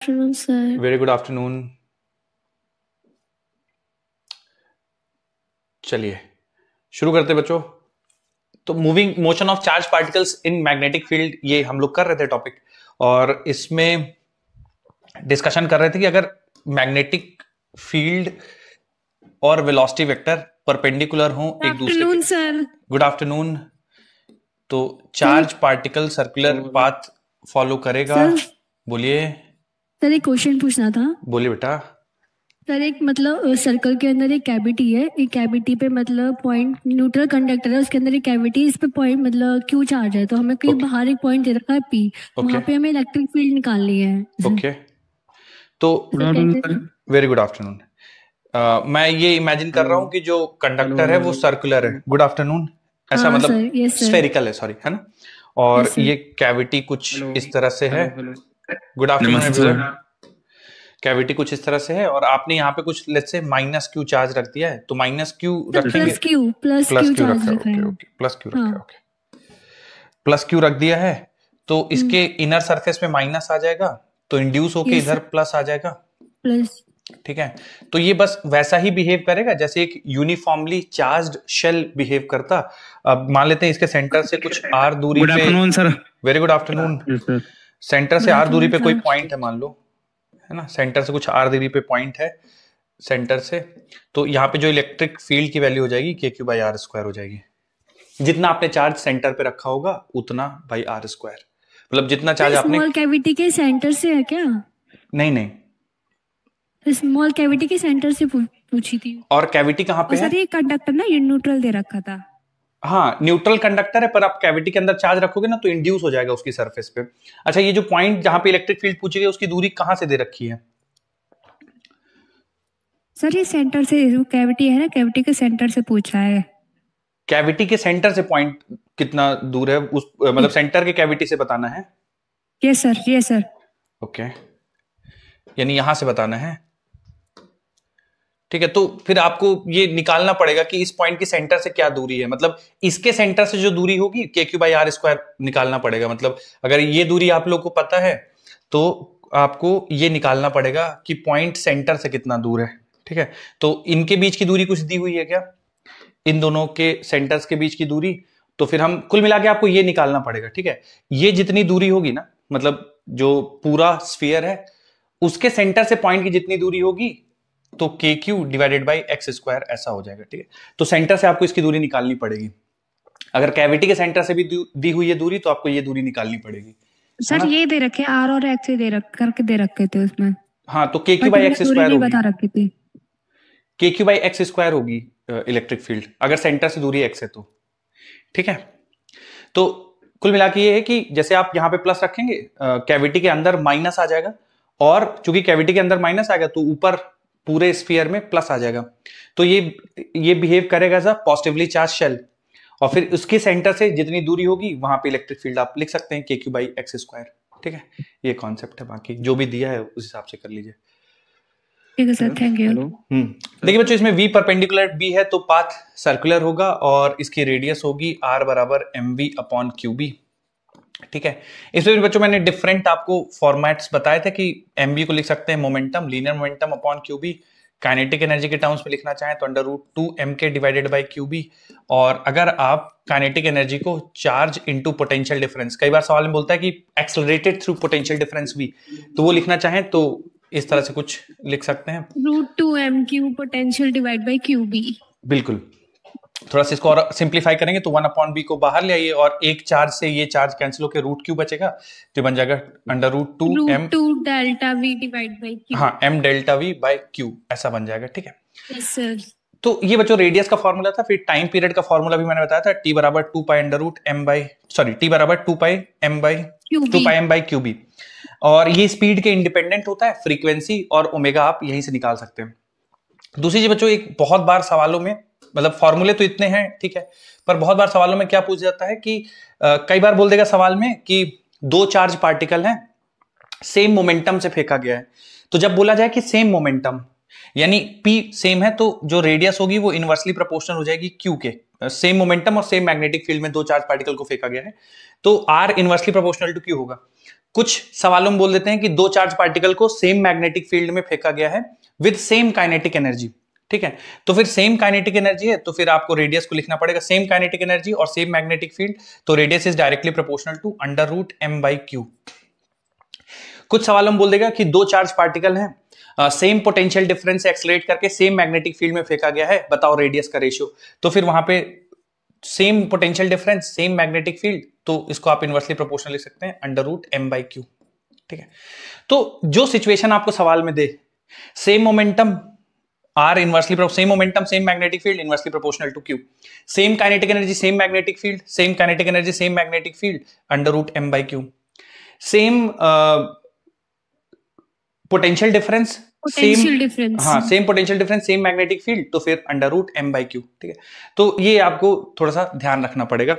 afternoon, sir. Very good afternoon. चलिए शुरू करते हैं बच्चों। तो moving motion of charge particles in magnetic field, ये हम लोग कर रहे थे टॉपिक, और इसमें डिस्कशन कर रहे थे कि अगर मैग्नेटिक फील्ड और वेलोसिटी वेक्टर परपेंडिकुलर हो एक दूसरे के। सर। Good afternoon. तो charge particle circular path follow करेगा। सर बोलिए। सर, एक क्वेश्चन पूछना था। बोलिए बेटा। सर, एक मतलब सर्कल के अंदर एक कैविटी है, एक कैविटी पे मतलब पॉइंट न्यूट्रल कंडक्टर है, उसके अंदर एक कैविटी, इस पे पॉइंट मतलब क्यू चार्ज है, तो हमें कहीं Okay. बाहर एक पॉइंट दे रखा है पी, वहां पे हमें इलेक्ट्रिक फील्ड निकालनी है। ओके तो वेरी गुड आफ्टरनून। मैं ये इमेजिन कर रहा हूँ कि जो कंडक्टर है वो सर्कुलर है। Good afternoon. ऐसा हाँ मतलब सर, यस सर। स्फेरिकल है, सॉरी, है ना। और यस सर। ये कैविटी कुछ इस तरह से है। Good afternoon everyone. कैविटी कुछ इस तरह से है और आपने यहाँ पे कुछ let's say minus Q charge रख दिया है, तो माइनस क्यू रखेंगे। प्लस क्यू चार्ज रखा है, रखा है। ओके ओके, प्लस क्यू रखा है, हाँ। ओके। प्लस क्यू रख दिया है तो इसके इनर सरफेस में माइनस आ जाएगा, तो इंड्यूस होके यस इधर सर। प्लस आ जाएगा। प्लस। ठीक है। तो ये बस वैसा ही बिहेव करेगा जैसे एक यूनिफॉर्मली चार्ज्ड शेल बिहेव करता। अब मान लेते हैं इसके सेंटर से कुछ आर दूरी पे। Good afternoon sir. Very good afternoon. Centre से गुड आर दूरी आफ्टरनून पे कोई सर। पॉइंट है मान लो, है ना। सेंटर से कुछ आर दूरी पे पॉइंट है सेंटर से, तो यहाँ पे जो इलेक्ट्रिक फील्ड की वैल्यू हो जाएगी के क्यू बाई आर स्क्वायर हो जाएगी। जितना आपने चार्ज सेंटर पे रखा होगा उतना बाई आर स्क्वायर, मतलब जितना चार्ज आपने। स्मॉल कैविटी के सेंटर से है क्या? नहीं नहीं, स्मॉल कैविटी के सेंटर से पूछी थी। और कैविटी कहाँ पे है? सर, ये कंडक्टर ना, ये न्यूट्रल दे रखा था। हाँ, न्यूट्रल कंडक्टर है, पर आप कैविटी के अंदर चार्ज रखोगे ना तो इंड्यूस हो जाएगा उसकी सरफेस पे। अच्छा, ये जो पॉइंट जहां पे इलेक्ट्रिक फील्ड पूछी गई उसकी दूरी कहां से दे रखी है? सर, ये सेंटर से, जो कैविटी है ना, कैविटी के सेंटर से पूछा है। कैविटी के सेंटर से पॉइंट कितना दूर है उस, मतलब सेंटर के कैविटी से बताना है। Yes sir, yes sir. Okay, यानी यहां से बताना है। ठीक है, तो फिर आपको ये निकालना पड़ेगा कि इस पॉइंट की सेंटर से क्या दूरी है, मतलब इसके सेंटर से जो दूरी होगी के क्यू बाई आर स्क्वायर निकालना पड़ेगा। मतलब अगर ये दूरी आप लोग को पता है तो आपको ये निकालना पड़ेगा कि पॉइंट सेंटर से कितना दूर है। ठीक है, तो इनके बीच की दूरी कुछ दी हुई है क्या, इन दोनों के सेंटर्स के बीच की दूरी? तो फिर हम कुल मिला के आपको ये निकालना पड़ेगा। ठीक है, ये जितनी दूरी होगी ना, मतलब जो पूरा स्फीयर है उसके सेंटर से पॉइंट की जितनी दूरी होगी, तो के Q divided by x square ऐसा हो जाएगा। ठीक है, तो सेंटर से आपको इसकी दूरी निकालनी पड़ेगी। अगर कैविटी के सेंटर से भी दी हुई है दूरी तो आपको ये दूरी निकालनी पड़ेगी। सर, ये दे रखे आर और एक्स करके दे रखे थे उसमें। हाँ, तो के क्यू बाई एक्स स्क्वायर होगी। बता रखी थी। के क्यू बाई एक्स स्क्वायर होगी इलेक्ट्रिक फील्ड, अगर सेंटर से दूरी एक्स है तो। ठीक है, तो कुल मिला के ये है कि जैसे आप यहां पे प्लस रखेंगे कैविटी के अंदर माइनस आ जाएगा, और चूंकि कैविटी के अंदर माइनस आएगा तो ऊपर पूरे स्फीयर में प्लस आ जाएगा। तो ये बिहेव करेगा as a positively charge shell, और फिर उसके सेंटर से जितनी दूरी होगी वहां पे इलेक्ट्रिक फील्ड आप लिख सकते हैं के क्यू बाई एक्स स्क्वायर। ठीक है, ये कॉन्सेप्ट है, बाकी जो भी दिया है उस हिसाब से कर लीजिए। ठीक है सर, थैंक यू। देखिए बच्चों, इसमें v परपेंडिकुलर b है तो पाथ सर्कुलर होगा और इसकी रेडियस होगी r बराबर mv अपॉन क्यूबी। ठीक है, इसमें भी बच्चों मैंने डिफरेंट आपको फॉर्मेट्स बताए थे कि mv को लिख सकते हैं momentum, linear momentum upon q b. Kinetic energy के टर्म्स में लिखना चाहें तो अंडर रूट 2 m के डिवाइडेड बाई क्यूबी। और अगर आप काइनेटिक एनर्जी को चार्ज इनटू पोटेंशियल डिफरेंस, कई बार सवाल में बोलता है कि accelerated through potential difference v, तो वो लिखना चाहें तो इस तरह से कुछ लिख सकते हैं, root 2m³ potential divide by q b. बिल्कुल। थोड़ा सा इसको और सिंप्लीफाई करेंगे तो 1 अपॉन बी को बाहर ले आइए और एक चार्ज से ये चार्ज कैंसिल होकर रूट क्यू बचेगा, जो बन जाएगा under root 2 m delta v divide by q. हाँ, m delta v by q ऐसा बन जाएगा। ठीक है, यस सर। तो ये बच्चों रेडियस का फॉर्मूला था। फिर टाइम पीरियड का फॉर्मूला भी मैंने बताया था, t बराबर 2 pi under root m by, sorry, t बराबर 2 पाई m बाई क्यूबी। और ये स्पीड के इंडिपेंडेंट होता है, फ्रीक्वेंसी और ओमेगा आप यहीं से निकाल सकते हैं। दूसरी चीज बच्चों, एक बहुत बार सवालों में, मतलब फॉर्मूले तो इतने हैं ठीक है, पर बहुत बार सवालों में क्या पूछ जाता है कि कई बार बोल देगा सवाल में कि दो चार्ज पार्टिकल हैं, सेम मोमेंटम से फेंका गया है। तो जब बोला जाए कि सेम मोमेंटम यानी p सेम है, तो जो रेडियस होगी वो इनवर्सली प्रोपोर्शनल हो जाएगी q के। सेम मोमेंटम और सेम मैग्नेटिक फील्ड में दो चार्ज पार्टिकल को फेंका गया है तो r inversely proportional to q होगा। कुछ सवालों में बोल देते हैं कि दो चार्ज पार्टिकल को सेम मैग्नेटिक फील्ड में फेंका गया है विद सेम काइनेटिक एनर्जी। ठीक है, तो फिर सेम काइनेटिक एनर्जी है तो फिर आपको रेडियस को लिखना पड़ेगा सेम काइनेटिक एनर्जी और सेम मैग्नेटिक फील्ड, तो radius is directly proportional to under root M by q. कुछ सवालों में बोल देगा कि दो चार्ज पार्टिकल हैं, सेम पोटेंशियल डिफरेंस से एक्सलरेट करके सेम मैग्नेटिक फील्ड में फेंका गया है, बताओ रेडियस का रेशियो। तो फिर वहां पे same potential difference same magnetic field, तो इसको आप इनवर्सली प्रोपोर्शनल लिख सकते हैं under root M by Q. ठीक है, तो जो सिचुएशन आपको सवाल में दे, same momentum R inversely same momentum same magnetic field inversely proportional to Q, same kinetic energy same magnetic field, same kinetic energy same magnetic field under root M by Q, same potential difference same, हाँ same potential difference same magnetic field, तो फिर under root M by Q. ठीक है, तो ये आपको थोड़ा सा ध्यान रखना पड़ेगा।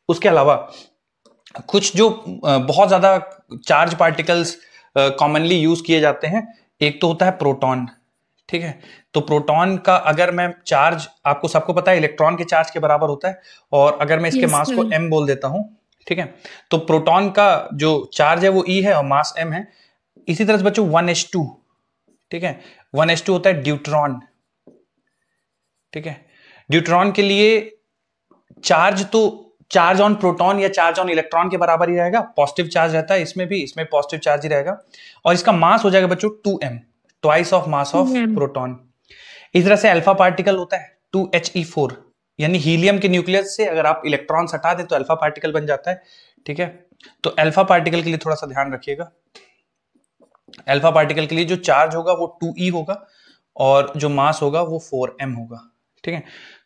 उसके अलावा कुछ जो बहुत ज्यादा चार्ज पार्टिकल्स कॉमनली यूज किए जाते हैं, एक तो होता है प्रोटॉन। ठीक है, तो प्रोटॉन का अगर मैं चार्ज, आपको सबको पता है इलेक्ट्रॉन के चार्ज के बराबर होता है, और अगर मैं इसके मास को m बोल देता हूं, ठीक है, तो प्रोटॉन का जो चार्ज है वो E है और मास m है। इसी तरह से बच्चों 1s2, ठीक है, 1s2 होता है ड्यूट्रॉन। ठीक है, ड्यूट्रॉन के लिए चार्ज तो चार्ज ऑन प्रोटॉन या चार्ज ऑन इलेक्ट्रॉन के बराबर ही रहेगा, पॉजिटिव चार्ज रहता है इसमें भी, इसमें पॉजिटिव चार्ज ही रहेगा, और इसका मास हो जाएगा बच्चों 2m, twice of mass of proton. इस तरह से अल्फा पार्टिकल होता है 2He4, यानी हीलियम के न्यूक्लियस से अगर आप इलेक्ट्रॉन हटा दें तो अल्फा पार्टिकल बन जाता है। ठीक है, तो अल्फा पार्टिकल के लिए थोड़ा सा ध्यान रखिएगा, अल्फा पार्टिकल के लिए जो चार्ज होगा वो 2e होगा और जो मास होगा वो 4m होगा। ठीक है,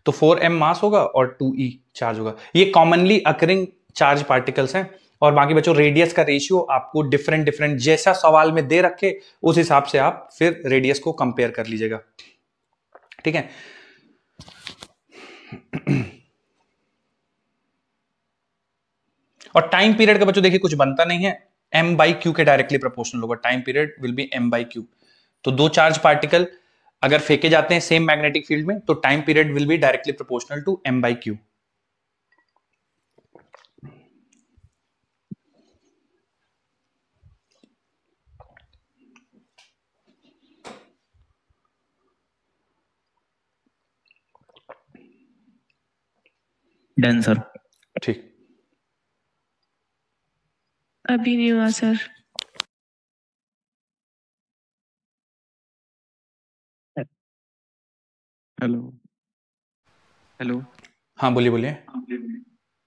तो 4m मास होगा और 2e चार्ज होगा। ये कॉमनली अकरिंग चार्ज पार्टिकल्स हैं। और बाकी बच्चों रेडियस का रेशियो आपको डिफरेंट जैसा सवाल में दे रखे उस हिसाब से आप फिर रेडियस को कंपेयर कर लीजिएगा। ठीक है, और टाइम पीरियड का बच्चों देखिए कुछ बनता नहीं है, m बाई क्यू के डायरेक्टली प्रोपोर्शनल होगा, time period will B m by Q. तो दो चार्ज पार्टिकल अगर फेंके जाते हैं सेम मैग्नेटिक फील्ड में तो time period will be directly proportional to m by q. Done sir. ठीक, अभी नहीं हुआ सर। हेलो हेलो, हाँ बोलिए बोलिए।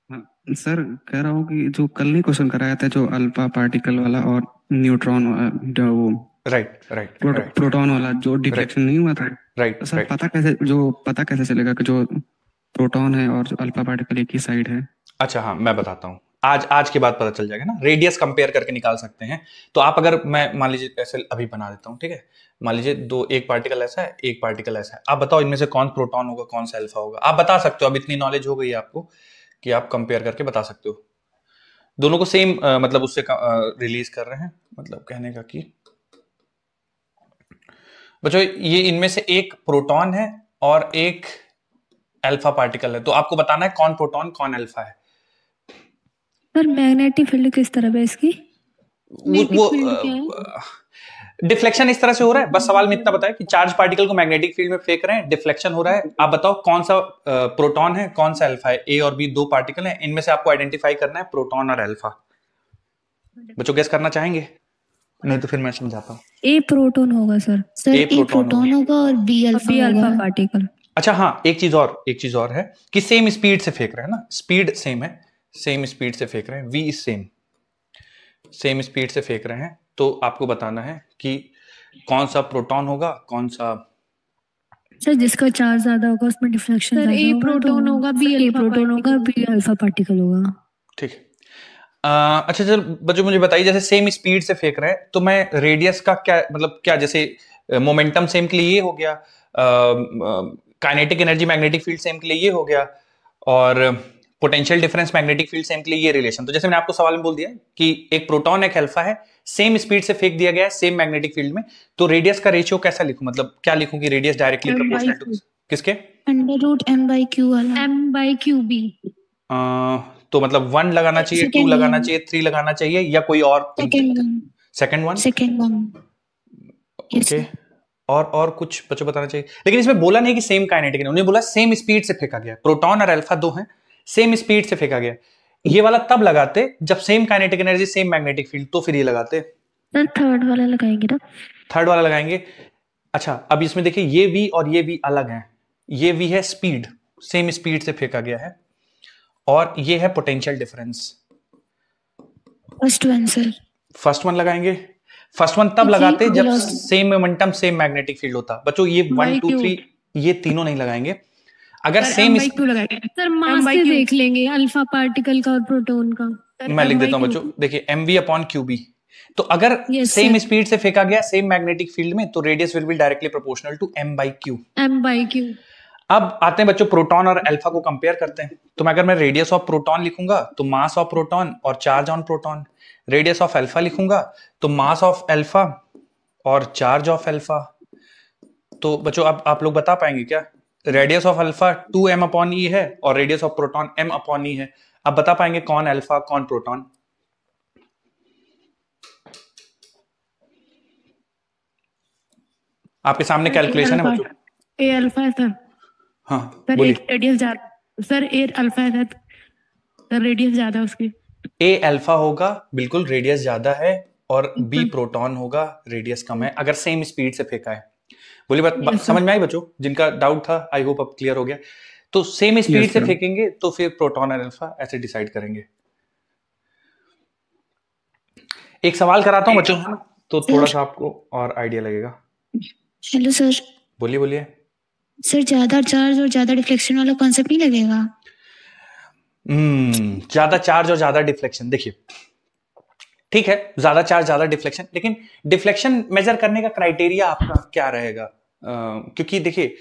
हाँ सर, कह रहा हूँ कि जो कल नहीं क्वेश्चन कराया था जो अल्फा पार्टिकल वाला और न्यूट्रॉन वो राइट प्रोटॉन वाला जो डिफ्लेक्शन नहीं हुआ था, राइट सर पता कैसे चलेगा कि जो प्रोटॉन है और जो अल्फा पार्टिकल एक ही साइड है? अच्छा हाँ मैं बताता हूँ, आज के बाद पता चल जाएगा ना, रेडियस कंपेयर करके निकाल सकते हैं। तो आप अगर मैं मान लीजिए ऐसे अभी बना देता हूँ, ठीक है, मान लीजिए एक पार्टिकल ऐसा है एक पार्टिकल ऐसा है, आप बताओ इनमें से कौन प्रोटॉन होगा कौन सा अल्फा होगा, आप बता सकते हो। अब इतनी नॉलेज हो गई है आपको कि आप कंपेयर करके बता सकते हो। दोनों को सेम मतलब उससे रिलीज कर रहे हैं, मतलब कहने का कि बच्चों ये इनमें से एक प्रोटॉन है और एक अल्फा पार्टिकल है, तो आपको बताना है कौन प्रोटॉन कौन अल्फा है। सर मैग्नेटिक फील्ड किस तरफ है इसकी? वो डिफ्लेक्शन इस तरह से हो रहा है, बस सवाल में इतना बताया कि चार्ज पार्टिकल को मैग्नेटिक फील्ड में फेंक रहे हैं, डिफ्लेक्शन हो रहा है। आप बताओ कौन सा प्रोटॉन है कौन सा अल्फा है। ए और बी दो पार्टिकल हैं, इनमें से आपको आइडेंटिफाई करना है प्रोटॉन और अल्फा। बच्चों गेस करना चाहेंगे? नहीं तो फिर मैं समझाता हूँ। ए प्रोटॉन होगा सर। ए प्रोटॉन होगा और बी अल्फा पार्टिकल। अच्छा हाँ, एक चीज और है कि सेम स्पीड से फेंक रहे हैं ना, स्पीड सेम है, सेम स्पीड से फेंक रहे हैं, वी सेम स्पीड से फेंक रहे हैं। तो आपको बताना है कि कौन सा प्रोटॉन होगा कौन सा। सर जिसका चार्ज ज्यादा होगा उसमें डिफ्लेक्शन ज्यादा होगा, ए प्रोटॉन होगा बी अल्फा पार्टिकल होगा। ठीक है, अच्छा चल बच्चों मुझे बताइए, जैसे सेम स्पीड से फेंक रहे हैं तो मैं रेडियस का क्या मतलब, क्या जैसे मोमेंटम सेम के लिए ये हो गया, kinetic energy magnetic field same के लिए ये हो गया, और potential difference magnetic field same के लिए ये रिलेशन। तो जैसे मैंने आपको सवाल में बोल दिया कि एक प्रोटॉन एक अल्फा है, सेम स्पीड से फेंक दिया गया है सेम मैग्नेटिक फील्ड में, तो रेडियस का रेशियो कैसा लिखूं, मतलब क्या लिखूं कि रेडियस डायरेक्टली प्रोपोर्शनल टू किसके? Under root m by q वाला, m बाई क्यू बी। तो मतलब 1 लगाना चाहिए, 2 लगाना चाहिए, 3 लगाना चाहिए, या कोई और? Second one. ओके। और कुछ बच्चों बताना चाहिए, लेकिन इसमें बोला नहीं कि सेम काइनेटिक, उन्होंने बोला सेम स्पीड से फेंका गया। प्रोटॉन और अल्फा दो हैं, सेम स्पीड से फेंका गया। ये वाला तब लगाते जब same kinetic energy, same magnetic field, तो फिर ये लगाते। थर्ड वाला लगाएंगे ना? थर्ड वाला लगाएंगे। अच्छा, अब इसमें देखिए ये V और ये V अलग हैं। ये V है स्पीड, सेम स्पीड से फेंका गया है, और ये है potential difference. First one sir. First one लगाएंगे। फर्स्ट वन तब लगाते जब same momentum, same magnetic field होता। बच्चों ये 1 2 3 ये तीनों नहीं लगाएंगे। अगर सेम सर मास से देख लेंगे, अल्फा पार्टिकल का और प्रोटॉन का। मैं लिख देता हूं बच्चों, देखिए mv/qb। तो अगर सेम स्पीड से फेंका गया सेम मैग्नेटिक फील्ड में, तो radius will be directly proportional to m/q। अब आते हैं बच्चों प्रोटॉन और अल्फा को कंपेयर करते हैं। तो मैं अगर मैं रेडियस ऑफ प्रोटॉन लिखूंगा तो मास ऑफ प्रोटॉन और charge on proton. Radius of alpha लिखूंगा तो मास ऑफ अल्फा और चार्ज ऑफ अल्फा। तो बच्चों अब आप लोग बता पाएंगे क्या? रेडियस ऑफ अल्फा 2m/e है और रेडियस ऑफ प्रोटॉन m/e है। अब बता पाएंगे कौन अल्फा कौन प्रोटॉन? आपके सामने कैलकुलेशन है बच्चों। ए अल्फा है सर। हाँ सर बोलिए। रेडियस ज्यादा सर, ए अल्फा है सर, रेडियस ज्यादा उसकी। ए अल्फा होगा, बिल्कुल रेडियस ज्यादा है, और बी प्रोटॉन होगा, रेडियस कम है, अगर सेम स्पीड से फेंका है। बोलिए समझ में आई बच्चों? जिनका डाउट था आई होप अब क्लियर हो गया। तो सेम स्पीड से फेंकेंगे तो फिर प्रोटॉन और अल्फा ऐसे डिसाइड करेंगे। एक सवाल कराता हूं बच्चों, तो थोड़ा सा आपको और आइडिया लगेगा। Hello sir. बोलिए बोलिए। सर ज्यादा चार्ज और ज्यादा डिफ्लेक्शन वाला कॉन्सेप्ट नहीं लगेगा? ज्यादा चार्ज और ज्यादा डिफ्लेक्शन, देखिए ठीक है, ज्यादा चार्ज ज्यादा डिफ्लेक्शन, लेकिन डिफ्लेक्शन मेजर करने का क्राइटेरिया आपका क्या रहेगा? क्योंकि देखिए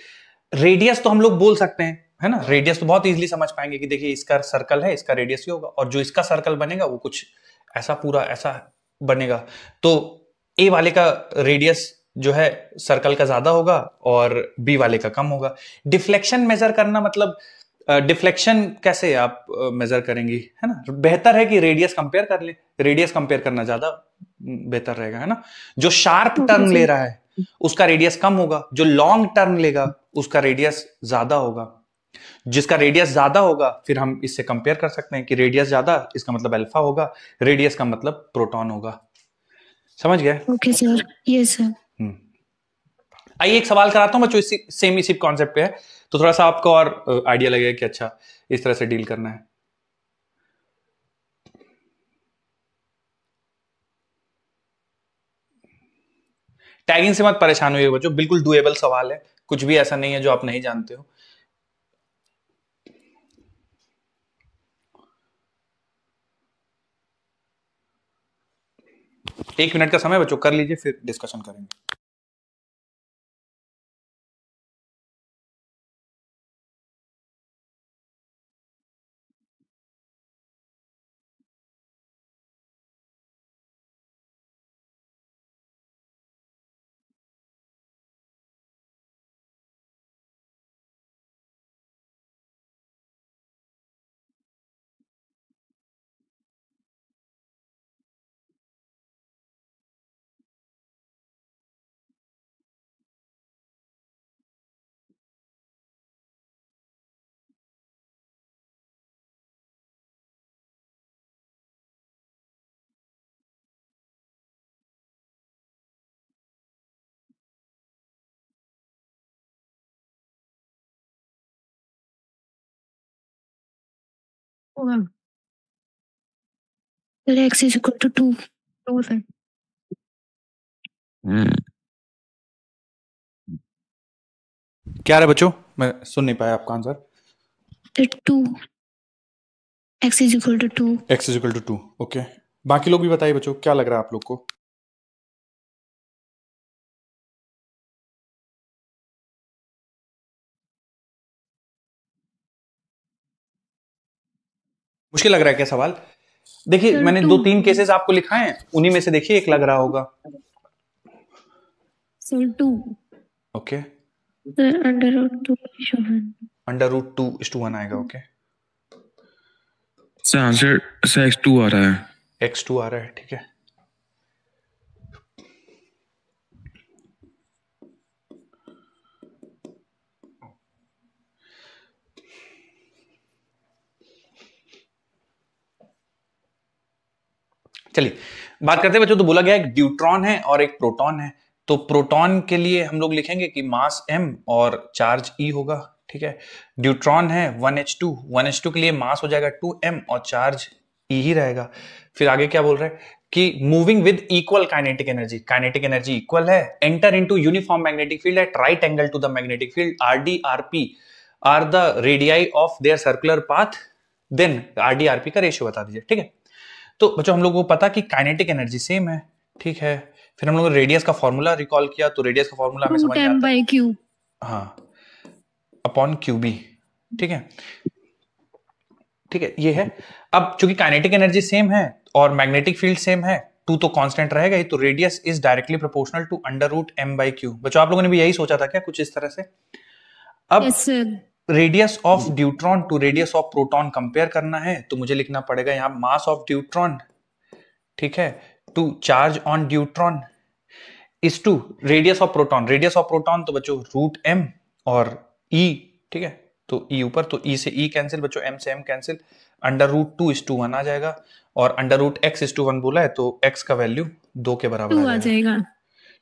रेडियस तो हम लोग बोल सकते हैं, है ना, रेडियस तो बहुत इजीली समझ पाएंगे कि देखिए इसका सर्कल है, इसका रेडियस ही होगा, और जो इसका सर्कल बनेगा वो कुछ ऐसा पूरा ऐसा बनेगा। तो ए वाले का रेडियस जो है सर्कल का ज्यादा होगा और बी वाले का कम होगा। डिफ्लेक्शन मेजर करना मतलब डिफ्लेक्शन कैसे आप मेजर करेंगी, है ना? बेहतर है कि रेडियस कंपेयर कर ले, रेडियस कंपेयर करना ज्यादा बेहतर रहेगा, है ना? जो शार्प टर्न ले रहा है उसका रेडियस कम होगा, जो लॉन्ग टर्न लेगा उसका रेडियस ज्यादा होगा। जिसका रेडियस ज्यादा होगा फिर हम इससे कंपेयर कर सकते हैं कि रेडियस ज्यादा इसका मतलब अल्फा होगा, रेडियस का मतलब प्रोटॉन होगा। समझ गए? Okay sir. Yes sir. आइए एक सवाल कराता हूं बच्चों, इसी कॉन्सेप्ट पे है, तो थोड़ा सा आपको और आइडिया लगेगा कि अच्छा इस तरह से डील करना है। टैगिंग से मत परेशान हुए बच्चों, बिल्कुल डुएबल सवाल है, कुछ भी ऐसा नहीं है जो आप नहीं जानते हो। एक मिनट का समय बच्चों, कर लीजिए फिर डिस्कशन करेंगे। Sir x is equal to 2 sir. क्या रहा बच्चों, मैं सुन नहीं पाया आपका answer. 2 x is equal to 2। x is equal to 2। Okay, बाकी लोग भी बताइए बच्चों क्या लग रहा है आप लोग को? मुश्किल लग रहा है क्या सवाल? देखिए मैंने 2-3 केसेस आपको लिखाए हैं, उन्हीं में से देखिए एक लग रहा होगा। Sir 2। Okay, sir under root 2 under root 2:1 आएगा। Okay sir answer sir x2 आ रहा है। x2 आ रहा है, ठीक है। चलिए बात करते हैं बच्चों। तो बोला गया एक ड्यूट्रॉन है और एक प्रोटॉन है। तो प्रोटॉन के लिए हम लोग लिखेंगे कि मास m और चार्ज e होगा, ठीक है। ड्यूट्रॉन है 1h2, 1h2 के लिए मास हो जाएगा 2m और चार्ज e ही रहेगा। फिर आगे क्या बोल रहे हैं कि moving with equal kinetic energy, kinetic energy equal है, enter into uniform magnetic field at right angle to the magnetic field, RD RP are the radii of their circular path, then RD RP का ratio बता दीजिए, ठीक है। तो बच्चों हम लोग को पता कि काइनेटिक एनर्जी सेम है, ठीक है। फिर हम लोग ने रेडियस का फॉर्मूला रिकॉल किया, तो रेडियस का फॉर्मूला हमें समझ में आता है, √m/q, हाँ, अपॉन QB, ठीक है, ठीक है, ये है। अब चूंकि काइनेटिक एनर्जी सेम है और मैग्नेटिक फील्ड सेम है, 2 तो कांस्टेंट रहेगा ही, तो radius is directly proportional to √m/q। बच्चों आप लोगों ने भी यही सोचा था क्या, कुछ इस तरह से? अब yes sir. Radius of deuteron to radius of proton compare करना है, तो मुझे लिखना पड़ेगा यहां मास ऑफ ड्यूट्रॉन, ठीक है, to charge on deuteron is to radius of proton. Radius of proton तो बच्चों √m और e, ठीक है, तो e ऊपर, तो e से e कैंसिल बच्चों, m से m कैंसिल, √2:1 आ जाएगा, और √x:1 बोला है तो x का वैल्यू 2 के बराबर 2 आ जाएगा,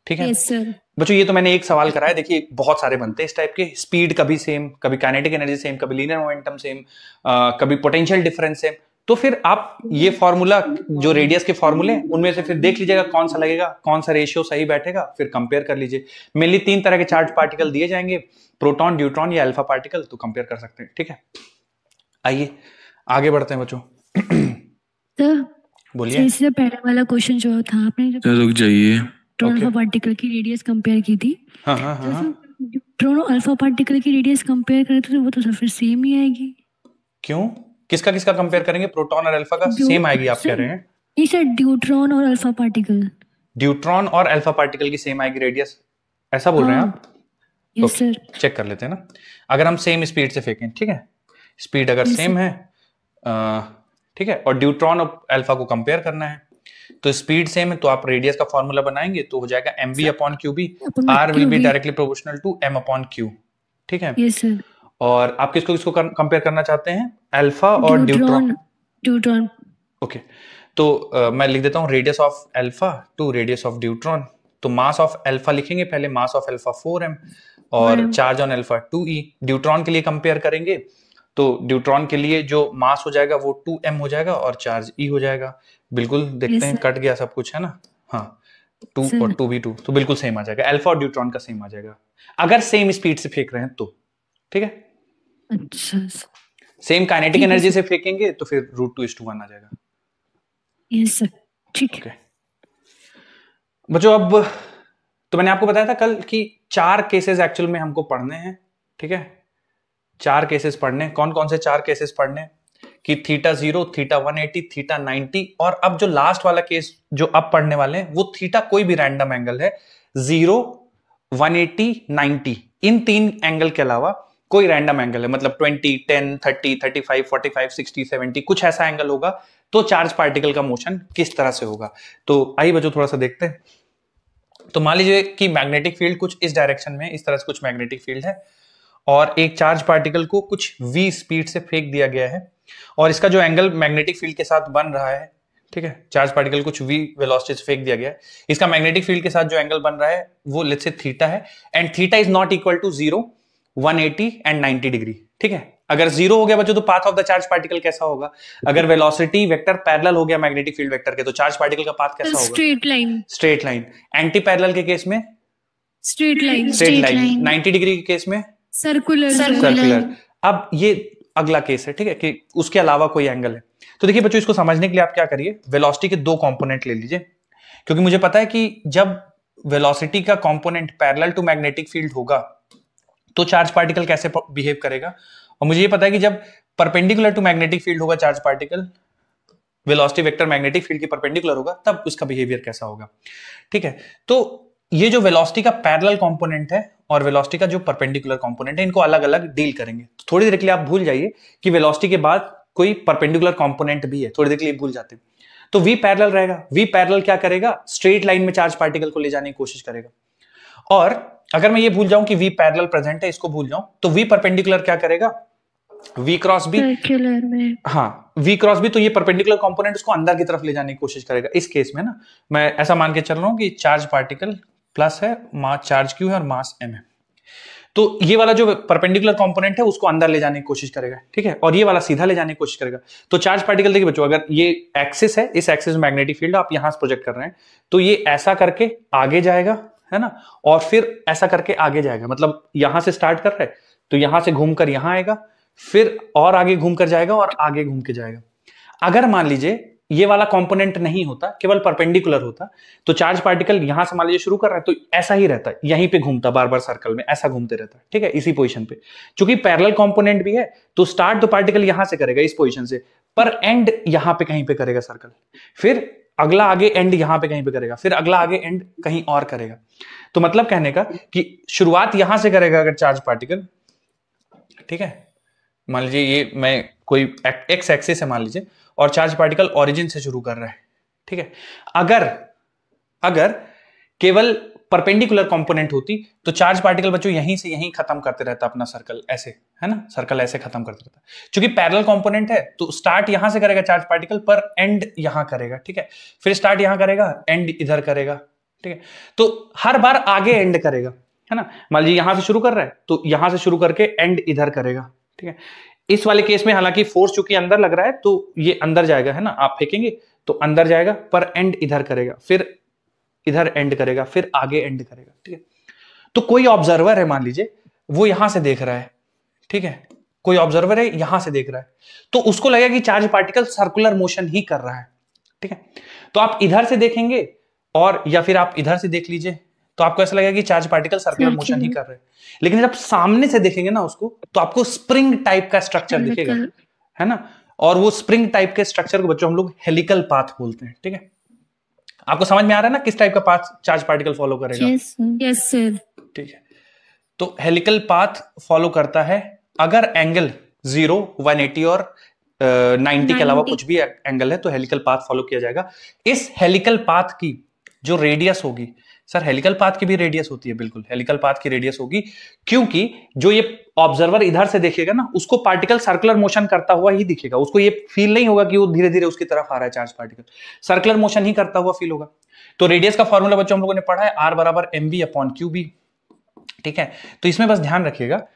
ठीक है। Yes sir. बच्चों ये तो मैंने एक सवाल कराया, देखिए बहुत सारे बनते हैं इस टाइप के, स्पीड कभी सेम, कभी काइनेटिक एनर्जी सेम, कभी लीनियर मोमेंटम सेम, कभी पोटेंशियल डिफरेंस सेम। तो फिर आप ये फॉर्मूला जो रेडियस के फॉर्मूले उनमें से फिर देख लीजिएगा कौन सा लगेगा, कौन सा रेशियो सही बैठेगा, फिर कंपेयर कर लीजिए। मेनली 3 तरह के चार्ज पार्टिकल दिए जाएंगे, प्रोटॉन, ड्यूट्रॉन या अल्फा पार्टिकल, तो कंपेयर कर सकते हैं, ठीक है। आइए आगे बढ़ते हैं बच्चों। सर बोलिए। इससे पहले वाला क्वेश्चन जो था आपने सर रुक जाइए। अल्फा पार्टिकल की रेडियस कंपेयर की थी, हाँ हाँ हाँ, न्यूट्रॉन और अल्फा पार्टिकल की रेडियस कंपेयर करें तो वो तो सब फिर सेम ही आएगी। क्यों, किसका किसका कंपेयर करेंगे? प्रोटॉन और अल्फा का सेम आएगी आप कह रहे हैं? नहीं सर, ड्यूट्रॉन और अल्फा पार्टिकल, ड्यूट्रॉन और अल्फा पार्टिकल की सेम आएगी रेडियस, ऐसा बोल रहे हैं आप? Yes sir. चेक कर लेते हैं ना, अगर हम सेम स्पीड से फेंकें, ठीक है, स्पीड अगर सेम है, ठीक है, और ड्यूट्रॉन और अल्फा को कंपेयर करना है, तो स्पीड सेम है, तो आप रेडियस का फॉर्मूला बनाएंगे तो हो जाएगा mv/qb, r will be directly proportional to m/q, ठीक है। Yes sir. और आप किसको किसको कंपेयर करना चाहते हैं? अल्फा और ड्यूट्रॉन। ड्यूट्रॉन, ओके, तो मैं लिख देता हूं radius of alpha two radius of deuteron. तो मास ऑफ अल्फा लिखेंगे पहले, मास ऑफ अल्फा 4m और charge on alpha 2e। Deuteron के लिए कंपेयर करेंगे तो ड्यूट्रॉन के लिए जो मास हो जाएगा वो 2m हो जाएगा और चार्ज e हो जाएगा। बिल्कुल देखते हैं, कट गया सब कुछ है ना, हाँ, 2 और 2v2 तो बिल्कुल सेम आ जाएगा, अल्फा और ड्यूट्रॉन का सेम आ जाएगा अगर सेम स्पीड से फेंक रहे हैं तो, ठीक है। अच्छा, सेम काइनेटिक एनर्जी से फेंकेंगे तो फिर √2:1 आ जाएगा। यस सर, ठीक है। बच्चों अब तो मैंने आपको बताया था कल कि 4 केसेस एक्चुअल में हमको पढ़ने हैं, ठीक है, 4 केसेस पढ़ने। कौन कौन से 4 केसेस पढ़ने? कि θ0, θ180, θ90, और अब जो लास्ट वाला केस जो अब पढ़ने वाले हैं वो थीटा कोई भी रैंडम एंगल है, 0, 180, 90, इन 3 एंगल के अलावा कोई रैंडम एंगल है, मतलब 20, 10, 30, 35, 45, 60, 70 कुछ ऐसा एंगल होगा, तो चार्ज पार्टिकल का मोशन किस तरह से होगा। तो आइए बच्चों थोड़ा सा देखते हैं। तो मान लीजिए कि मैग्नेटिक फील्ड कुछ इस डायरेक्शन में, इस तरह से कुछ मैग्नेटिक फील्ड है, और एक चार्ज पार्टिकल को कुछ v स्पीड से फेंक दिया गया है, और इसका जो एंगल मैग्नेटिक फील्ड के साथ बन रहा है, ठीक है, चार्ज पार्टिकल कुछ v वेलोसिटी से फेंक दिया गया है, इसका मैग्नेटिक फील्ड के साथ जो एंगल बन रहा है वो लेट्स से थीटा है, and theta is not equal to 0, 180 and 90 degree, ठीक है। अगर 0 हो गया बच्चों तो path of the charge particle कैसा होगा? अगर वेलोसिटी वेक्टर पैरेलल हो गया मैग्नेटिक फील्ड वेक्टर के, तो चार्ज पार्टिकल का पाथ कैसा होगा? Straight line. Straight line. Anti parallel के केस में straight line. Straight line. 90 degree के केस में सर्कुलर। अब ये अगला केस है, ठीक है, कि उसके अलावा कोई एंगल है। तो देखिए बच्चों, इसको समझने के लिए आप क्या करिए, वेलोसिटी के 2 कंपोनेंट ले लीजिए, क्योंकि मुझे पता है कि जब वेलोसिटी का component parallel to magnetic field होगा तो चार्ज पार्टिकल कैसे बिहेव करेगा, और मुझे ये पता है कि जब परपेंडिकुलर टू मैग्नेटिक फील्ड होगा charge particle, velocity vector magnetic field के परपेंडिकुलर होगा, तब उसका बिहेवियर कैसा होगा, ठीक है। तो ये जो वेलोसिटी का पैरेलल कंपोनेंट है और वेलोसिटी का जो परपेंडिकुलर कंपोनेंट है, इनको अलग अलग डील करेंगे। थोड़ी देर के लिए आप भूल जाइए कि वेलोसिटी के बाद कोई परपेंडिकुलर कंपोनेंट भी है, थोड़ी देर के लिए भूल जाते हैं। तो वी पैरेलल रहेगा। वी पैरेलल क्या करेगा, स्ट्रेट लाइन में चार्ज पार्टिकल को ले जाने की कोशिश करेगा। और अगर मैं ये भूल जाऊं कि वी पैरेलल प्रेजेंट है, इसको भूल जाऊं, तो वी परपेंडिकुलर क्या करेगा, वी क्रॉस बी, सर्कुलर में, हाँ वी क्रॉस बी, तो ये परपेंडिकुलर कंपोनेंट उसको अंदर की तरफ ले जाने की कोशिश करेगा। इस केस में ना मैं ऐसा मान के चल रहा हूं कि चार्ज पार्टिकल प्लस है, मास चार्ज क्यू है और मास एम है, तो ये वाला जो परपेंडिकुलर कंपोनेंट है उसको अंदर ले जाने की कोशिश करेगा, ठीक है, और ये वाला सीधा ले जाने की कोशिश करेगा। तो चार्ज पार्टिकल देखिए बच्चों, अगर ये एक्सिस है, इस एक्सिस में मैग्नेटिक फील्ड आप यहां से प्रोजेक्ट कर रहे हैं, तो ये ऐसा करके आगे जाएगा, है ना, और फिर ऐसा करके आगे जाएगा, मतलब यहां से स्टार्ट कर रहे हैं तो यहां से घूमकर यहां आएगा, फिर और आगे घूमकर जाएगा और आगे घूम के जाएगा। अगर मान लीजिए ये वाला कंपोनेंट नहीं होता, केवल परपेंडिकुलर होता, तो चार्ज पार्टिकल यहां से मान लीजिए शुरू कर रहा है तो ऐसा ही रहता है, यहीं पे घूमता बार बार सर्कल में, ऐसा घूमते रहता है, ठीक है, इसी पोजीशन पे। चूंकि पैरेलल कंपोनेंट भी है तो स्टार्ट तो पार्टिकल यहां से करेगा इस पोजीशन से, पर एंड यहां पे कहीं पे करेगा सर्कल, फिर अगला आगे एंड यहां पे कहीं पे करेगा, फिर अगला आगे एंड कहीं और करेगा। तो मतलब कहने का कि शुरुआत यहां से करेगा अगर चार्ज पार्टिकल, ठीक है, मान लीजिए ये मैं कोई एक्स एक्सिस है मान लीजिए, और चार्ज पार्टिकल ओरिजिन से शुरू कर रहा है, ठीक है। अगर केवल परपेंडिकुलर कंपोनेंट होती तो चार्ज पार्टिकल बच्चों यहीं से यहीं खत्म करते रहता अपना सर्कल, ऐसे, है ना, सर्कल ऐसे खत्म करते रहता। क्योंकि पैरेलल कंपोनेंट है तो स्टार्ट यहां से करेगा चार्ज पार्टिकल, पर एंड यहां करेगा, ठीक है, फिर स्टार्ट यहां करेगा, एंड इधर करेगा, ठीक है, तो हर बार आगे एंड करेगा, है ना। मान लीजिए यहां से शुरू कर रहा है तो यहां से शुरू करके एंड इधर करेगा, ठीक है। इस वाले केस में हालांकि फोर्स चूंकि अंदर लग रहा है तो ये अंदर जाएगा, है ना, आप फेंकेंगे तो अंदर जाएगा, पर एंड इधर करेगा, फिर इधर एंड करेगा, फिर आगे एंड करेगा, ठीक है। तो कोई ऑब्जर्वर है मान लीजिए, वो यहां से देख रहा है, ठीक है, कोई ऑब्जर्वर है यहां से देख रहा है, तो उसको लगेगा कि चार्ज पार्टिकल सर्कुलर मोशन ही कर रहा है, ठीक है। तो आप इधर से देखेंगे और या फिर आप इधर से देख लीजिए तो आपको ऐसा लगेगा कि चार्ज पार्टिकल सर्कुलर मोशन ही कर रहे हैं। लेकिन जब सामने से देखेंगे ना उसको, तो आपको स्प्रिंग टाइप का स्ट्रक्चर दिखेगा, है ना, और वो स्प्रिंग टाइप के स्ट्रक्चर को बच्चों हम लोग हेलिकल पाथ बोलते हैं, ठीक है। आपको समझ में आ रहा है ना किस टाइप का पाथ चार्ज पार्टिकल फॉलो करेगा? यस सर, ठीक है। तो हेलिकल पाथ फॉलो करता है अगर एंगल 0, 180 और 90 के अलावा कुछ भी एंगल है तो हेलिकल पाथ फॉलो किया जाएगा। इस हेलिकल पाथ की जो रेडियस होगी, सर हेलिकल पाथ की भी रेडियस होती है, बिल्कुल हेलिकल पाथ की रेडियस होगी, क्योंकि जो ये ऑब्जर्वर इधर से देखेगा ना उसको पार्टिकल सर्कुलर मोशन करता हुआ ही दिखेगा, उसको ये फील नहीं होगा कि वो धीरे धीरे उसकी तरफ आ रहा है, चार्ज पार्टिकल सर्कुलर मोशन ही करता हुआ फील होगा। तो रेडियस का फॉर्मूला बच्चों हम लोगों ने पढ़ा है, R बराबर mv अपॉन qb, ठीक है। तो इसमें बस ध्यान रखिएगा,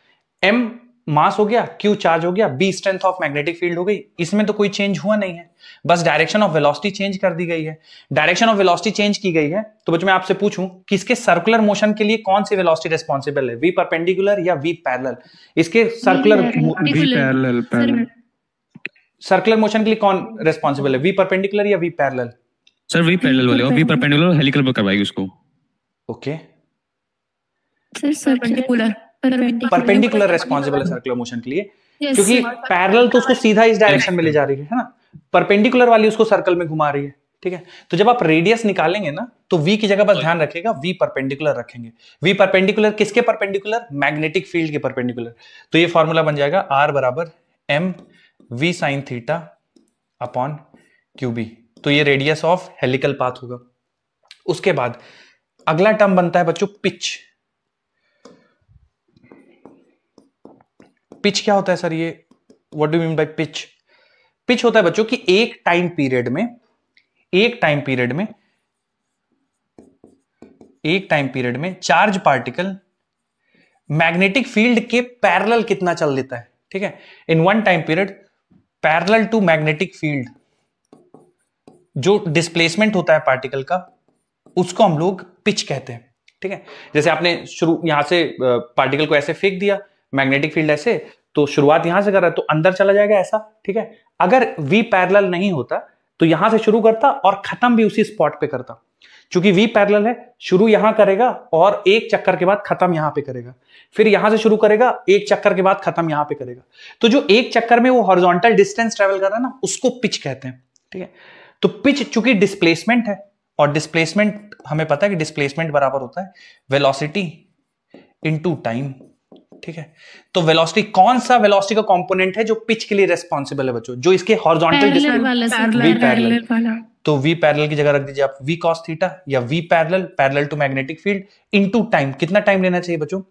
m मास हो गया, q चार्ज हो गया, b strength of magnetic field हो गई, इसमें तो कोई चेंज हुआ नहीं है, बस डायरेक्शन ऑफ वेलोसिटी चेंज कर दी गई है। डायरेक्शन ऑफ वेलोसिटी चेंज की गई है तो बच्चों मैं आपसे पूछूं कि इसके सर्कुलर मोशन के लिए कौन सी वेलोसिटी रिस्पॉन्सिबल है, वी परपेंडिकुलर या वी पैरेलल? इसके सर्कुलर सर्कुलर मोशन के लिए कौन रिस्पॉन्सिबल है, वी परपेंडिकुलर या V parallel? Sir V parallel वाले, और वी परपेंडिकुलर हेलिकल पर करवाएगी उसको। ओके, सर परपेंडिकुलर रिस्पॉन्सिबल है सर्कुलर मोशन के लिए, क्योंकि पैरेलल तो उसको सीधा इस डायरेक्शन में ले जा रही है ना, परपेंडिकुलर वाली उसको सर्कल में घुमा रही है, ठीक है। तो जब आप रेडियस निकालेंगे ना तो v की जगह बस ध्यान रखिएगा v परपेंडिकुलर रखेंगे। v परपेंडिकुलर किसके परपेंडिकुलर? मैग्नेटिक फील्ड के परपेंडिकुलर। तो ये फॉर्मूला बन जाएगा r बराबर m v sin theta upon qb। तो ये रेडियस ऑफ हेलिकल पाथ होगा। उसके बाद अगला टर्म बनता है बच्चों पिच। पिच क्या होता है सर? ये what do you mean by pitch? Pitch होता है बच्चों कि एक टाइम पीरियड में चार्ज पार्टिकल मैग्नेटिक फील्ड के पैरेलल कितना चल लेता है, ठीक है। In one time period parallel to magnetic field जो डिस्प्लेसमेंट होता है पार्टिकल का, उसको हम लोग पिच कहते हैं, ठीक है। जैसे आपने शुरू यहां से पार्टिकल को ऐसे फेंक दिया, मैग्नेटिक फील्ड ऐसे, तो शुरुआत यहां से कर रहा है तो अंदर चला जाएगा ऐसा, ठीक है। अगर v पैरेलल नहीं होता तो यहां से शुरू करता और खत्म भी उसी स्पॉट पे करता। चूंकि v पैरेलल है, शुरू यहां करेगा और एक चक्कर के बाद खत्म यहां पे करेगा, फिर यहां से शुरू करेगा, एक चक्कर के बाद खत्म यहां पे करेगा। तो जो एक चक्कर में वो हॉरिजॉन्टल डिस्टेंस ट्रेवल कर रहा है ना, उसको पिच कहते हैं, ठीक है। तो पिच चूंकि डिस्प्लेसमेंट है, और डिस्प्लेसमेंट हमें पता है कि डिस्प्लेसमेंट बराबर होता है वेलोसिटी इनटू टाइम, ठीक है। तो वेलोसिटी, कौन सा वेलोसिटी का कंपोनेंट है जो पिच के लिए रेस्पॉन्सिबल है बच्चों, जो इसके हॉरिजॉन्टल पैरेलल वाला सर, वी पैरेलल। पैरेलल वाला। तो वी पैरेलल की जगह रख दीजिए आप वी कॉस थीटा, या V parallel, parallel to magnetic field, into time. कितना टाइम लेना चाहिए बच्चों?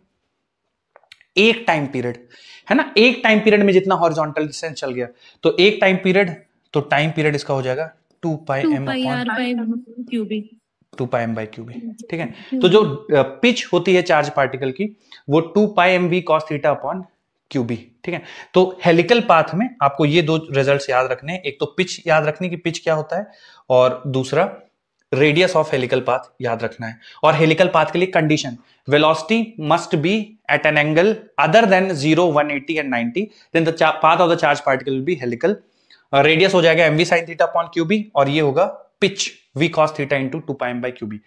एक टाइम पीरियड, है ना। एक टाइम पीरियड में जितना हॉरिजॉन्टल डिस्टेंस चल गया, तो एक टाइम पीरियड, तो टाइम पीरियड इसका हो जाएगा 2 pi m upon cubic 2 pi m by cube. ठीक है। तो जो पिच होती है चार्ज पार्टिकल की, वो 2 pi m v cos theta upon QB. ठीक है। तो हेलिकल पाथ में आपको ये दो रिजल्ट्स याद रखने हैं, एक तो पिच याद रखने की पिच क्या होता है, और दूसरा रेडियस ऑफ हेलिकल पाथ याद रखना है। और हेलिकल पाथ के लिए condition, velocity must be at an angle other than 0, 180 and 90, then the path of the charge particle will be helical. Radius हो जाएगा mv sin theta upon QB, और ये होगा pitch v cos theta into 2 pi m by QB.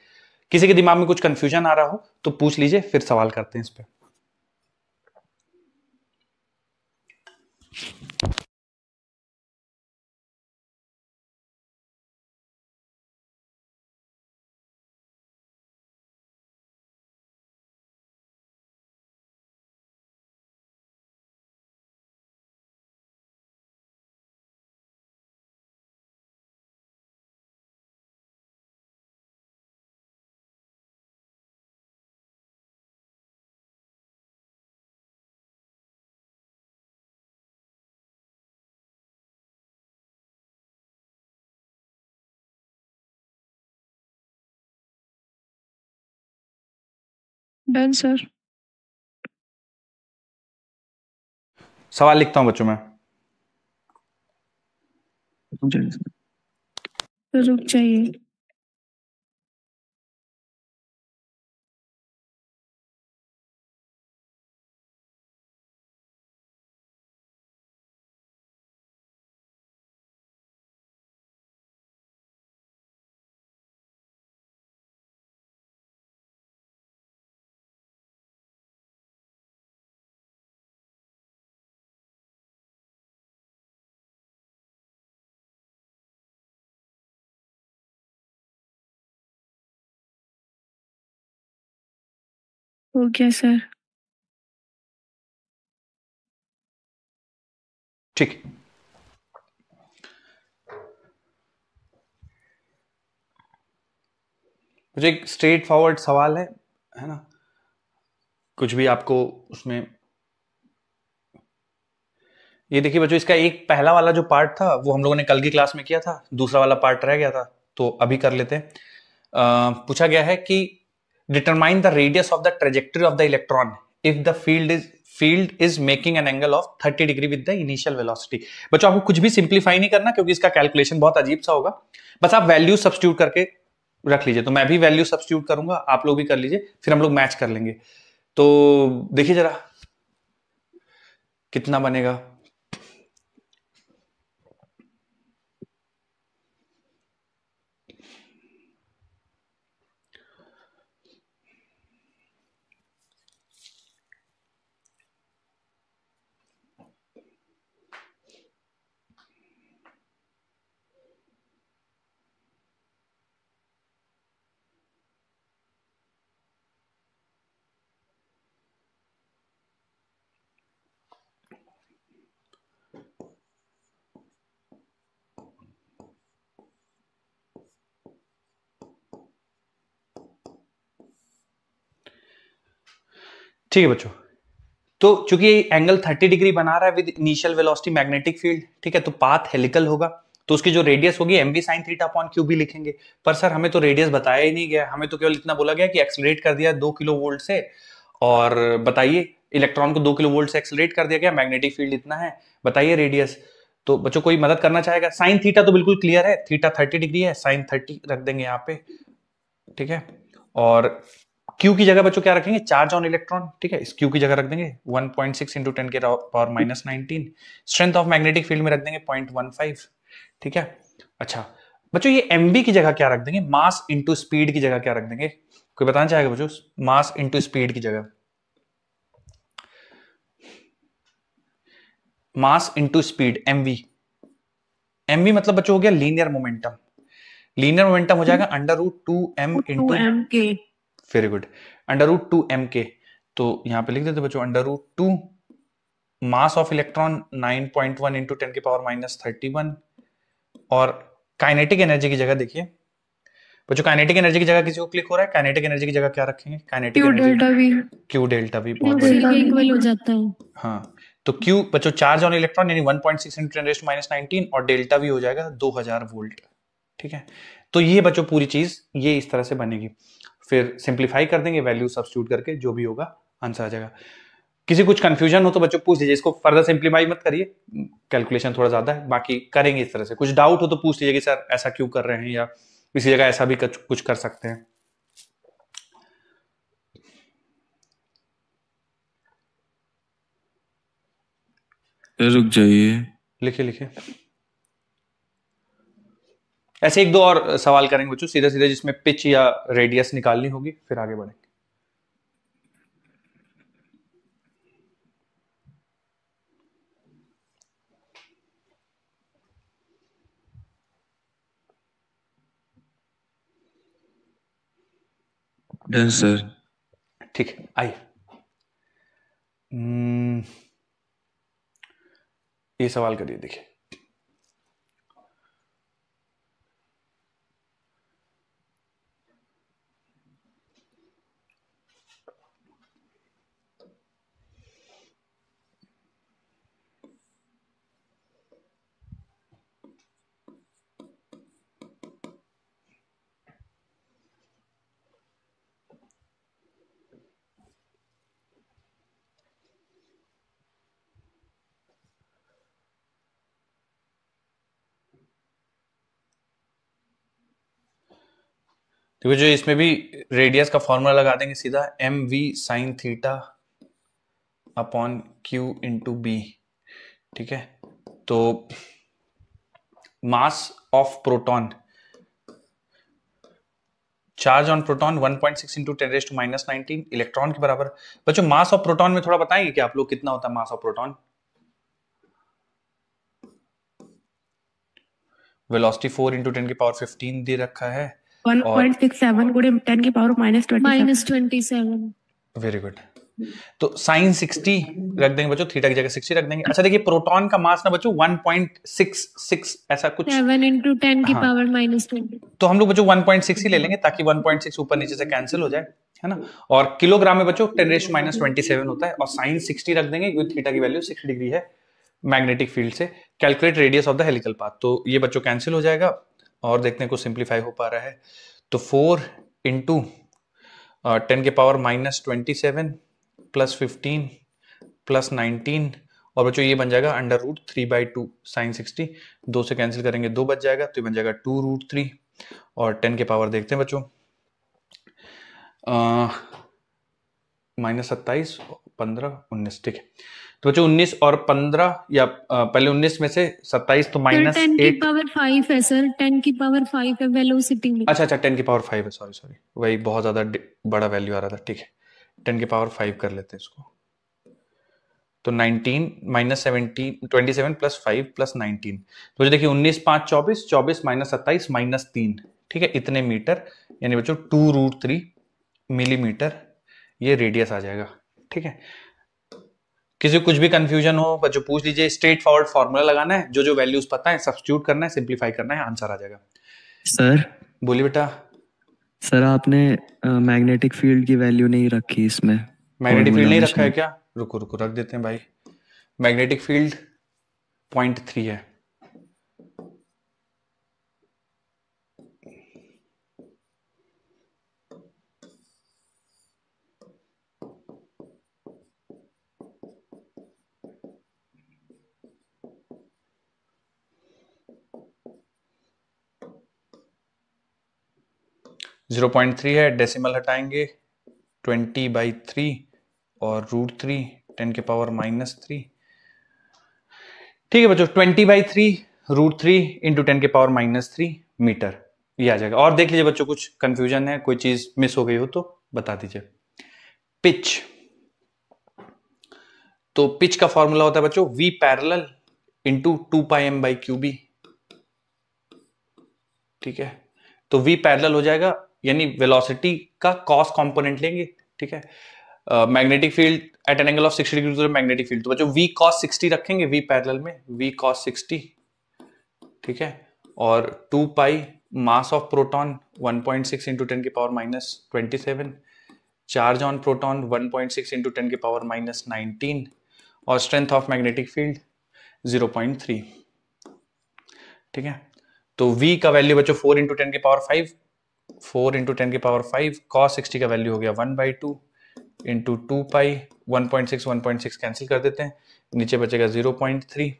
किसी के दिमाग में कुछ कंफ्यूजन आ रहा हो तो पूछ लीजिए, फिर सवाल करते हैं इस पे। Done sir. सवाल लिखता हूं बच्चों में। रुक जाइए। हो गया सर। ठीक, मुझे एक स्ट्रेट फॉरवर्ड सवाल है ना, कुछ भी आपको उसमें, ये देखिए बच्चों, इसका एक पहला वाला जो पार्ट था वो हम लोगों ने कल की क्लास में किया था, दूसरा वाला पार्ट रह गया था, तो अभी कर लेते हैं। पूछा गया है कि determine the radius of the trajectory of the electron if the field is making an angle of 30 degree with the initial velocity. बच्चों आपको कुछ भी सिंप्लीफाई नहीं करना, क्योंकि इसका कैलकुलेशन बहुत अजीब सा होगा, बस आप वैल्यू सब्स्टिट्यूट करके रख लीजिए। तो मैं भी वैल्यू सब्स्टिट्यूट करूंगा, आप लोग भी कर लीजिए, फिर हम लोग मैच कर लेंगे। तो देखिए जरा कितना बनेगा। ठीक है बच्चों, तो चूंकि एंगल 30 डिग्री बना रहा है with initial velocity magnetic field, ठीक है, तो पाथ हेलिकल होगा, तो उसकी जो रेडियस होगी mv sin theta upon QB लिखेंगे। पर सर हमें तो रेडियस बताया ही नहीं गया, हमें तो केवल इतना बोला गया कि एक्सेलरेट कर दिया 2 किलो वोल्ट से, और बताइए इलेक्ट्रॉन को 2 किलो वोल्ट से एक्सेलरेट कर दिया गया, मैग्नेटिक फील्ड इतना है, बताइए रेडियस। तो बच्चों कोई मदद करना चाहेगा? साइन थीटा तो बिल्कुल क्लियर है, थीटा 30 डिग्री है, साइन 30 रख देंगे यहाँ पे, ठीक है। और Q की जगह बच्चों क्या रखेंगे? चार्ज ऑन इलेक्ट्रॉन, ठीक है, इस Q की जगह रख देंगे 1.6 इंटू 10 के power minus 19। Strength of magnetic field में रख देंगे 0.15, ठीक है। अच्छा बच्चों, ये MB की जगह क्या रख देंगे? मास इंटू स्पीड की जगह क्या रख देंगे? कोई बताना चाहेगा बच्चों? मास इंटू स्पीड की जगह mass into speed MV। MV मतलब बच्चों हो गया लीनियर मोमेंटम, लीनियर मोमेंटम हो जाएगा under root 2m into m के। Very good, under root 2m के। तो यहाँ पे लिख देते बच्चों √2 मास ऑफ इलेक्ट्रॉन 9.1 इंटू 10⁻³ और काइनेटिक एनर्जी की जगह देखिए बच्चों, काइनेटिक एनर्जी की जगह किसी को क्लिक हो रहा है? काइनेटिक एनर्जी की जगह क्या रखेंगे? Kinetic Q energy delta we. Q delta we, बहुत उसी बढ़िया। के इक्वल हो जाता है। हाँ, तो क्यू बच्चों चार्ज ऑन इलेक्ट्रॉन यानी 1.6 इंटू 10⁻⁹ और डेल्टा वी हो जाएगा 2000 वोल्ट। ठीक है, तो ये बच्चों पूरी चीज ये इस तरह से बनेगी। फिर सिंप्लीफाई कर देंगे, वैल्यू सब्स्टिट्यूट करके जो भी होगा आंसर आ जाएगा। किसी कुछ कंफ्यूजन हो तो बच्चों पूछ लीजिए, इसको फर्दर सिंप्लीफाई मत करिए, कैलकुलेशन थोड़ा ज्यादा है, बाकी करेंगे इस तरह से। कुछ डाउट हो तो पूछ लीजिए कि सर ऐसा क्यों कर रहे हैं, या इसी जगह ऐसा भी कुछ कर सकते हैं। रुक जाइए, लिखिए लिखिए। ऐसे एक दो और सवाल करेंगे बच्चों सीधे सीधे, जिसमें पिच या रेडियस निकालनी होगी, फिर आगे बढ़ेंगे। Done sir. ठीक है, आइए। ये सवाल करिए, देखिए। देखो जो इसमें भी रेडियस का फॉर्मूला लगा देंगे सीधा, mv sin theta upon q into B. ठीक है, तो mass of proton, charge on proton 1.6 into 10⁻⁹ electron के बराबर। बच्चों मास ऑफ प्रोटॉन में थोड़ा बताएंगे कि आप लोग कितना होता है मास ऑफ प्रोटॉन? वेलोसिटी 4 इंटू 10⁻15 दे रखा है, 1.67 गुणे 10⁻⁻27। -27। Very good. तो साइन 60 रख देंगे बच्चों, थीटा की जगह 60 रख देंगे। अच्छा देखिए, प्रोटॉन का मास ना बच्चों 1.66 ऐसा कुछ, 7 इंटू 10 की हाँ। पावर -20। तो हम लोग बच्चों 1.6 ही ले लेंगे, ताकि 1.6 ऊपर नीचे से कैंसिल हो जाए, है ना। और किलोग्राम में बच्चों 10⁻27 होता है, और साइन 60 रख देंगे क्योंकि थीटा की वैल्यू 6 डिग्री है मैग्नेटिक फील्ड से। Calculate radius of the helical path, तो ये बच्चों कैंसिल हो जाएगा, और देखते हैं कुछ सिंप्लीफाई हो पा रहा है। तो 4 इंटू 10⁻⁻27 प्लस 15 प्लस 19, और बच्चों ये बन जाएगा √3/2 साइन 60। 2 से कैंसिल करेंगे 2 बच जाएगा, तो ये बन जाएगा 2√3, और 10 के पावर देखते हैं बच्चों, -27 15 19। ठीक है, तो बच्चों 19 और 15, या पहले 19 में से 27 तो सर 10 की -8। पावर 5 है सर, 10 की पावर 5 है वेलोसिटी में। अच्छा 10 की पावर 5 है, सॉरी वही बहुत ज्यादा बड़ा वैल्यू आ रहा था। ठीक है, 10 की पावर 5 कर लेते हैं इसको, तो 19 -17 27 प्लस 5 प्लस 19, तो देखिए 19 5 24, 24 -27 -3। ठीक है, इतने मीटर, यानी बच्चों 2√3 मिलीमीटर ये रेडियस आ जाएगा। ठीक है, किसी को कुछ भी कंफ्यूजन हो बच्चों पूछ लीजिए। स्ट्रेट फॉरवर्ड फॉर्मूला लगाना है, जो जो वैल्यूज पता है सब्स्टिट्यूट करना है, सिंप्लीफाई करना है, आंसर आ जाएगा। सर बोलिए बेटा। सर आपने मैग्नेटिक फील्ड की वैल्यू नहीं रखी इसमें, मैग्नेटिक फील्ड फॉर्मूला नहीं में रखा है शायद। क्या? रुको रुको रख देते हैं भाई। मैग्नेटिक फील्ड 0.3 है। जीरो 0.3 है, डेसिमल हटाएंगे 20/3 और √3 10 के पावर -3। ठीक है बच्चों, 20/3 √3 इंटू 10 के पावर -3 मीटर, ये आ जाएगा। और देख लीजिए बच्चों, कुछ कंफ्यूजन है, कोई चीज मिस हो गई हो तो बता दीजिए। पिच, तो पिच का फॉर्मूला होता है बच्चों V पैरेलल इंटू 2πm/QB। ठीक है, तो V पैरेलल हो जाएगा, यानी वेलोसिटी का कॉस कंपोनेंट लेंगे। ठीक है, magnetic field at an angle of 60 degree to the magnetic field, तो बच्चों v cos 60 रखेंगे, v पैरेलल में v cos 60, ठीक है, और 2 pi mass of proton 1.6 into 10 की power minus 27, charge on proton 1.6 into 10 की पावर माइनस 19, और स्ट्रेंथ ऑफ मैग्नेटिक फील्ड 0.3, ठीक है। तो v का वैल्यू बच्चों 4 इंटू 10 की पावर 5, 4 इंटू 10 की पावर 5, cos 60 का वैल्यू हो गया 1/2 इंटू 2 पाई, 1.6 कैंसिल कर देते हैं, नीचे बचेगा 0.3,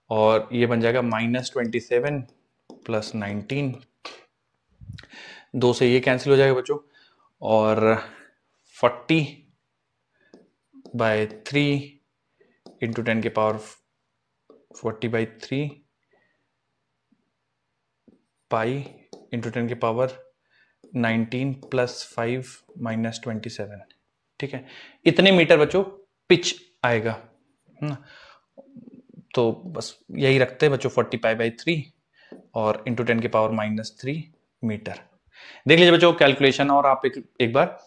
और ये बन जाएगा -27 प्लस 19, 2 से ये कैंसिल हो जाएगा बच्चों, और 40/3 इंटू 10 की पावर 40/3 पाई इंटू 10 की पावर 19 प्लस 5 माइनस 27, ठीक है। इतने मीटर बच्चों पिच आएगा, है ना। तो बस यही रखते हैं बच्चों 40π/3 और इंटू 10 की पावर -3 मीटर। देख लीजिए बच्चों कैलकुलेशन, और आप एक बार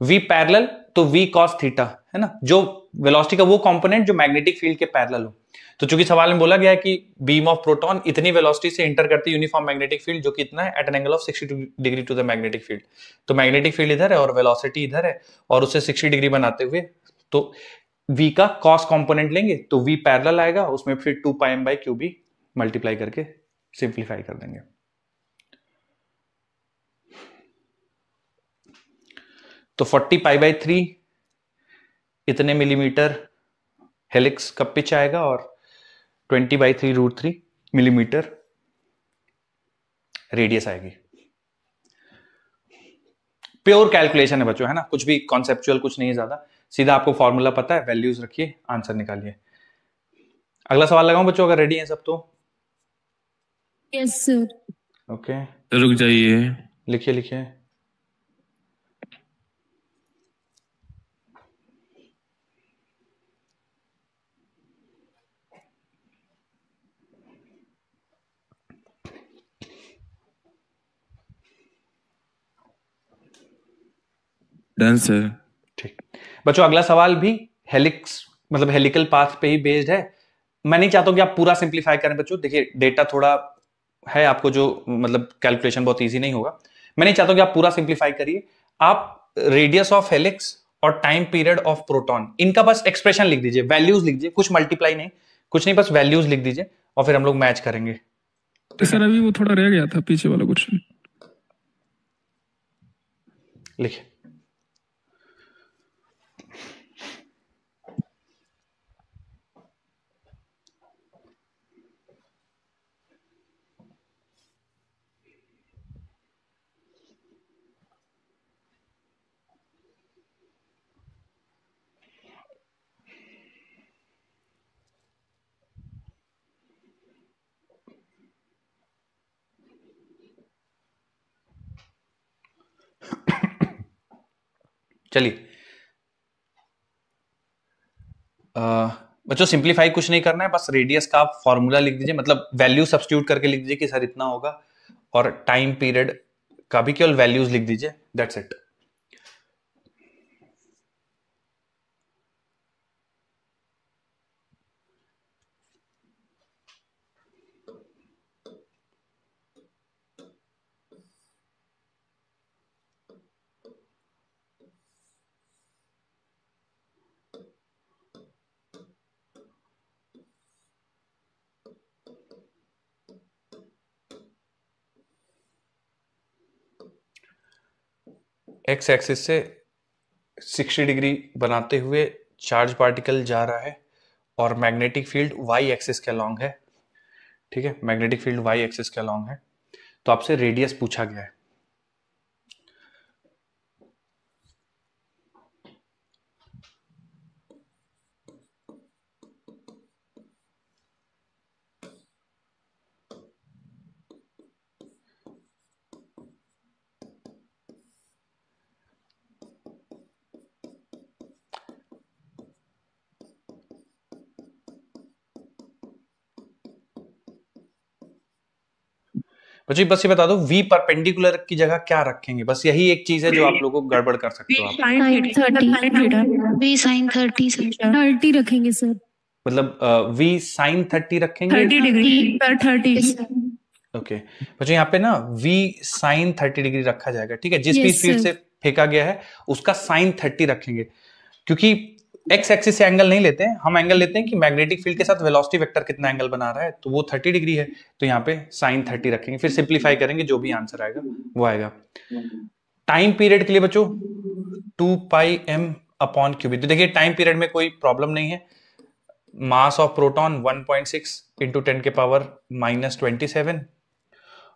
v पैरेलल तो v cos थीटा है ना, जो वेलोसिटी का वो कंपोनेंट जो मैग्नेटिक फील्ड के पैरेलल हो। तो चूंकि सवाल में बोला गया है कि बीम ऑफ प्रोटॉन इतनी वेलोसिटी से इंटर करती है यूनिफॉर्म मैग्नेटिक फील्ड जो कि इतना है at an angle of 60 degree to the magnetic field, तो मैग्नेटिक फील्ड इधर है और वेलोसिटी इधर है, और उसे 60 डिग्री बनाते हुए तो v का cos कंपोनेंट लेंगे तो v पैरेलल आएगा, उसमें फिर 2πm/qb मल्टीप्लाई करके सिंप्लीफाई कर देंगे। तो 40π/3 इतने मिलीमीटर हेलिक्स का पिच आएगा, और 20/3√3 मिलीमीटर रेडियस आएगी। प्योर कैलकुलेशन है बच्चों, है ना, कुछ भी कॉन्सेप्चुअल कुछ नहीं है ज्यादा, सीधा आपको फॉर्मूला पता है, वैल्यूज रखिए, आंसर निकालिए। अगला सवाल लगाऊं बच्चों, अगर रेडी हैं सब तो? Yes sir. ओके, रुक जाइए। लिखिए लिखिए। Done sir. ठीक बच्चों, अगला सवाल भी हेलिक्स मतलब हेलिकल पाथ पे ही बेस्ड है। मैं नहीं चाहता कि आप पूरा सिंप्लीफाई करें बच्चों, देखिए डेटा थोड़ा है आपको जो मतलब कैलकुलेशन बहुत इजी नहीं होगा, मैं नहीं चाहता कि आप पूरा सिंप्लीफाई करिए। आप रेडियस ऑफ हेलिक्स और टाइम पीरियड ऑफ प्रोटॉन इनका बस एक्सप्रेशन लिख दीजिए, वैल्यूज लिख दीजिए, कुछ मल्टीप्लाई नहीं, कुछ नहीं, बस वैल्यूज लिख दीजिए और फिर हम लोग मैच करेंगे। तो सर अभी वो थोड़ा रह गया था पीछे वाला क्वेश्चन। लिखिए। चलिए बच्चों सिंप्लीफाई कुछ नहीं करना है, बस रेडियस का आप फॉर्मूला लिख दीजिए, मतलब वैल्यू सब्स्टिट्यूट करके लिख दीजिए कि सर इतना होगा, और टाइम पीरियड का भी केवल वैल्यूज लिख दीजिए, दैट्स इट। एक्स एक्सिस से 60 डिग्री बनाते हुए चार्ज पार्टिकल जा रहा है, और मैग्नेटिक फील्ड वाई एक्सिस के अलोंग है, ठीक है, मैग्नेटिक फील्ड वाई एक्सिस के अलोंग है, तो आपसे रेडियस पूछा गया है। बच्चों बस ये बता दो वी परपेंडिकुलर की जगह क्या रखेंगे, बस यही एक चीज है जो आप लोगों को गड़बड़ कर सकते हो आप। साइन 30 वी साइन 30 30 रखेंगे सर। मतलब वी साइन 30 रखेंगे 30 डिग्री सर 30 ओके बच्चों यहाँ पे ना वी साइन 30 डिग्री रखा जाएगा, ठीक है। जिस भी Yes, स्पीड sir. से फेंका गया है उसका साइन 30 रखेंगे, क्योंकि एक्स एक्सिस से एंगल नहीं लेते हैं हम, एंगल लेते हैं कि मैग्नेटिक फील्ड के साथ वेलोसिटी वेक्टर कितना एंगल बना रहा है, तो वो 30 डिग्री है, तो यहाँ पे साइन 30 रखेंगे। फिर सिंप्लीफाई करेंगे, जो भी आंसर आएगा वो आएगा। टाइम पीरियड के लिए बच्चों 2 पाई m अपॉन क्यूबिक, तो देखिए टाइम पीरियड में कोई प्रॉब्लम नहीं है। मास ऑफ प्रोटॉन 1.6 इंटू 10 के पावर -27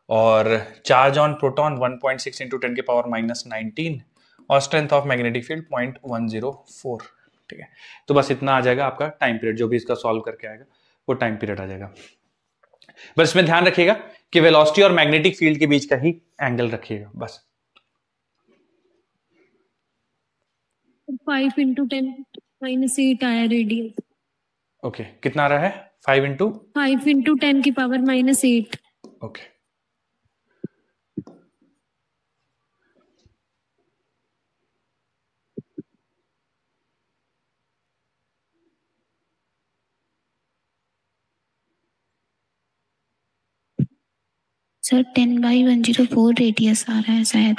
और चार्ज ऑन प्रोटॉन 1.6 इंटू 10 के पावर -19 और स्ट्रेंथ ऑफ मैग्नेटिक फील्ड 0.104, ठीक है। तो बस इतना आ जाएगा आपका टाइम पीरियड, जो भी इसका सॉल्व करके आएगा वो टाइम पीरियड आ जाएगा। बस इसमें ध्यान रखिएगा कि वेलोसिटी और मैग्नेटिक फील्ड के बीच का ही एंगल रखिएगा बस। 5 into 10 minus 8 आया रेडियस। ओके कितना आ रहा है 5 इंटू 5 into 10 की पावर -8। ओके सर 10/104 रेडियस आ रहा है शायद।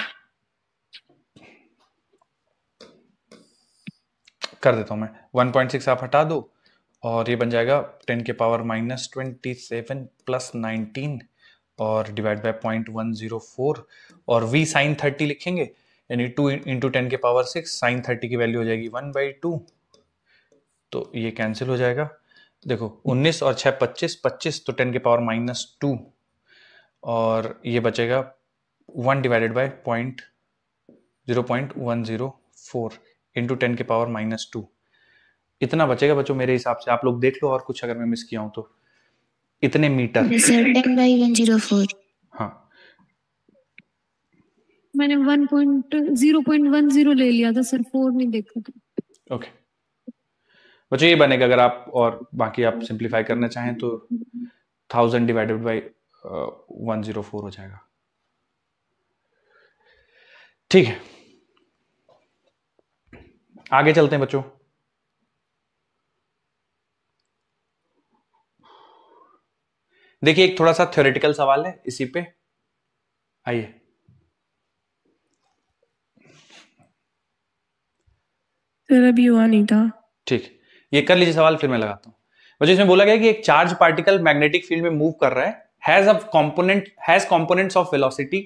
कर देता हूं मैं, 1.6 आप हटा दो और ये बन जाएगा 10 के पावर -27 प्लस 19 और डिवाइड बाय 0.104 और v साइन 30 लिखेंगे, यानी 2 इंटू 10 के पावर 6, साइन 30 की वैल्यू हो जाएगी 1/2, तो ये कैंसिल हो जाएगा। देखो 19 और 6 25 तो 10 के पावर -2 और ये बचेगा 1 डिवाइडेड बाय 0.104 इंटू 10 के पावर -2, इतना बचेगा बच्चों मेरे हिसाब से। आप लोग देख लो और कुछ अगर मैं मिस किया हूं तो। इतने मीटर सर 10/104। हाँ मैंने 0.10 ले लिया था सर, 4 नहीं देखा था। ओके बच्चों ये बनेगा, अगर आप और बाकी आप सिंप्लीफाई करना चाहें तो 1000 डिवाइडेड बाय 104 हो जाएगा, ठीक है। आगे चलते हैं बच्चों। देखिए एक थोड़ा सा थ्योरेटिकल सवाल है इसी पे, आइए। सर अभी हुआ नहीं था। ठीक, ये कर लीजिए सवाल, फिर मैं लगाता हूं। बच्चों इसमें बोला गया कि एक चार्ज पार्टिकल मैग्नेटिक फील्ड में मूव कर रहा है, has components of velocity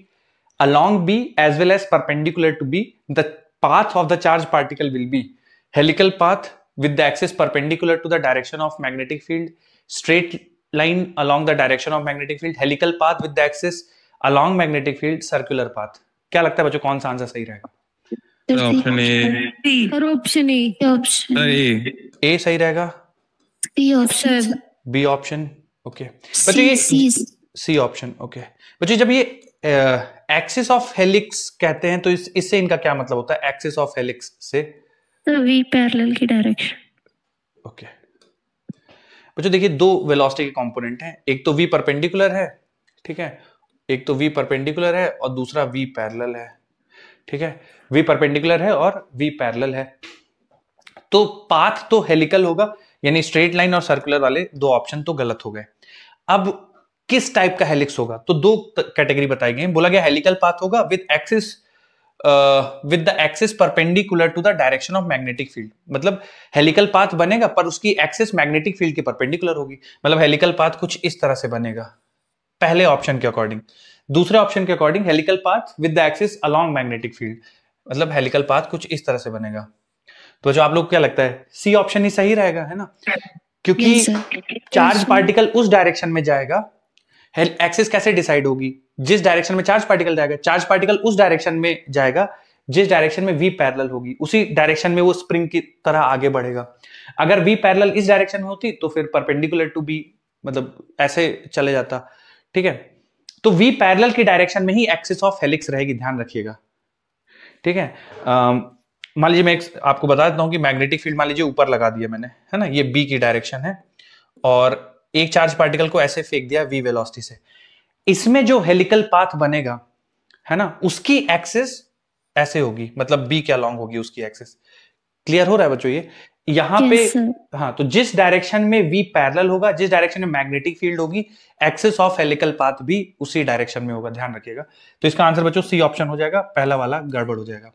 along B as well as perpendicular to B. The path of the charged particle will be helical path with the axis perpendicular to the direction of magnetic field, straight line along the direction of magnetic field, helical path with the axis along magnetic field, circular path. क्या लगता है बच्चों कौन सा answer सही रहेगा? Option A. और option A सही रहेगा, D option. B option okay बच्चों, ये सी ऑप्शन ओके बच्चों। जब ये एक्सिस ऑफ हेलिक्स कहते हैं तो इससे इनका क्या मतलब होता है? एक्सिस ऑफ हेलिक्स से वी पैरेलल की डायरेक्शन। ओके बच्चों देखिए दो वेलोसिटी के कंपोनेंट हैं, एक तो v परपेंडिकुलर है, ठीक है, एक तो v परपेंडिकुलर है और दूसरा v पैरेलल है, ठीक है। v परपेंडिकुलर है और v पैरेलल है, तो पाथ तो हेलिकल होगा, यानी स्ट्रेट लाइन और सर्कुलर वाले दो ऑप्शन तो गलत हो गए। अब किस टाइप का हेलिक्स होगा? तो दो कैटेगरी बताई गई। बोला गया हेलिकल पाथ होगा with the axis perpendicular to the direction of magnetic field, मतलब हेलिकल पाथ बनेगा पर उसकी एक्सिस मैग्नेटिक फील्ड के परपेंडिकुलर होगी, मतलब हेलिकल पाथ कुछ इस तरह से बनेगा पहले ऑप्शन के अकॉर्डिंग। दूसरे ऑप्शन के according helical path with the axis along magnetic field, मतलब हेलिकल पाथ कुछ इस तरह से बनेगा। तो जो आप लोग क्या लगता है सी ऑप्शन ही सही रहेगा, है ना? क्योंकि चार्ज पार्टिकल उस डायरेक्शन में जाएगा, एक्सिस कैसे डिसाइड होगी? जिस डायरेक्शन में चार्ज पार्टिकल जाएगा, चार्ज पार्टिकल उस डायरेक्शन में जाएगा जिस डायरेक्शन में v पैरेलल होगी, उसी डायरेक्शन में वो स्प्रिंग की तरह आगे बढ़ेगा। अगर v पैरेलल इस डायरेक्शन में होती तो फिर परपेंडिकुलर टू b, मतलब ऐसे चले जाता, ठीक है। तो v पैरेलल की डायरेक्शन में ही एक्सिस ऑफ हेलिक्स रहेगी, ध्यान रखिएगा, ठीक है। मान लीजिए मैं आपको बता देता हूं कि मैग्नेटिक फील्ड मान लीजिए ऊपर लगा दिया मैंने, है ना, ये b की डायरेक्शन है और एक चार्ज पार्टिकल को ऐसे फेंक दिया v वेलोसिटी से। इसमें जो हेलिकल पाथ बनेगा, है ना, उसकी एक्सिस ऐसे होगी, मतलब बी के अलॉन्ग होगी उसकी एक्सिस। क्लियर हो रहा है बच्चों ये? यहां पे यस सर। हाँ, तो जिस डायरेक्शन में वी पैरेलल होगा, जिस डायरेक्शन में मैग्नेटिक फील्ड होगी, एक्सिस ऑफ हेलिकल पाथ भी उसी डायरेक्शन में होगा, ध्यान रखिएगा। तो इसका आंसर बच्चों सी ऑप्शन हो जाएगा, पहला वाला गड़बड़ हो जाएगा।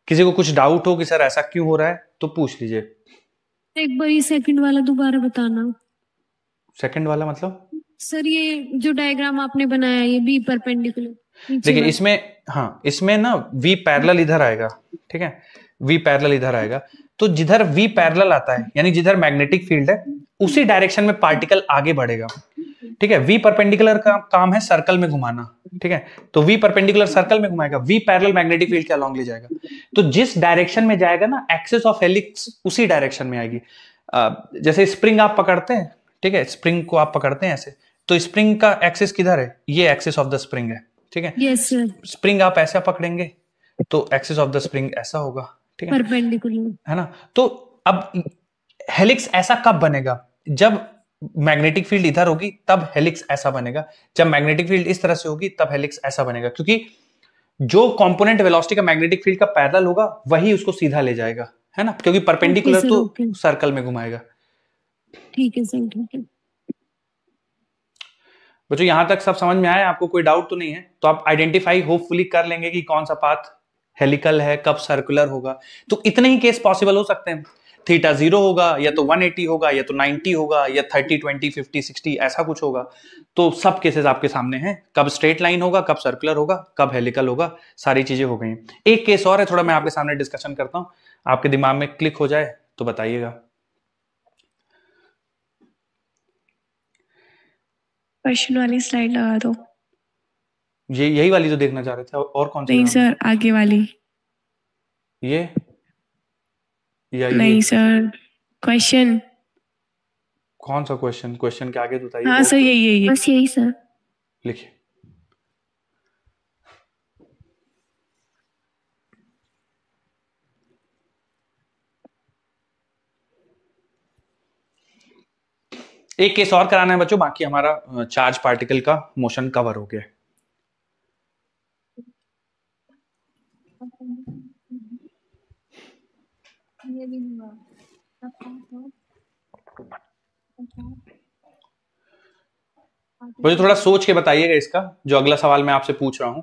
किसी को कुछ डाउट हो कि सर ऐसा क्यों हो रहा है तो पूछ लीजिए। एक बार ये सेकंड वाला दोबारा बताना। सेकंड वाला मतलब? सर ये जो डायग्राम आपने बनाया ये बी परपेंडिकुलर। देखिए इसमें, हाँ इसमें ना वी पैरेलल इधर आएगा, ठीक है, वी पैरेलल इधर आएगा। तो जिधर वी पैरेलल आता है, यानी जिधर मैग्नेटिक फील्ड है, उसी डायरेक्शन में पार्टिकल आगे बढ़ेगा, ठीक है। वी परपेंडिकुलर का काम है सर्कल में घुमाना, ठीक है, तो वी परपेंडिकुलर सर्कल में घुमाएगा, वी पैरेलल मैग्नेटिक फील्ड के अलॉन्ग ले जाएगा। तो जिस डायरेक्शन में जाएगा ना, एक्सिस ऑफ हेलिक्स उसी डायरेक्शन में आएगी। जैसे स्प्रिंग आप पकड़ते हैं, ठीक है, स्प्रिंग को आप पकड़ते हैं ऐसे, तो स्प्रिंग का एक्सिस किधर है? ये एक्सिस ऑफ द स्प्रिंग है, ठीक है। Yes sir. स्प्रिंग आप ऐसा पकड़ेंगे तो एक्सिस ऑफ द स्प्रिंग ऐसा होगा, ठीक है, परपेंडिकुलर, है ना। तो अब हेलिक्स ऐसा कब बनेगा? जब मैग्नेटिक फील्ड इधर होगी तब हेलिक्स ऐसा बनेगा, जब मैग्नेटिक फील्ड इस तरह से होगी तब हेलिक्स ऐसा बनेगा, क्योंकि जो कंपोनेंट वेलोसिटी का मैग्नेटिक फील्ड का पैरेलल होगा वही उसको सीधा ले जाएगा, है ना, क्योंकि परपेंडिकुलर सर, तो ओके। सर्कल में घुमाएगा। ठीक है सर, ठीक है। बच्चों यहां तक सब समझ में आया? आपको कोई डाउट तो नहीं है? तो आप आइडेंटिफाई होपफुली कर लेंगे कि कौन सा पाथ हेलिकल है, कब सर्कुलर होगा। तो इतने ही केस पॉसिबल हो सकते हैं, थीटा 0 होगा, या तो 180 होगा, या तो 90 होगा, या 30 20 50 60 ऐसा कुछ होगा। तो सब केसेस आपके सामने हैं, कब स्ट्रेट लाइन होगा, कब सर्कुलर होगा, कब हेलिकल होगा, सारी चीजें हो गई। एक केस और है, थोड़ा मैं आपके सामने डिस्कशन करता हूं, आपके दिमाग में क्लिक हो जाए तो बताइएगा। क्वेश्चन वाली स्लाइड लगा दो। ये यही वाली जो देखना चाह रहे थे, और कौन सी? नहीं सर, आगे वाली। ये या ये? नहीं सर, क्वेश्चन। कौन सा क्वेश्चन? क्वेश्चन के आगे तो बताइए। हाँ सर, यही बस यही सर। लिखिए। एक केस और कराना है बच्चों, बाकी हमारा चार्ज पार्टिकल का मोशन कवर हो गया। मुझे थोड़ा सोच के बताइएगा इसका, जो अगला सवाल मैं आपसे पूछ रहा हूं,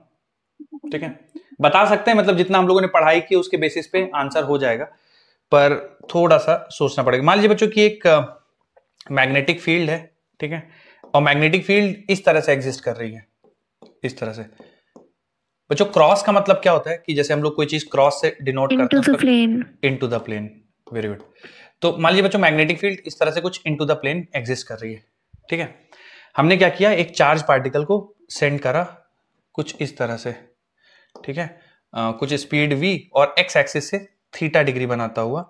ठीक है। बता सकते हैं, मतलब जितना हम लोगों ने पढ़ाई की उसके बेसिस पे आंसर हो जाएगा, पर थोड़ा सा सोचना पड़ेगा। मान लीजिए बच्चों की एक मैग्नेटिक फील्ड है, ठीक है, और मैग्नेटिक फील्ड इस तरह से एग्जिस्ट कर रही है, इस तरह से। बच्चों क्रॉस का मतलब क्या होता है? कि जैसे हम लोग कोई चीज क्रॉस से डिनोट करते हैं, into the plane. Very good. तो मान लीजिए बच्चों मैग्नेटिक फील्ड इस तरह से कुछ इनटू द प्लेन एग्जिस्ट कर रही है, ठीक है। हमने क्या किया, एक चार्ज पार्टिकल को सेंड करा कुछ इस तरह से, ठीक है, कुछ स्पीड v और x एक्सिस से थीटा डिग्री बनाता हुआ।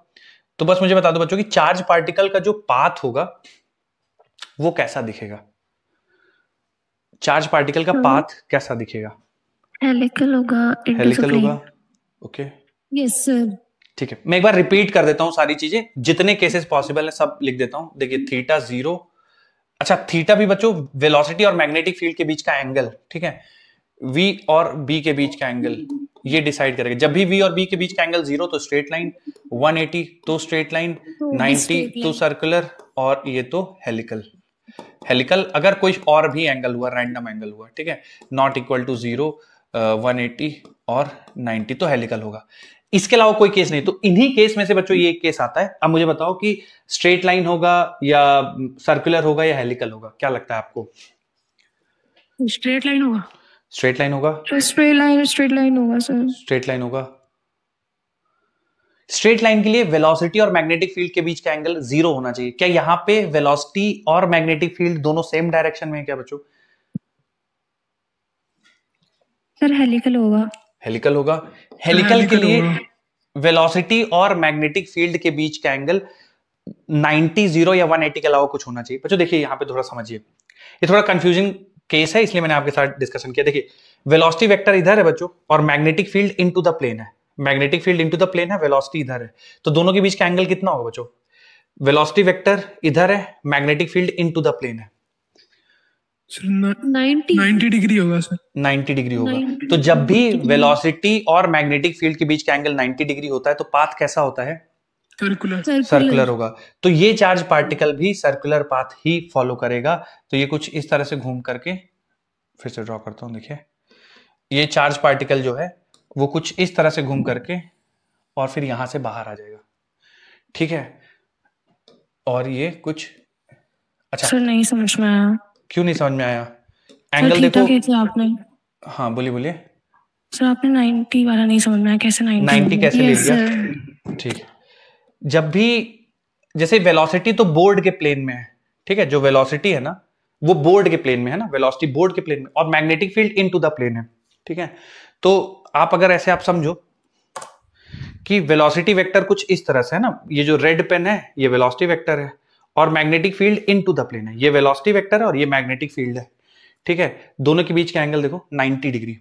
तो बस मुझे बता दो बच्चों कि चार्ज पार्टिकल का जो पाथ होगा वो कैसा दिखेगा? चार्ज पार्टिकल का पाथ कैसा दिखेगा? हेलिकल होगा, हेलिकल होगा, ओके। Yes sir. ठीक है, मैं एक बार रिपीट कर देता हूं सारी चीजें, जितने केसेस पॉसिबल है सब लिख देता हूं। देखिए थीटा 0, अच्छा थीटा भी बच्चों वेलोसिटी और मैग्नेटिक फील्ड के बीच का एंगल, ठीक है, v और b के बीच का एंगल ये डिसाइड करेगा। जब भी v और b के बीच का एंगल 0 तो स्ट्रेट लाइन, 180 तो स्ट्रेट लाइन, 90 तो सर्कुलर, और ये तो हेलिकल। हेलिकल अगर कोई और भी एंगल हुआ, रैंडम एंगल हुआ, ठीक है, नॉट इक्वल टू 0, 180 और 90 तो हेलिकल होगा। इसके अलावा कोई केस नहीं। तो इन्हीं केस में से बच्चों ये एक केस आता है। अब मुझे बताओ कि स्ट्रेट लाइन होगा या सर्कुलर होगा या हेलिकल होगा, क्या लगता है आपको? स्ट्रेट लाइन होगा। स्ट्रेट लाइन होगा, स्ट्रेट लाइन होगा सर। स्ट्रेट लाइन होगा। स्ट्रेट लाइन के लिए वेलोसिटी और मैग्नेटिक फील्ड के बीच का एंगल 0 होना चाहिए। क्या यहां पे वेलोसिटी और मैग्नेटिक फील्ड दोनों सेम डायरेक्शन में है क्या बच्चों? सर हेलिकल होगा। हेलिकल होगा। हेलिकल के लिए वेलोसिटी और मैग्नेटिक फील्ड के बीच का एंगल 90, 0 या 180 के अलावा कुछ होना चाहिए। बच्चों देखिए यहां पे थोड़ा समझिए, ये थोड़ा कंफ्यूजिंग केस है, इसलिए मैंने आपके साथ डिस्कशन किया। देखिए वेलोसिटी वेक्टर इधर है बच्चों, और magnetic field into the plane है। Magnetic field into the plane है, वेलोसिटी इधर है, तो दोनों के बीच का एंगल कितना होगा बच्चों? वेलोसिटी वेक्टर इधर है, magnetic field into the plane है, सर 90 90 डिग्री होगा सर। 90 डिग्री होगा। 90 तो जब भी डिग्री। वेलोसिटी और मैग्नेटिक फील्ड के बीच का एंगल 90 डिग्री होता है तो पाथ कैसा होता है? सर्कुलर। सर्कुलर होगा। तो ये चार्ज पार्टिकल भी सर्कुलर पाथ ही फॉलो करेगा। तो ये कुछ इस तरह से घूम करके, फिर से ड्रॉ करता हूं, देखिए ये चार्ज पार्टिकल जो है वो कुछ इस तरह से घूम करके और फिर यहां से बाहर आ जाएगा, ठीक है। और ये कुछ, अच्छा सर नहीं समझ में आया। क्यों नहीं समझ में आया? सर एंगल थीटा देखो। कैसे आपने, हाँ बोलिए बोलिए। सर आपने 90 वाला नहीं समझ में आया, कैसे 90? 90 कैसे ले यस लिया? सर। ठीक है, जब भी जैसे वेलोसिटी तो बोर्ड के प्लेन में है, ठीक है, जो वेलोसिटी है ना वो बोर्ड के प्लेन में है ना, वेलोसिटी बोर्ड के प्लेन में, और magnetic field into the plane है, ठीक है। तो आप अगर ऐसे आप समझो कि वेलोसिटी वेक्टर कुछ इस तरह से है ना, ये जो रेड पेन है ये वेलोसिटी वेक्टर है और magnetic field into the plane है, ये वेलोसिटी वेक्टर है और ये मैग्नेटिक फील्ड है, ठीक है। दोनों के बीच का एंगल देखो 90 डिग्री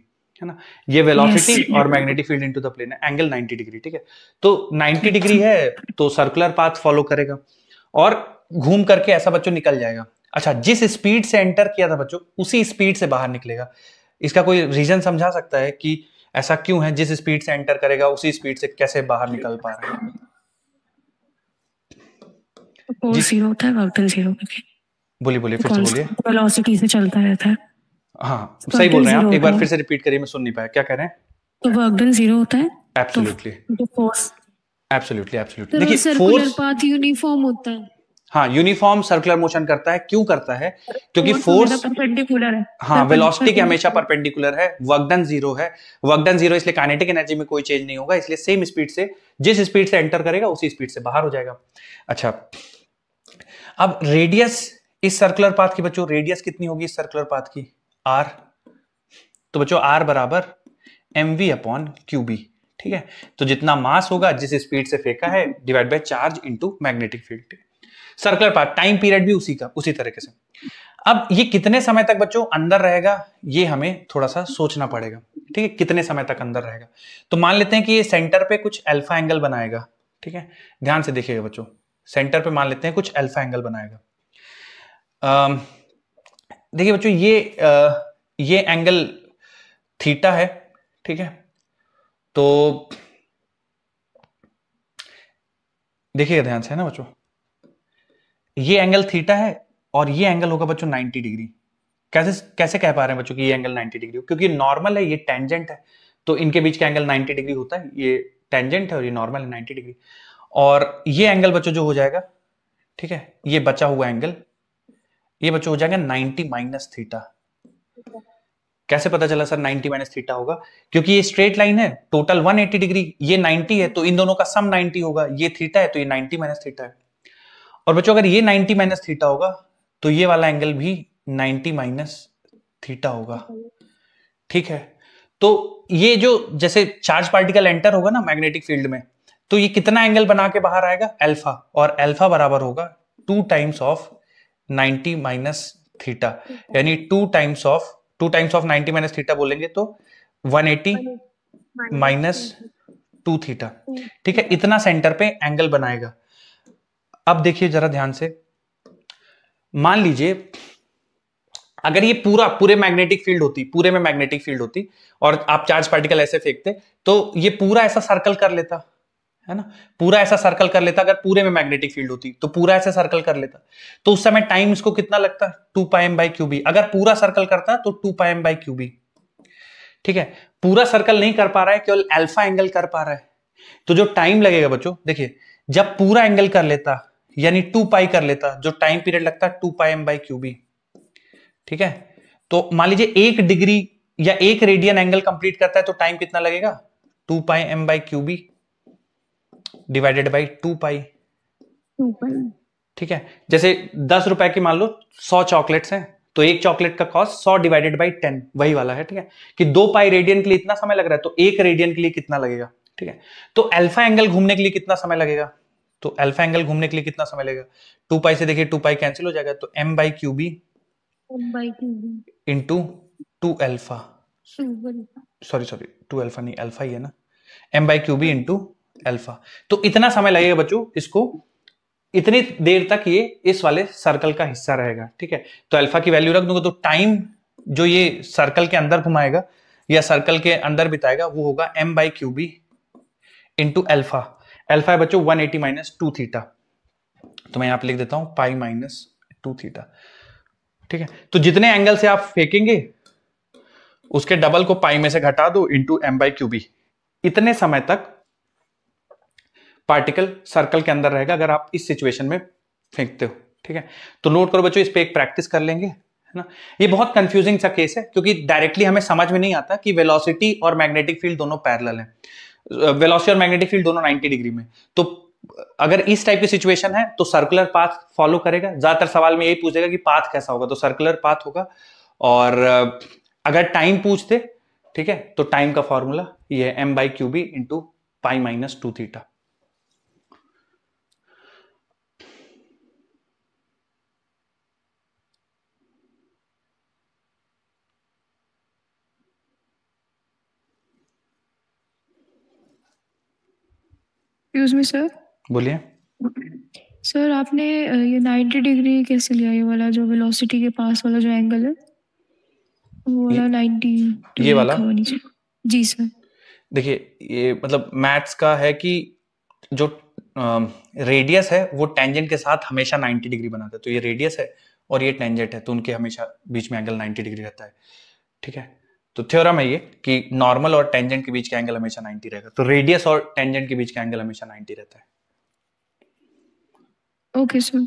है ना, ये वेलोसिटी और magnetic field into the plane है, एंगल 90 डिग्री, ठीक है। तो 90 डिग्री है तो सर्कुलर पाथ फॉलो करेगा और घूम करके ऐसा बच्चों निकल जाएगा। अच्छा, जिस स्पीड से एंटर किया था बच्चों उसी स्पीड से बाहर निकलेगा। इसका कोई रीजन समझा सकता है कि ऐसा क्यों है? जिस स्पीड से एंटर करेगा उसी स्पीड से कैसे बाहर निकल पा रहा है? फोर्स जीरो होता है, वर्क डन जीरो करके। बोलिए बोलिए, फिर से बोलिए। वेलोसिटी से चलता रहता है। हाँ सही बोल रहे हैं आप, एक बार फिर से रिपीट करिए, मैं सुन नहीं पाया, क्या कह रहे हैं? तो वर्क डन जीरो होता है। एब्सोल्युटली तो फोर्स, एब्सोल्युटली एब्सोल्युटली। तो देखिए सर्कुलर फोर्स, पाथ यूनिफॉर्म होता है। हाँ यूनिफॉर्म सर्कुलर मोशन करता है। क्यों करता है? क्योंकि फोर्स परपेंडिकुलर है। हाँ वेलोसिटी के हमेशा परपेंडिकुलर है, वर्क डन जीरो है। वर्क डन जीरो इसलिए काइनेटिक एनर्जी में कोई चेंज नहीं होगा, इसलिए सेम स्पीड से, जिस स्पीड से एंटर करेगा उसी स्पीड से बाहर हो जाएगा। अच्छा, अब रेडियस इस सर्कुलर पाथ की बच्चों, रेडियस कितनी होगी इस सर्कुलर पाथ की? r। तो बच्चों r बराबर mv अपॉन क्यूबी, ठीक है। तो जितना मास होगा जिस स्पीड से फेंका है divide by charge into magnetic field. Circular path, time period भी उसी तरीके से। अब ये कितने समय तक बच्चों अंदर रहेगा ये हमें थोड़ा सा सोचना पड़ेगा, ठीक है, कितने समय तक अंदर रहेगा। तो मान लेते हैं कि ये सेंटर पे कुछ अल्फा एंगल बनाएगा, ठीक है। ध्यान से देखिएगा बच्चों, सेंटर पे मान लेते हैं कुछ अल्फा एंगल बनाएगा। देखिए बच्चों ये एंगल थीटा है, ठीक है। तो देखिएगा ध्यान से, है ना बच्चों, ये एंगल थीटा है और ये एंगल होगा बच्चों 90 डिग्री। कैसे कह पा रहे हैं बच्चों कि ये एंगल 90 डिग्री हो? क्योंकि नॉर्मल है, ये टेंजेंट है, तो इनके बीच का एंगल 90 डिग्री होता है। ये टेंजेंट है और ये नॉर्मल है 90 डिग्री। और ये एंगल बच्चों जो हो जाएगा, ठीक है, ये बचा हुआ एंगल ये बच्चों हो जाएगा 90 माइनस थीटा। कैसे पता चला सर 90 माइनस थीटा होगा? क्योंकि ये स्ट्रेट लाइन है, टोटल 180 डिग्री, ये 90 है तो इन दोनों का सम 90 होगा। ये थीटा है तो ये 90 माइनस थीटा है। और बच्चों अगर ये 90 माइनस थीटा होगा तो ये वाला एंगल भी 90 माइनस थीटा होगा, ठीक है। तो ये जो जैसे चार्ज पार्टिकल एंटर होगा ना मैग्नेटिक फील्ड में, तो ये कितना एंगल बना के बाहर आएगा? अल्फा, और अल्फा बराबर होगा 2 टाइम्स ऑफ 90 माइनस थीटा, यानी 2 टाइम्स ऑफ 90 माइनस थीटा बोलेंगे तो 180 माइनस 2 थीटा, ठीक है। इतना सेंटर पे एंगल बनाएगा। अब देखिए जरा ध्यान से, मान लीजिए अगर ये पूरे मैग्नेटिक फील्ड होती, पूरे में मैग्नेटिक फील्ड होती और आप चार्ज पार्टिकल ऐसे फेंकते तो ये पूरा ऐसा सर्कल कर लेता, है ना, पूरा ऐसा सर्कल कर लेता। अगर पूरे में मैग्नेटिक फील्ड होती तो पूरा ऐसे सर्कल कर लेता, तो उस समय टाइम इसको कितना लगता? 2 पाई एम बाई क्यूबी। अगर पूरा सर्कल करता तो 2 पाई एम बाई क्यूबी, ठीक है। पूरा सर्कल नहीं कर पा रहा है, केवल अल्फा एंगल कर पा रहा है, तो जो टाइम लगेगा बच्चों, देखिए जब पूरा एंगल कर लेता यानी 2 पाई कर लेता, जो टाइम पीरियड लगता है 2 पाई एम बाई क्यूबी, ठीक है। तो मान लीजिए 1 डिग्री या 1 रेडियन एंगल कंप्लीट करता है तो टाइम कितना लगेगा? 2 pi M by QB divided by 2 pi, ठीक है। जैसे 10 रुपए की मान लो 100 चॉकलेट्स हैं तो एक चॉकलेट का कॉस्ट 100 डिवाइडेड बाई 10 वही वाला है, ठीक है। कि 2 पाई रेडियन के लिए इतना समय लग रहा है तो 1 रेडियन के लिए कितना लगेगा, ठीक है। तो अल्फा एंगल घूमने के लिए कितना समय लगेगा? तो अल्फा एंगल घूमने के लिए कितना समय लगेगा? 2 पाई से देखिए 2 पाई कैंसिल हो जाएगा, तो m by QB into 2 alpha, sorry 2 alpha नहीं, अल्फा ही है ना, m by QB into alpha. तो इतना समय लगेगा बच्चों इसको इतनी देर तक ये इस वाले सर्कल का हिस्सा रहेगा, ठीक है। तो अल्फा की वैल्यू रख दूंगा तो टाइम जो ये सर्कल के अंदर घुमाएगा या सर्कल के अंदर बिताएगा वो होगा m by Q B into alpha. Alpha है बच्चों 180 माइनस 2 थीटा, तो मैं यहां पे लिख देता हूं पाई माइनस 2 थीटा, ठीक है। तो जितने एंगल से आप फेंकेंगे उसके डबल को पाई में से घटा दो into m by Q B. इतने समय तक पार्टिकल सर्कल के अंदर रहेगा अगर आप इस सिचुएशन में फेंकते हो, ठीक है। तो नोट करो बच्चों, इस पे एक प्रैक्टिस कर लेंगे, है ना। ये बहुत कंफ्यूजिंग सा केस है क्योंकि डायरेक्टली हमें समझ में नहीं आता कि वेलोसिटी और मैग्नेटिक फील्ड दोनों पैरेलल हैं। वेलोसिटी और मैग्नेटिक फील्ड दोनों 90 डिग्री में, तो अगर इस टाइप की सिचुएशन है तो सर्कुलर पाथ फॉलो करेगा। ज्यादातर सवाल में यही पूछेगा कि पाथ कैसा होगा, तो सर्कुलर पाथ होगा। और अगर टाइम पूछते, ठीक है, तो टाइम का फॉर्मूला ये है m by Q B into pi minus 2 theta. Excuse me sir. बोलिए। सर आपने ये 90 डिग्री कैसे लिया, ये वाला जो वेलोसिटी के पास वाला जो एंगल है वो वाला 90 ये वाला? लिखा हुआ नीचे। जी सर। देखिए ये मतलब मैथ्स का है कि जो रेडियस है वो टेंजेंट के साथ हमेशा 90 डिग्री बनाता है। तो ये रेडियस है और ये टेंजेंट है, तो उनके हमेशा बीच में एंगल 90 डिग्री रहता है, ठीक है। तो थ्योरम है ये कि नॉर्मल और टेंजेंट के बीच का एंगल हमेशा 90 रहेगा, तो रेडियस और टेंजेंट के बीच का एंगल हमेशा 90 रहता है। Okay sir.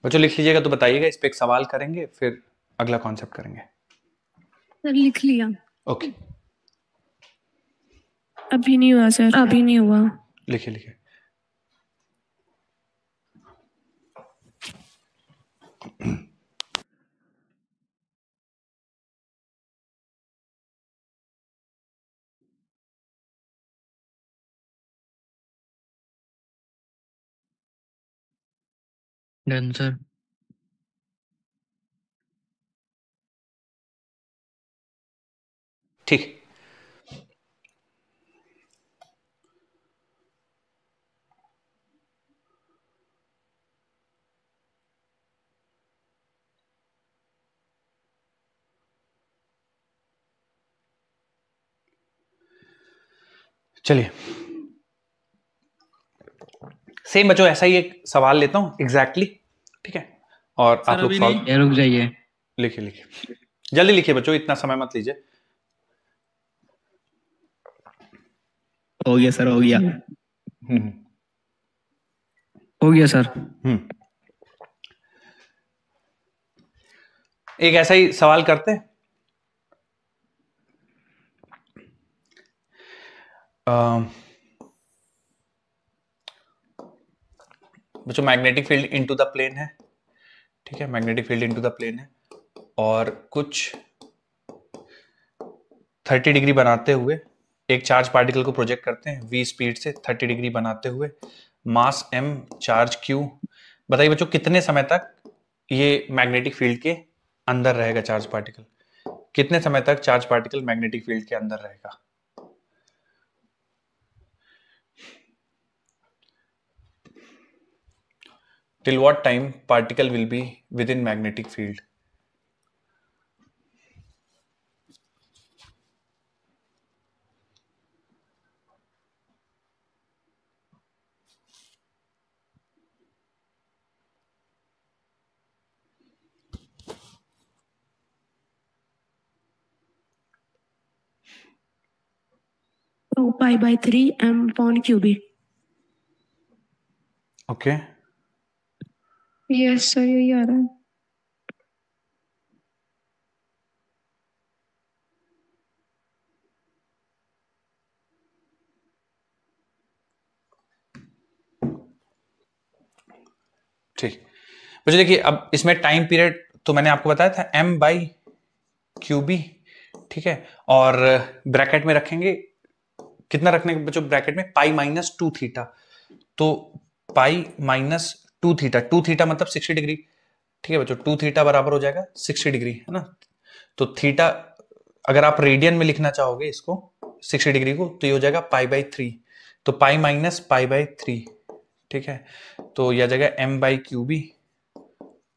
बच्चों लिख लीजिएगा तो बताइएगा, इस पे एक सवाल करेंगे फिर अगला कॉन्सेप्ट करेंगे। सर लिख लिया। ओके, अभी नहीं हुआ सर। अभी नहीं हुआ। लिखिए लिखिए। Done sir. ठीक, चलिए सेम बच्चों ऐसा ही एक सवाल लेता हूं एग्जैक्टली, ठीक है। और आप लोग सॉल्व रुक जाइए। लिखिए लिखिए, जल्दी लिखिए बच्चों, इतना समय मत लीजिए। हो गया सर, हो गया। हम्म हो गया सर। एक ऐसा ही सवाल करते हैं। बच्चों magnetic field into the plane है, ठीक है, magnetic field into the plane है और कुछ 30 डिग्री बनाते हुए एक चार्ज पार्टिकल को प्रोजेक्ट करते हैं v स्पीड से 30 डिग्री बनाते हुए, मास m, चार्ज q। बताइए बच्चों कितने समय तक ये मैग्नेटिक फील्ड के अंदर रहेगा चार्ज पार्टिकल, कितने समय तक चार्ज पार्टिकल मैग्नेटिक फील्ड के अंदर रहेगा। Till what time particle will be within magnetic field? 2 pi by 3 m upon QB। Okay, yes sir, यही आ रहा है। ठीक। मुझे देखिए, अब इसमें टाइम पीरियड तो मैंने आपको बताया था m बाई QB, ठीक है, और ब्रैकेट में रखेंगे, कितना रखने के बच्चों ब्रैकेट में, पाई माइनस 2 थीटा। तो पाई माइनस 2 थीटा, 2 थीटा मतलब 60 डिग्री, ठीक है बच्चों, 2 थीटा बराबर हो जाएगा 60 डिग्री, है ना। तो थीटा अगर आप रेडियन में लिखना चाहोगे इसको 60 डिग्री को, तो ये हो जाएगा पाई बाई 3, तो पाई माइनस पाई बाई 3, ठीक है। तो यह आ जाएगा m बाई QB,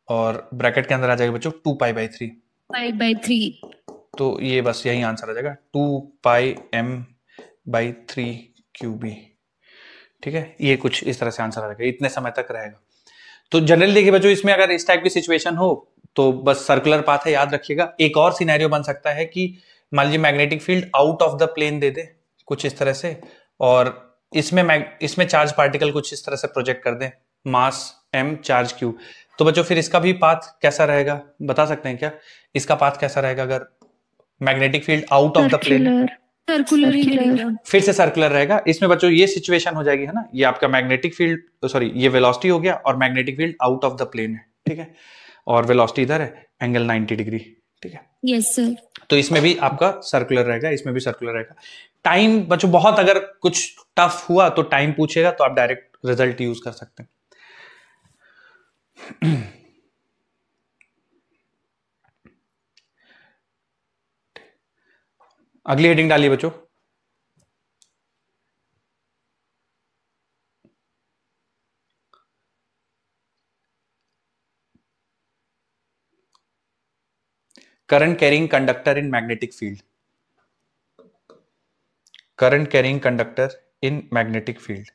और ब्रैकेट के अंदर आ जाएगा बच्चों 2 पाई बाई 3, पाई बाई 3। तो ये बस यही आंसर आ जाएगा, 2 पाई m बाई 3 QB, ठीक है। ये कुछ इस तरह से आंसर आ जाएगा, इतने समय तक रहेगा। तो जनरली देखिए बच्चों, इसमें अगर इस टाइप की सिचुएशन हो तो बस सर्कुलर पाथ है, याद रखिएगा। एक और सिनेरियो बन सकता है कि मान लीजिए magnetic field out of the plane दे दे कुछ इस तरह से, और इसमें चार्ज पार्टिकल कुछ इस तरह से प्रोजेक्ट कर दे, मास m चार्ज q। तो बच्चों फिर इसका भी पाथ कैसा रहेगा, बता सकते हैं क्या? इसका पाथ कैसा रहेगा अगर magnetic field out of the plane? Circular ही रहेगा। फिर से सर्कुलर रहेगा। इसमें बच्चों ये सिचुएशन हो जाएगी, है ना, ये आपका मैग्नेटिक फील्ड, सॉरी ये वेलोसिटी हो गया और magnetic field out of the plane है, ठीक है, और वेलोसिटी इधर है, एंगल 90 डिग्री, ठीक है। Yes sir. तो इसमें भी आपका सर्कुलर रहेगा, इसमें भी सर्कुलर रहेगा। टाइम बच्चों बहुत अगर कुछ टफ हुआ तो टाइम पूछेगा, तो आप डायरेक्ट रिजल्ट यूज कर सकते हैं। अगली हेडिंग डालिए बच्चों। Current carrying conductor in magnetic field, current carrying conductor in magnetic field.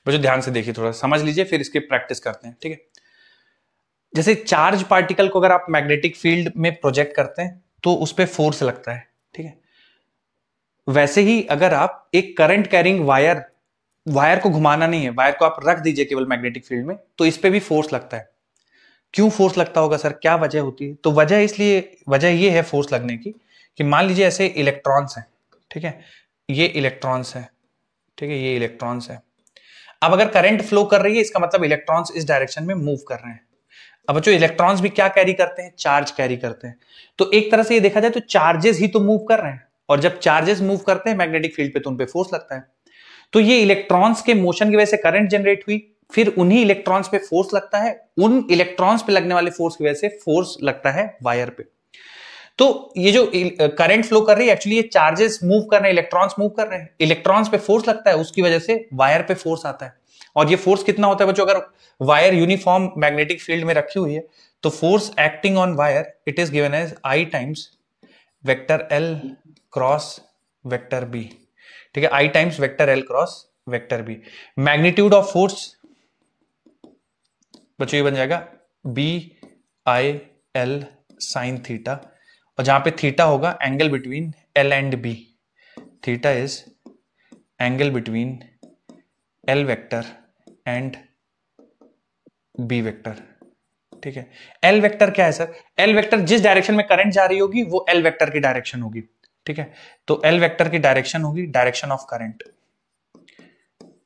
बच्चों ध्यान से देखिए, थोड़ा समझ लीजिए, फिर इसके प्रैक्टिस करते हैं, ठीक है। जैसे चार्ज पार्टिकल को अगर आप मैग्नेटिक फील्ड में प्रोजेक्ट करते हैं तो उस पर फोर्स लगता है, ठीक है। वैसे ही अगर आप एक करंट कैरिंग वायर को घुमाना नहीं है, वायर को आप रख दीजिए केवल मैग्नेटिक फील्ड में, तो इस पे भी फोर्स लगता है। क्यों फोर्स लगता होगा सर, क्या वजह होती है? तो वजह ये है फोर्स लगने की कि मान लीजिए ऐसे इलेक्ट्रॉन्स हैं, ठीक है, ये इलेक्ट्रॉन्स है, ठीक है, ये इलेक्ट्रॉन्स है। अब अगर करंट फ्लो कर रही है, इसका मतलब इलेक्ट्रॉन्स इस डायरेक्शन में मूव कर रहे हैं। अब बच्चों इलेक्ट्रॉन्स भी क्या कैरी करते हैं? चार्ज कैरी करते हैं। तो एक तरह से ये देखा जाए तो चार्जेस ही तो मूव कर रहे हैं, और जब चार्जेस मूव करते हैं मैग्नेटिक फील्ड पे तो उन पे फोर्स लगता है। तो ये इलेक्ट्रॉन्स के मोशन की वजह से करंट जनरेट हुई, फिर उन्हीं इलेक्ट्रॉन्स पे फोर्स लगता है, उन इलेक्ट्रॉन्स पे लगने वाले फोर्स की वजह से फोर्स लगता है वायर पे। तो ये जो करंट फ्लो कर रही है, एक्चुअली ये चार्जेस मूव कर रहे हैं, इलेक्ट्रॉन्स मूव कर रहे हैं, इलेक्ट्रॉन्स पे फोर्स लगता है, उसकी वजह से वायर पे फोर्स आता है। और ये फोर्स कितना होता है बच्चों? अगर वायर यूनिफॉर्म मैग्नेटिक फील्ड में रखी हुई है तो force acting on wire it is given as I times vector L cross vector B, ठीक है, I times vector L cross vector B। Magnitude of force बच्चों ये बन जाएगा BIL साइन थीटा, और जहां पे थीटा होगा angle between L and B, theta is angle between L vector and B vector, ठीक है। L वेक्टर क्या है सर? L वेक्टर जिस डायरेक्शन में करंट जा रही होगी वो L वेक्टर की डायरेक्शन होगी, ठीक है। तो L वेक्टर की डायरेक्शन होगी direction of current,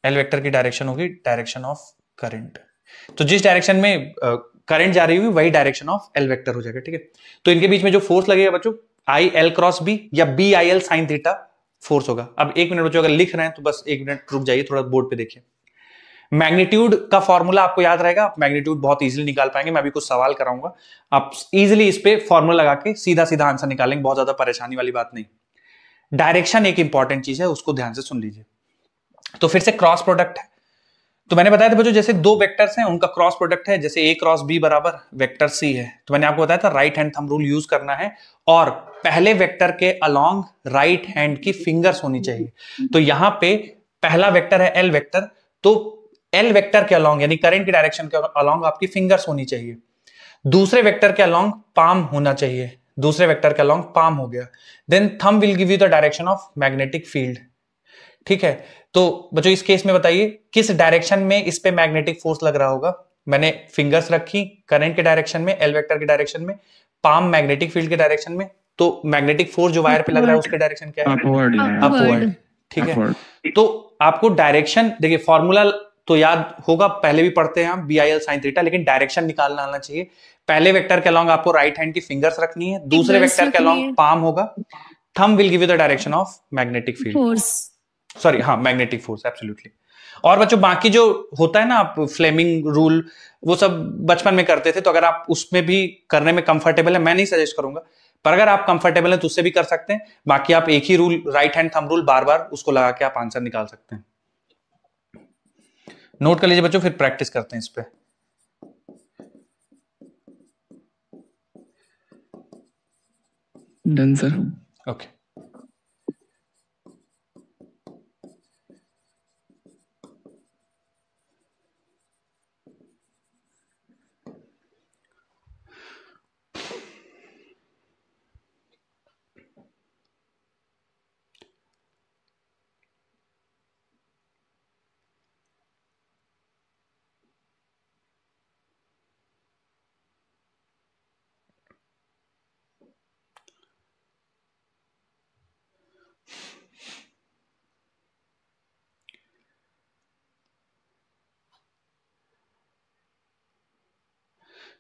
L vector की डायरेक्शन होगी डायरेक्शन ऑफ करंट। तो जिस डायरेक्शन में करंट जा रही होगी वही डायरेक्शन ऑफ L वेक्टर हो जाएगा, ठीक है। तो इनके बीच में जो फोर्स लगेगा बच्चों IL क्रॉस B या BIL साइन थीटा फोर्स होगा। अब एक मिनट बच्चों, अगर लिख रहे हैं तो बस एक मिनट रुक जाइए, थोड़ा बोर्ड पे देखिए। मैग्नीट्यूड का फॉर्मूला आपको याद रहेगा, आप मैग्नीट्यूड बहुत इजीली निकाल पाएंगे। मैं अभी कुछ सवाल कराऊंगा, आप इजीली इस पे फॉर्मूला लगा के सीधा सीधा आंसर निकालेंगे, बहुत ज्यादा परेशानी वाली बात नहीं। डायरेक्शन एक इंपॉर्टेंट चीज है, उसको ध्यान से सुन लीजिए। तो फिर से क्रॉस प्रोडक्ट है। तो मैंने बताया था बच्चों जैसे दो वेक्टर्स हैं उनका क्रॉस प्रोडक्ट है, जैसे ए क्रॉस बी बराबर वेक्टर सी है, तो मैंने आपको बताया था right hand thumb rule use करना है और पहले वेक्टर के अलोंग राइट हैंड की फिंगर्स होनी चाहिए। तो यहां पे पहला वेक्टर है एल वेक्टर, तो एल वेक्टर के अलोंग यानी करंट की डायरेक्शन के अलोंग आपकी फिंगर्स होनी चाहिए। दूसरे वेक्टर के अलोंग पाम होना चाहिए, दूसरे वेक्टर के अलोंग पाम हो गया। Then thumb will give you the direction of magnetic field. ठीक है, तो बच्चों इस केस में बताइए किस डायरेक्शन में इस पे मैग्नेटिक फोर्स लग रहा होगा। मैंने फिंगर्स रखी करंट के डायरेक्शन में, एल वेक्टर के डायरेक्शन में, पाम मैग्नेटिक फील्ड के डायरेक्शन में, तो मैग्नेटिक फोर्स जो वायर पे लग रहा है उसके डायरेक्शन क्या है? Upward upward. ठीक है, तो आपको डायरेक्शन देखिए, फॉर्मूला तो याद होगा, पहले भी पढ़ते हैं हम B I L sine theta, लेकिन डायरेक्शन निकालना आना चाहिए। पहले वेक्टर के अलोंग आपको राइट हैंड की फिंगर्स रखनी है, दूसरे वेक्टर के अलोंग पाम होगा। Thumb will give you the direction of magnetic field, force, sorry हाँ मैग्नेटिक फोर्स, एब्सोल्युटली। और बच्चों बाकी जो होता है ना, आप फ्लेमिंग रूल वो सब बचपन में करते थे, तो अगर आप उसमें भी करने में कंफर्टेबल है, मैं नहीं सजेस्ट करूंगा, पर अगर आप कंफर्टेबल हैं तो उससे भी कर सकते हैं। बाकी आप एक ही rule right hand thumb rule बार बार उसको लगा के आप आंसर निकाल सकते हैं। नोट कर लीजिए बच्चों, फिर प्रैक्टिस करते हैं इस पे। Done sir. ओके,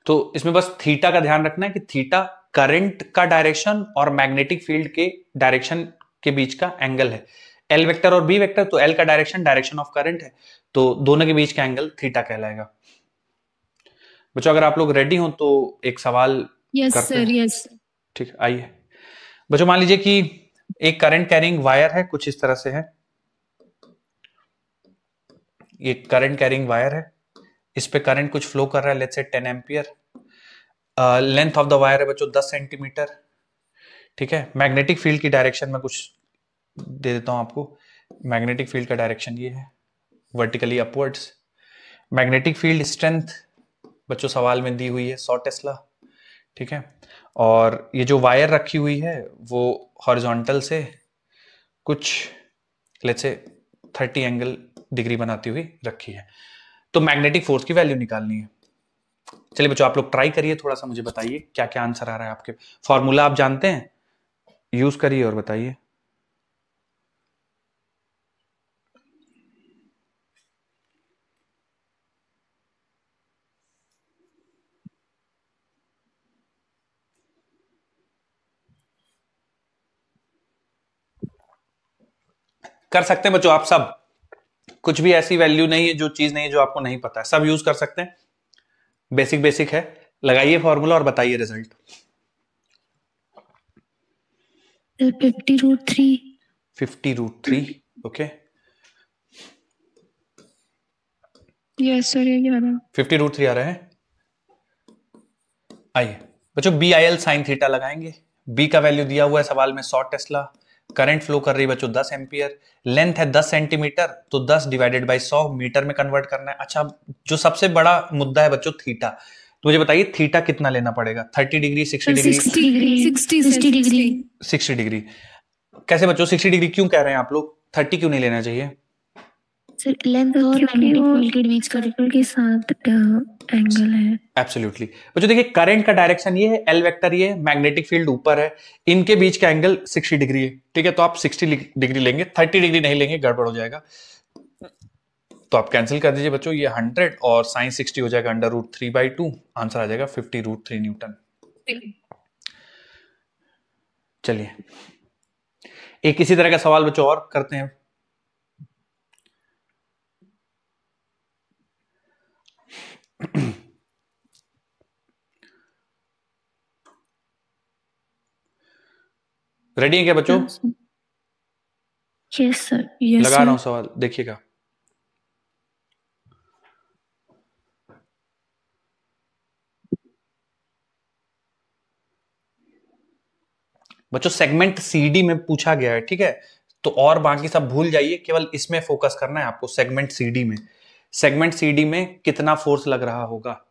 तो इसमें बस थीटा का ध्यान रखना है कि थीटा करंट का डायरेक्शन और मैग्नेटिक फील्ड के डायरेक्शन के बीच का एंगल है। एल वेक्टर और बी वेक्टर, तो एल का डायरेक्शन डायरेक्शन ऑफ करंट है, तो दोनों के बीच का एंगल थीटा कहलाएगा। बच्चों अगर आप लोग रेडी हो तो एक सवाल यस करते सर, हैं। यस। ठीक, आइए बच्चों, मान लीजिए कि एक करंट कैरिंग वायर है, कुछ इस तरह से है। ये करंट कैरिंग वायर है, इस पे करंट कुछ फ्लो कर रहा है, let's say 10 ampere. Length of the wire है बच्चों 10 सेंटीमीटर। ठीक है, मैग्नेटिक फील्ड की डायरेक्शन में कुछ दे देता हूं आपको। मैग्नेटिक फील्ड का डायरेक्शन ये है, vertically upwards. Magnetic field strength बच्चों सवाल में दी हुई है 100 टेस्ला। ठीक है, और ये जो वायर रखी हुई है वो हॉरिजॉन्टल से कुछ लेट्स से 30 डिग्री बनाती हुई रखी है। तो मैग्नेटिक फोर्स की वैल्यू निकालनी है। चलिए बच्चों आप लोग ट्राई करिए, थोड़ा सा मुझे बताइए क्या क्या आंसर आ रहा है आपके। फॉर्मूला आप जानते हैं, यूज करिए और बताइए। कर सकते हैं बच्चों आप सब, कुछ भी ऐसी वैल्यू नहीं है, जो चीज नहीं है जो आपको नहीं पता है, सब यूज कर सकते हैं। बेसिक बेसिक है, लगाइए फॉर्मूला और बताइए रिजल्ट। 50√3। 50√3, ओके। यस सर, ये आ रहा है। 50√3 आ रहा है। आइए बच्चों B I L sine theta लगाएंगे। बी का वैल्यू दिया हुआ है सवाल में 100 टेस्ला। करंट फ्लो कर रही है बच्चों 10 एम्पियर। लेंथ है 10 सेंटीमीटर, तो 10 डिवाइडेड बाय 100 मीटर में कन्वर्ट करना है। अच्छा, जो सबसे बड़ा मुद्दा है बच्चों थीटा, तो मुझे बताइए थीटा कितना लेना पड़ेगा? 30 डिग्री, 60 डिग्री? 60 डिग्री। 60 डिग्री। कैसे बच्चों 60 डिग्री क्यों कह रहे हैं आप लोग? 30 क्यों नहीं लेना चाहिए? सर लेंथ और मैग्नेटिक फील्ड के बीच सर्कल के साथ एंगल है। एब्सोल्युटली बच्चों, देखिए करंट का डायरेक्शन ये है, एल वेक्टर ये है, मैग्नेटिक फील्ड ऊपर है, इनके बीच का एंगल 60 डिग्री है। ठीक है, तो आप 60 डिग्री लेंगे, 30 डिग्री नहीं लेंगे, गड़बड़ हो जाएगा। तो आप कैंसिल कर दीजिए बच्चों, ये 100 और साइन 60 हो जाएगा √3/2। आंसर आ जाएगा 50√3 न्यूटन। चलिए एक इसी तरह का सवाल बच्चों और करते हैं। रेडी है क्या बच्चों? Yes sir. यस लगा रहा हूं सर। सवाल, देखिएगा। बच्चों सेगमेंट सीडी में पूछा गया है, ठीक है, तो और बाकी सब भूल जाइए, केवल इसमें फोकस करना है आपको। सेगमेंट सीडी में, सेगमेंट सीडी में कितना फोर्स लग रहा होगा?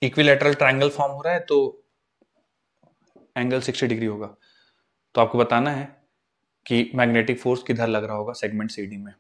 इक्विलैटरल ट्रायंगल फॉर्म हो रहा है तो एंगल 60 डिग्री होगा, तो आपको बताना है कि मैग्नेटिक फोर्स किधर लग रहा होगा सेगमेंट सीडी में।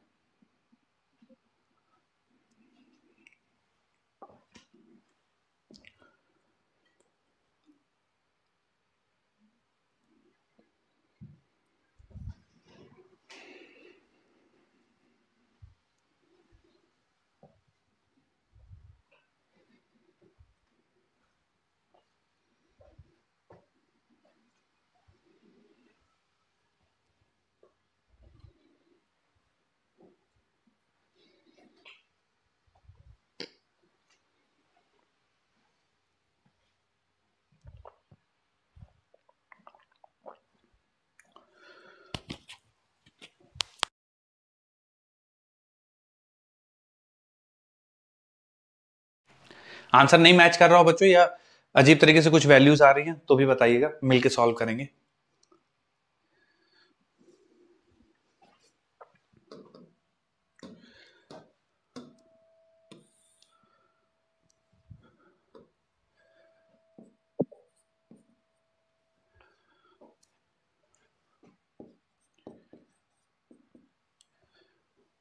आंसर नहीं मैच कर रहा हो बच्चों, या अजीब तरीके से कुछ वैल्यूज आ रही हैं, तो भी बताइएगा, मिलके सॉल्व करेंगे।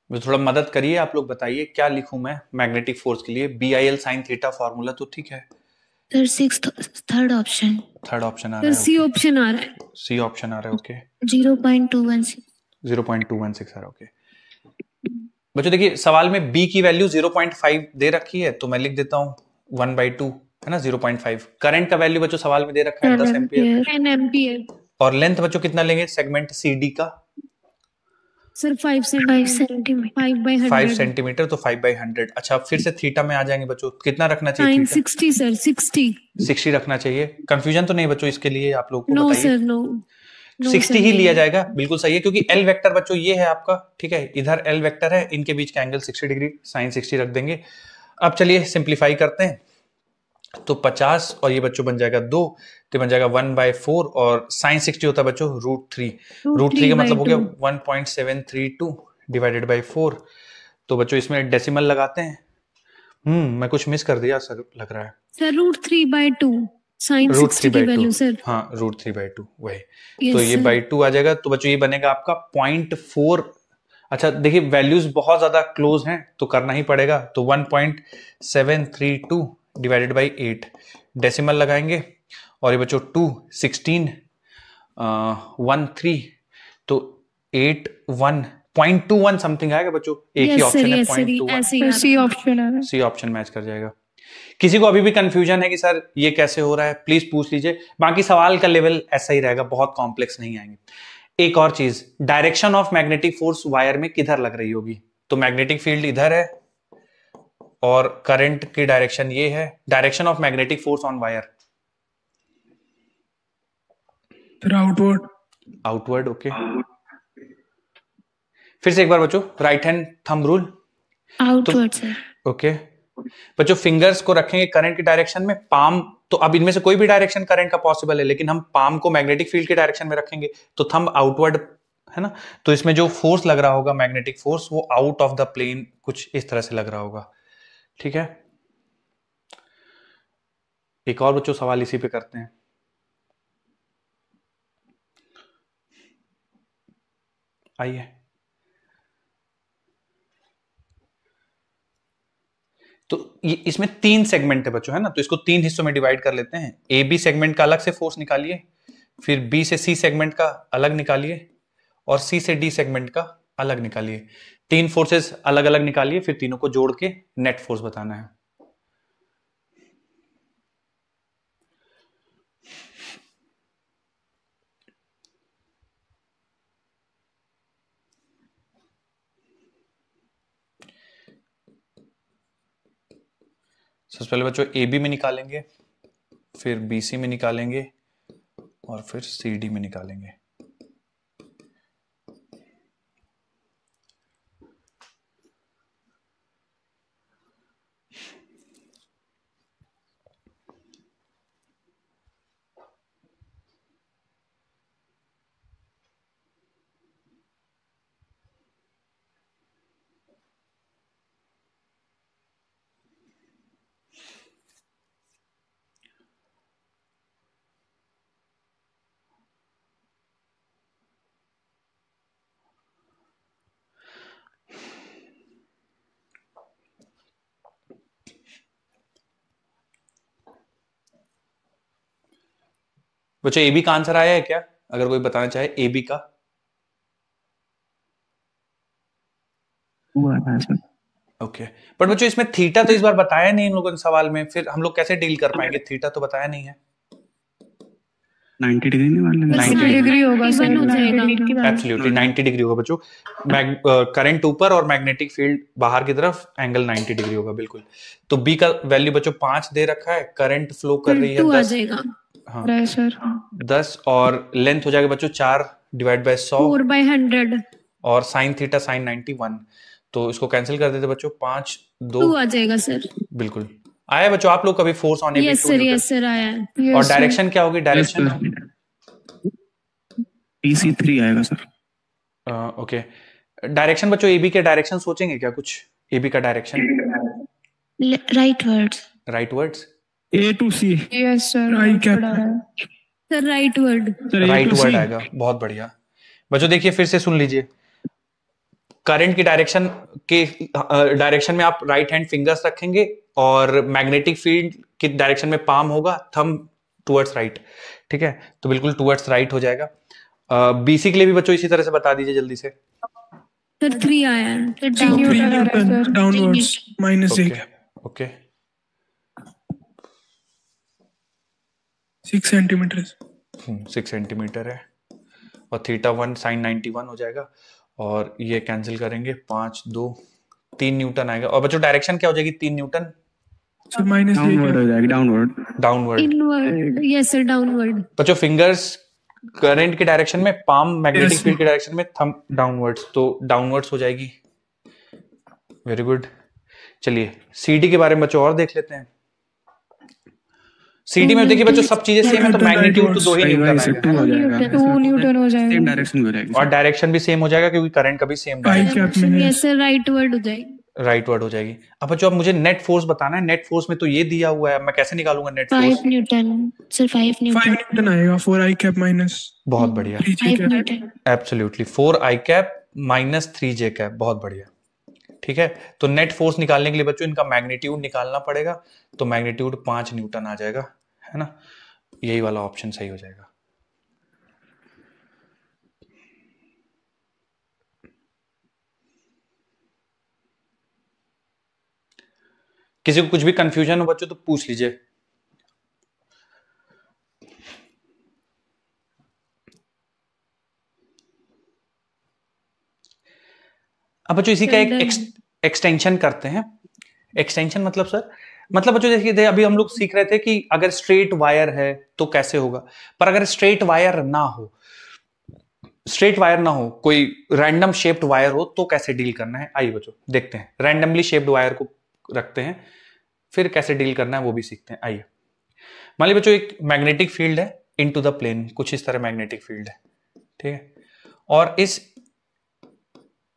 मुझे थोड़ा मदद करिए आप लोग, बताइए क्या लिखूं मैं मैग्नेटिक फोर्स के लिए। B I L sine theta formula तो ठीक है sir third option. Third option आ सर रहा है, सी ऑप्शन आ रहा है। सी ऑप्शन आ रहा है, ओके। 0.216। 0.216 आ रहा है, ओके। बच्चों देखिए सवाल में b की वैल्यू 0.5 दे रखी है, तो मैं लिख देता हूं 1/2 है ना, 0.5। करंट का वैल्यू बच्चों सवाल में दे रखा है 10 एम्पियर, 10 एम्पियर। और लेंथ बच्चों कितना लेंगे सेगमेंट CD का? Sir 5 5 centimetre, centimetre. 5/100। 5 सेंटीमीटर, तो 5/100। अच्छा फिर से थीटा में आ जाएंगे बच्चों, कितना रखना चाहिए साइन थीटा? 60 सर, 60। 60 रखना चाहिए। कंफ्यूजन तो नहीं बच्चों इसके लिए आप लोग को नो बताइए? Sir, no. नो 60 सर, ही लिया नहीं। जाएगा, बिल्कुल सही है, क्योंकि एल वेक्टर बच्चों ये है आपका, ठीक है, इधर एल वेक्टर है, इनके बीच का एंगल 60 डिग्री, साइन 60 रख देंगे। अब चलिए सिंप्लीफाई करते हैं, तो 50 और ये बच्चों बन जाएगा 2, तो बन जाएगा 1/4, और साइन 60 होता है बच्चों √3। √3 का मतलब हो गया 1.732 डिवाइडेड बाई 4। तो बच्चों इसमें डेसिमल लगाते हैं। मैं कुछ मिस कर दिया सर, लग रहा है। सर √3/2 साइन रूट 60 थ्री की बाई टू वैल्यू सर। हाँ, √3/2 वही। तो यस ये सर। बाई 2 आ जाएगा, तो बच्चों ये बनेगा आपका 0.4। अच्छा देखिए वैल्यूज बहुत ज्यादा क्लोज हैं, तो करना ही पड़ेगा, तो 1.732 डिवाइडेड बाई 8, डेसिमल लगाएंगे, और ये बच्चों 2 16 13, तो 81.21 समथिंग आएगा बच्चों। एक ही यस सर, ऑप्शन है यस सर, 0.21, ऐसे ही आ सी ऑप्शन है। सी ऑप्शन मैच कर जाएगा। किसी को अभी भी कंफ्यूजन है कि सर ये कैसे हो रहा है, प्लीज पूछ लीजिए, बाकी सवाल का लेवल ऐसा ही रहेगा, बहुत कॉम्प्लेक्स नहीं आएंगे। एक और चीज, direction of magnetic force wire में किधर लग रही होगी? तो मैग्नेटिक फील्ड इधर है और करंट की डायरेक्शन ये है। Direction of magnetic force on wire फिर आउटवर्ड। Outward, okay. फिर से एक बार बच्चों, right hand thumb rule. Outward sir. Okay बच्चों, फिंगर्स को रखेंगे करंट की डायरेक्शन में, पाम, तो अब इनमें से कोई भी डायरेक्शन करंट का पॉसिबल है, लेकिन हम पाम को मैग्नेटिक फील्ड की डायरेक्शन में रखेंगे, तो थंब आउटवर्ड है ना, तो इसमें जो फोर्स लग रहा होगा मैग्नेटिक फोर्स, वो आउट ऑफ द प्लेन कुछ इस तरह से लग रहा होगा, ठीक है। एक और बच्चों सवाल इसी पे करते हैं। आइए, तो ये इसमें 3 सेगमेंट है बच्चों, है ना, तो इसको 3 हिस्सों में डिवाइड कर लेते हैं। ए बी सेगमेंट का अलग से फोर्स निकालिए, फिर बी से सी सेगमेंट का अलग निकालिए, और सी से डी सेगमेंट का अलग निकालिए। 3 फोर्सेस अलग अलग निकालिए, फिर तीनों को जोड़ के नेट फोर्स बताना है। सबसे पहले बच्चों ए बी में निकालेंगे, फिर बी सी में निकालेंगे और फिर सी डी में निकालेंगे। बच्चों ए बी का आंसर आया है क्या? अगर कोई बताना चाहे ए बी का। वो आता है सर। ओके, बट बच्चों इसमें थीटा तो इस बार बताया नहीं इन लोगों ने सवाल में, फिर हम लोग कैसे डील कर पाएंगे? थीटा तो बताया नहीं है। 90 डिग्री नहीं मान लेंगे? 90 डिग्री होगा सर, 90 डिग्री। एब्सोल्युटली 90 डिग्री होगा बच्चों। करंट ऊपर और मैग्नेटिक फील्ड बाहर की तरफ, एंगल 90 डिग्री होगा बिल्कुल। तो बी का वैल्यू बच्चों 5 दे रखा है, करंट फ्लो कर रही है 2 आ 10। जाएगा। हाँ सर 10 और लेंथ हो जाएगा बच्चों 4 डिवाइड बाय 100 4/100 और साइन थीटा साइन 91, तो इसको कैंसिल कर देते बच्चों। 5 2 2 आ जाएगा सर। बिल्कुल आया बच्चों। आप लोग कभी फोर्स ऑन यस सर आया है। और डायरेक्शन क्या होगी? डायरेक्शन PC3 आएगा सर। ओके, डायरेक्शन बच्चों एबी के डायरेक्शन सोचेंगे क्या कुछ? एबी का direction rightwards. Rightwards. A to C। Yes sir, Right cap। Sir right word. Sir A to rightward C। आएगा, बहुत बढ़िया बच्चों। देखिए फिर से सुन लीजिए, करंट की डायरेक्शन के डायरेक्शन में आप राइट हैंड फिंगर्स रखेंगे और मैग्नेटिक फील्ड की डायरेक्शन में पाम होगा, थंब टुवर्ड्स राइट। ठीक है, तो बिल्कुल टुवर्ड्स राइट हो जाएगा। बीसी के लिए भी बच्चों इसी तरह से बता दीजिए जल्दी से। सर 3 आया है। 3 Newton downwards -6। Okay okay 6 centimetre. 6 centimetre है और थीटा 1 साइन 91 हो जाएगा और ये कैंसिल करेंगे। 5 2 3 न्यूटन आएगा। और बच्चों डायरेक्शन क्या हो जाएगी? 3 न्यूटन सर -1 डाउनवर्ड हो जाएगी, downward. Downward. Inward. Yes sir downward. बच्चों फिंगर्स करंट की डायरेक्शन में, पाम मैग्नेटिक फील्ड की डायरेक्शन में, थंब डाउनवर्ड्स, तो डाउनवर्ड्स हो जाएगी। Very good. चलिए सीडी के बारे में बच्चों और देख लेते हैं। सीडी में देखिए बच्चों सब चीजें सेम है, तो मैग्नीट्यूड तो 2 ही न्यूटन आएगा 2 हो जाएगा। 2 न्यूटन हो जाएगा। सेम डायरेक्शन हो जाएगी और डायरेक्शन भी सेम हो जाएगा क्योंकि करंट का भी same direction. Yes sir right word हो जाएगी। राइट वर्ड हो जाएगी। अब बच्चों अब मुझे नेट फोर्स बताना है। नेट फोर्स में तो ये दिया हुआ है, मैं कैसे निकालूंगा net force? 5 Newton sir. 5 5 Newton आएगा। 4 I कैप माइनस बहुत बढ़िया, 5 Newton. Absolutely 4 I cap minus 3 J cap, बहुत बढ़िया। ठीक है, तो नेट फोर्स निकालने के लिए बच्चों इनका मैग्नीट्यूड निकालना पड़ेगा, तो मैग्नीट्यूड 5 न्यूटन आ जाएगा, है ना? यही वाला ऑप्शन सही हो जाएगा। किसी को कुछ भी कंफ्यूजन हो बच्चों तो पूछ लीजिए। अब बच्चों इसी का एक एक्सटेंशन करते हैं। एक्सटेंशन मतलब सर, मतलब बच्चों देखिए अभी हम लोग सीख रहे थे कि अगर स्ट्रेट वायर है तो कैसे होगा, पर अगर स्ट्रेट वायर ना हो, कोई रैंडम शेप्ड वायर हो तो कैसे डील करना है? आइए बच्चों देखते हैं। रैंडमली शेप्ड वायर को रखते हैं, फिर कैसे डील करना है वो भी सीखते हैं। आइए मान लीजिए बच्चों एक मैग्नेटिक फील्ड है इनटू द प्लेन, कुछ इस तरह मैग्नेटिक फील्ड है, ठीक है, और इस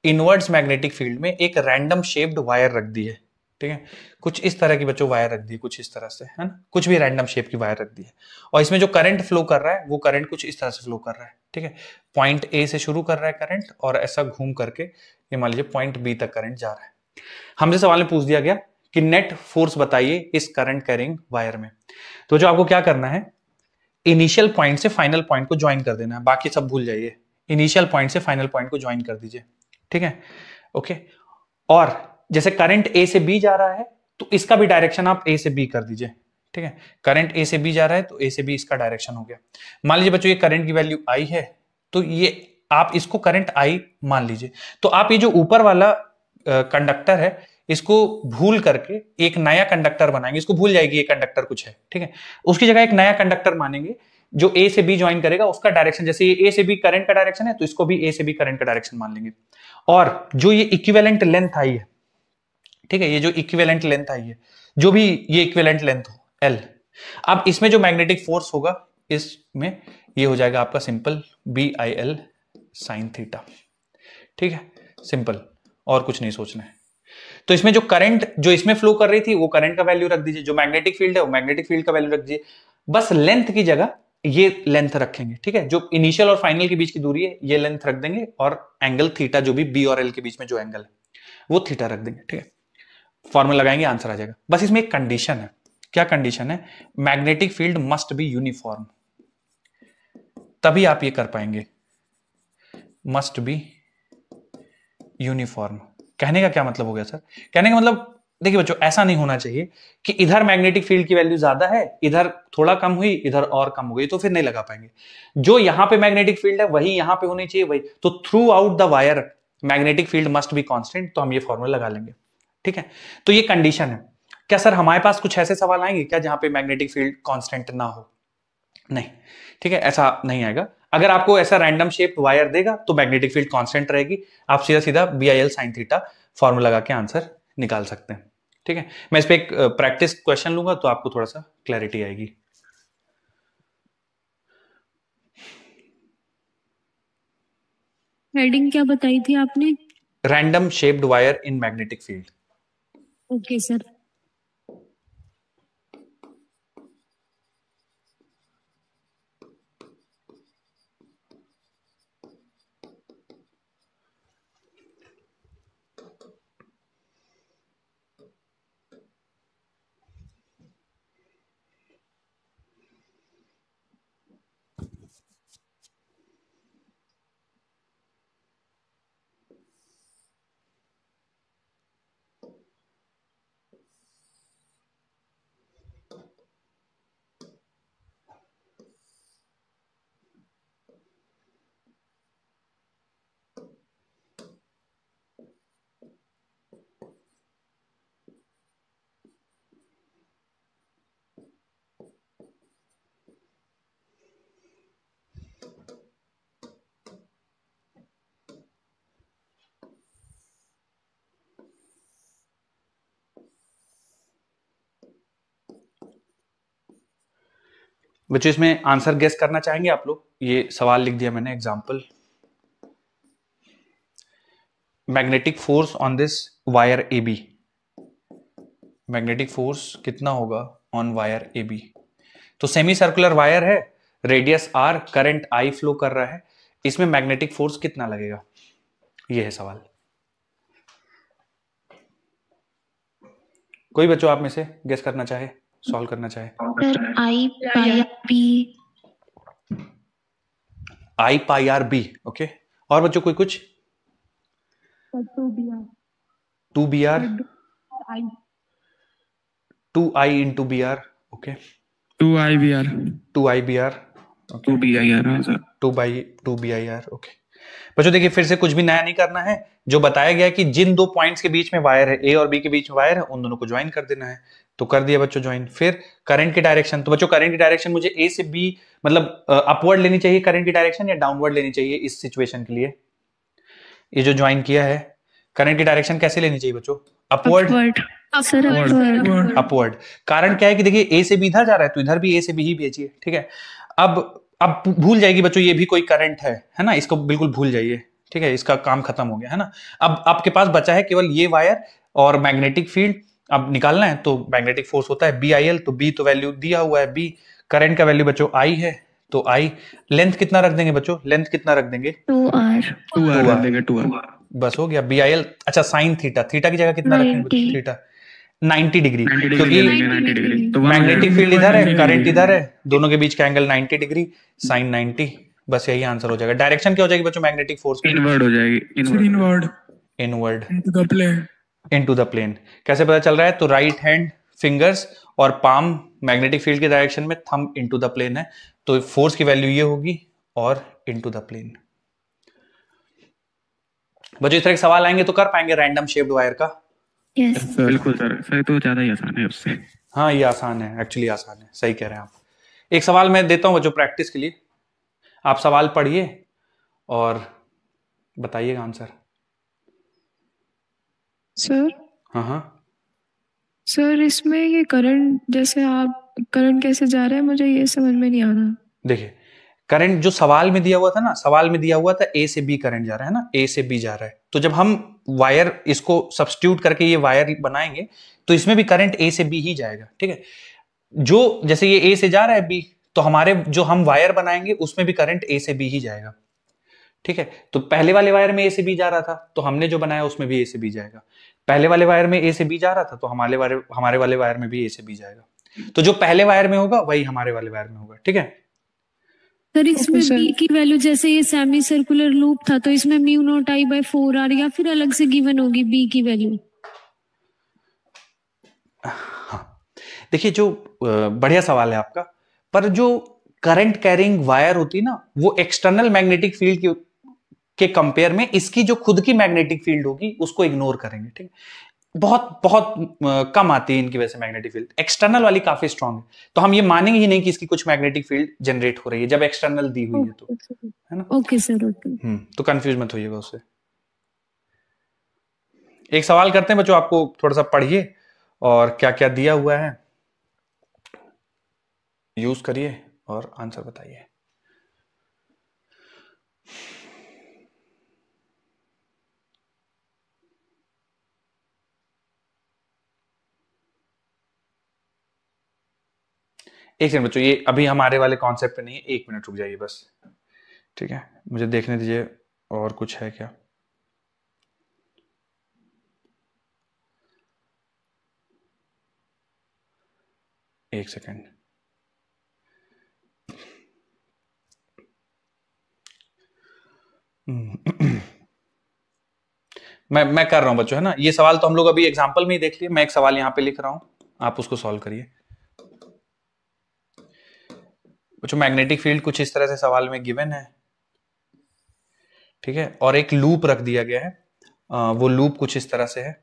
इनवर्ड्स मैग्नेटिक फील्ड में एक रैंडम शेप्ड वायर रख दी है, ठीक है, कुछ इस तरह की बच्चों वायर रख दी है, कुछ इस तरह से, है ना, कुछ भी रैंडम शेप की वायर रख दी है, और इसमें जो करंट फ्लो कर रहा है वो करंट कुछ इस तरह से फ्लो कर रहा है, ठीक है, पॉइंट ए से शुरू कर रहा है करंट और ऐसा घूम करके ये मान लीजिए पॉइंट बी तक करंट जा रहा है। हमसे सवाल में पूछ दिया गया कि नेट फोर्स बताइए इस करंट कैरिंग वायर में। तो जो आपको क्या करना है, इनिशियल पॉइंट से फाइनल पॉइंट को ज्वाइन कर देना है, बाकी सब भूल जाइए, इनिशियल पॉइंट से फाइनल पॉइंट को ज्वाइन कर दीजिए, ठीक है, ओके। और जैसे करंट ए से बी जा रहा है तो इसका भी डायरेक्शन आप ए से बी कर दीजिए, ठीक है, करंट ए से बी जा रहा है तो ए से बी इसका डायरेक्शन हो गया। मान लीजिए बच्चों ये करंट की वैल्यू आई है तो ये आप इसको करंट आई मान लीजिए, तो आप ये जो ऊपर वाला कंडक्टर है इसको भूल करके एक नया कंडक्टर बनाएंगे, इसको भूल जाएगी ये कंडक्टर कुछ है, ठीक है, उसकी जगह एक नया कंडक्टर मानेंगे जो ए से बी ज्वाइन करेगा, उसका डायरेक्शन, जैसे ये ए से बी करंट का डायरेक्शन है तो इसको भी ए से बी करंट का डायरेक्शन मान लेंगे। और जो ये इक्विवेलेंट लेंथ आई है, ठीक है, ये जो इक्विवेलेंट लेंथ आई है, जो भी ये इक्विवेलेंट लेंथ हो एल, अब इसमें जो मैग्नेटिक फोर्स होगा इसमें ये हो जाएगा आपका simple B I L sine theta, ठीक है, सिंपल, और कुछ नहीं सोचना है। तो इसमें जो करंट जो इसमें फ्लो कर रही थी वो करंट का वैल्यू रख दीजिए, जो मैग्नेटिक फील्ड है वो मैग्नेटिक फील्ड का वैल्यू रख दीजिए, बस लेंथ की जगह ये लेंथ रखेंगे, ठीक है, जो इनिशियल और फाइनल के बीच की दूरी है ये लेंथ रख देंगे, और एंगल थीटा जो भी बी और एल के बीच में जो एंगल है वो थीटा रख देंगे, ठीक है, फॉर्मूला लगाएंगे आंसर आ जाएगा। बस इसमें एक कंडीशन है, क्या कंडीशन है, magnetic field must be uniform, तभी आप ये कर पाएंगे, मस्ट बी यूनिफॉर्म। कहने का क्या मतलब हो गया सर, कहने का मतलब देखिए बच्चों ऐसा नहीं होना चाहिए कि इधर मैग्नेटिक फील्ड की वैल्यू ज्यादा है, इधर थोड़ा कम हुई, इधर और कम हो गई, तो फिर नहीं लगा पाएंगे। जो यहां पे मैग्नेटिक फील्ड है वही यहां पे होनी चाहिए, वही, तो through out the wire magnetic field must be constant, तो हम ये फॉर्मूला लगा लेंगे, ठीक है। तो ये कंडीशन है। क्या सर हमारे पास कुछ ऐसे सवाल आएंगे क्या जहां पे मैग्नेटिक फील्ड कांस्टेंट ना हो? नहीं, ठीक है, ऐसा नहीं आएगा। अगर आपको ऐसा रैंडम शेप वायर देगा तो मैग्नेटिक फील्ड कांस्टेंट रहेगी, आप सीधा सीधा B I L sine theta formula लगा के आंसर निकाल सकते हैं, ठीक है। मैं इस पे एक प्रैक्टिस क्वेश्चन लूंगा तो आपको थोड़ा सा क्लैरिटी आएगी। हेडिंग क्या बताई थी आपने? Random shaped wire in magnetic field. Okay sir. बच्चों इसमें आंसर गेस करना चाहेंगे आप लोग? ये सवाल लिख दिया मैंने, example, magnetic force on this wire A B, magnetic force कितना होगा ऑन वायर ए बी। तो सेमी सर्कुलर वायर है, radius R, current I flow कर रहा है, इसमें मैग्नेटिक फोर्स कितना लगेगा, ये है सवाल। कोई बच्चों आप में से गेस करना चाहे, सॉल्व करना चाहे? Sir I pi R B. I pi R B, okay. और बच्चों कोई कुछ? 2 B R, 2 I into B R, okay, 2 IBR 2 I B R, 2 BIR, हाँ sir. 2 B I R, okay. बच्चों देखिए फिर से कुछ भी नया नहीं करना है, जो बताया गया है कि जिन दो पॉइंट्स के बीच में वायर है, ए और बी के बीच में वायर है, उन दोनों को ज्वाइन कर देना है, तो कर दिया बच्चों ज्वाइन। फिर करंट की डायरेक्शन, तो बच्चों करंट की डायरेक्शन मुझे ए से बी मतलब अपवर्ड लेनी चाहिए करंट की डायरेक्शन, या डाउनवर्ड लेनी चाहिए इस सिचुएशन के लिए? ये जो ज्वाइन किया है करंट की डायरेक्शन कैसे लेनी चाहिए बच्चों? Upward, upward. कारण क्या है कि देखिए ए से बी इधर जा रहा है तो इधर भी ए से बी ही भेजिए, ठीक है। अब भूल जाएगी बच्चों ये भी कोई करंट है ना, इसको बिल्कुल भूल जाइए, ठीक है, इसका काम खत्म हो गया है ना। अब आपके पास बचा है केवल ये वायर और मैग्नेटिक फील्ड अब निकालना है। तो मैग्नेटिक फोर्स होता है बी आई एल, तो बी तो वैल्यू दिया हुआ है बी, करंट का वैल्यू बच्चों आई है, तो आई, लेंथ कितना रख देंगे बच्चों, लेंथ कितना रख देंगे? 2R रख देंगे, 2R, बस हो गया। बी आई एल, अच्छा साइन थीटा, थीटा की जगह कितना रखेंगे बच्चों? थीटा 90 डिग्री, क्योंकि 90 डिग्री, तो मैग्नेटिक फील्ड इधर है, करंट इधर है, दोनों के बीच का एंगल 90 डिग्री, साइन 90, बस यही आंसर हो जाएगा। डायरेक्शन क्या हो जाएगी बच्चों मैग्नेटिक फोर्स की? इनवर्ड हो जाएगी, inward inward into the plane. Into the plane. कैसे पता चल रहा है? तो राइट हैंड फिंगर्स और पाम मैग्नेटिक फील्ड के डायरेक्शन में, थंब इनटू द प्लेन है, तो फोर्स की वैल्यू ये होगी और इनटू द प्लेन। बच्चों इस तरह के सवाल आएंगे तो कर पाएंगे रैंडम शेप्ड वायर का? यस बिल्कुल सर, सर तो ज्यादा ही आसान है उससे। हाँ ये आसान है, एक्चुअली आसान है, सही कह रहे हैं आप। एक सवाल मैं देता हूँ बच्चों प्रैक्टिस के लिए, आप सवाल पढ़िए और बताइएगा आंसर। सर हाँ हाँ सर इसमें ये करंट, जैसे आप करंट कैसे जा रहा है, मुझे ये समझ में नहीं आ रहा। देखिए, करंट जो सवाल में दिया हुआ था ना, सवाल में दिया हुआ था ए से बी करंट जा रहा है ना, ए से बी जा रहा है। तो जब हम वायर इसको सब्स्टिट्यूट करके ये वायर बनाएंगे तो इसमें भी करंट ए से बी ही जाएगा, ठीक है। जो जैसे ये ए से जा रहा है बी, तो हमारे जो हम वायर बनाएंगे उसमें भी करंट ए से बी ही जाएगा, ठीक है। तो पहले वाले वायर में ए से बी जा रहा था, तो हमने जो बनाया उसमें भी ए से बी जाएगा। पहले वाले वायर में ए से बी जा रहा था, तो हमारे वाले वायर में भी ए से बी जाएगा। तो जो पहले वायर में होगा वही हमारे वाले वायर में होगा, ठीक है। सर इसमें सर। बी की वैल्यू, जैसे ये सेमी सर्कुलर लूप था तो इसमें mu naught I by 4 R, या फिर अलग से गिवन होगी बी की वैल्यू? देखिए, जो बढ़िया सवाल है आपका, पर जो करंट कैरिंग वायर होती है ना, वो एक्सटर्नल मैग्नेटिक फील्ड के कंपेयर में इसकी जो खुद की मैग्नेटिक फील्ड होगी उसको इग्नोर करेंगे, ठीक है। बहुत बहुत कम आती है इनकी वजह से मैग्नेटिक फील्ड, एक्सटर्नल वाली काफी स्ट्रांग है। तो हम ये मानेंगे ही नहीं कि इसकी कुछ मैग्नेटिक फील्ड जनरेट हो रही है जब एक्सटर्नल दी हुई है, तो है ना। Okay sir, okay. तो कंफ्यूज मत होइएगा उससे। एक सवाल करते हैं बच्चों, आपको थोड़ा सा पढ़िए और क्या क्या दिया हुआ है यूज करिए और आंसर बताइए। एक सेकंड बच्चों, ये अभी हमारे वाले कॉन्सेप्ट पे नहीं है, 1 मिनट रुक जाइए बस, ठीक है। मुझे देखने दीजिए और कुछ है क्या। एक सेकंड। मैं कर रहा हूं बच्चों, है ना। ये सवाल तो हम लोग अभी एग्जांपल में ही देख लिए, मैं एक सवाल यहां पे लिख रहा हूं, आप उसको सॉल्व करिए बच्चों। मैग्नेटिक फील्ड कुछ इस तरह से सवाल में गिवन है, ठीक है, और एक लूप रख दिया गया है। वो लूप कुछ इस तरह से है।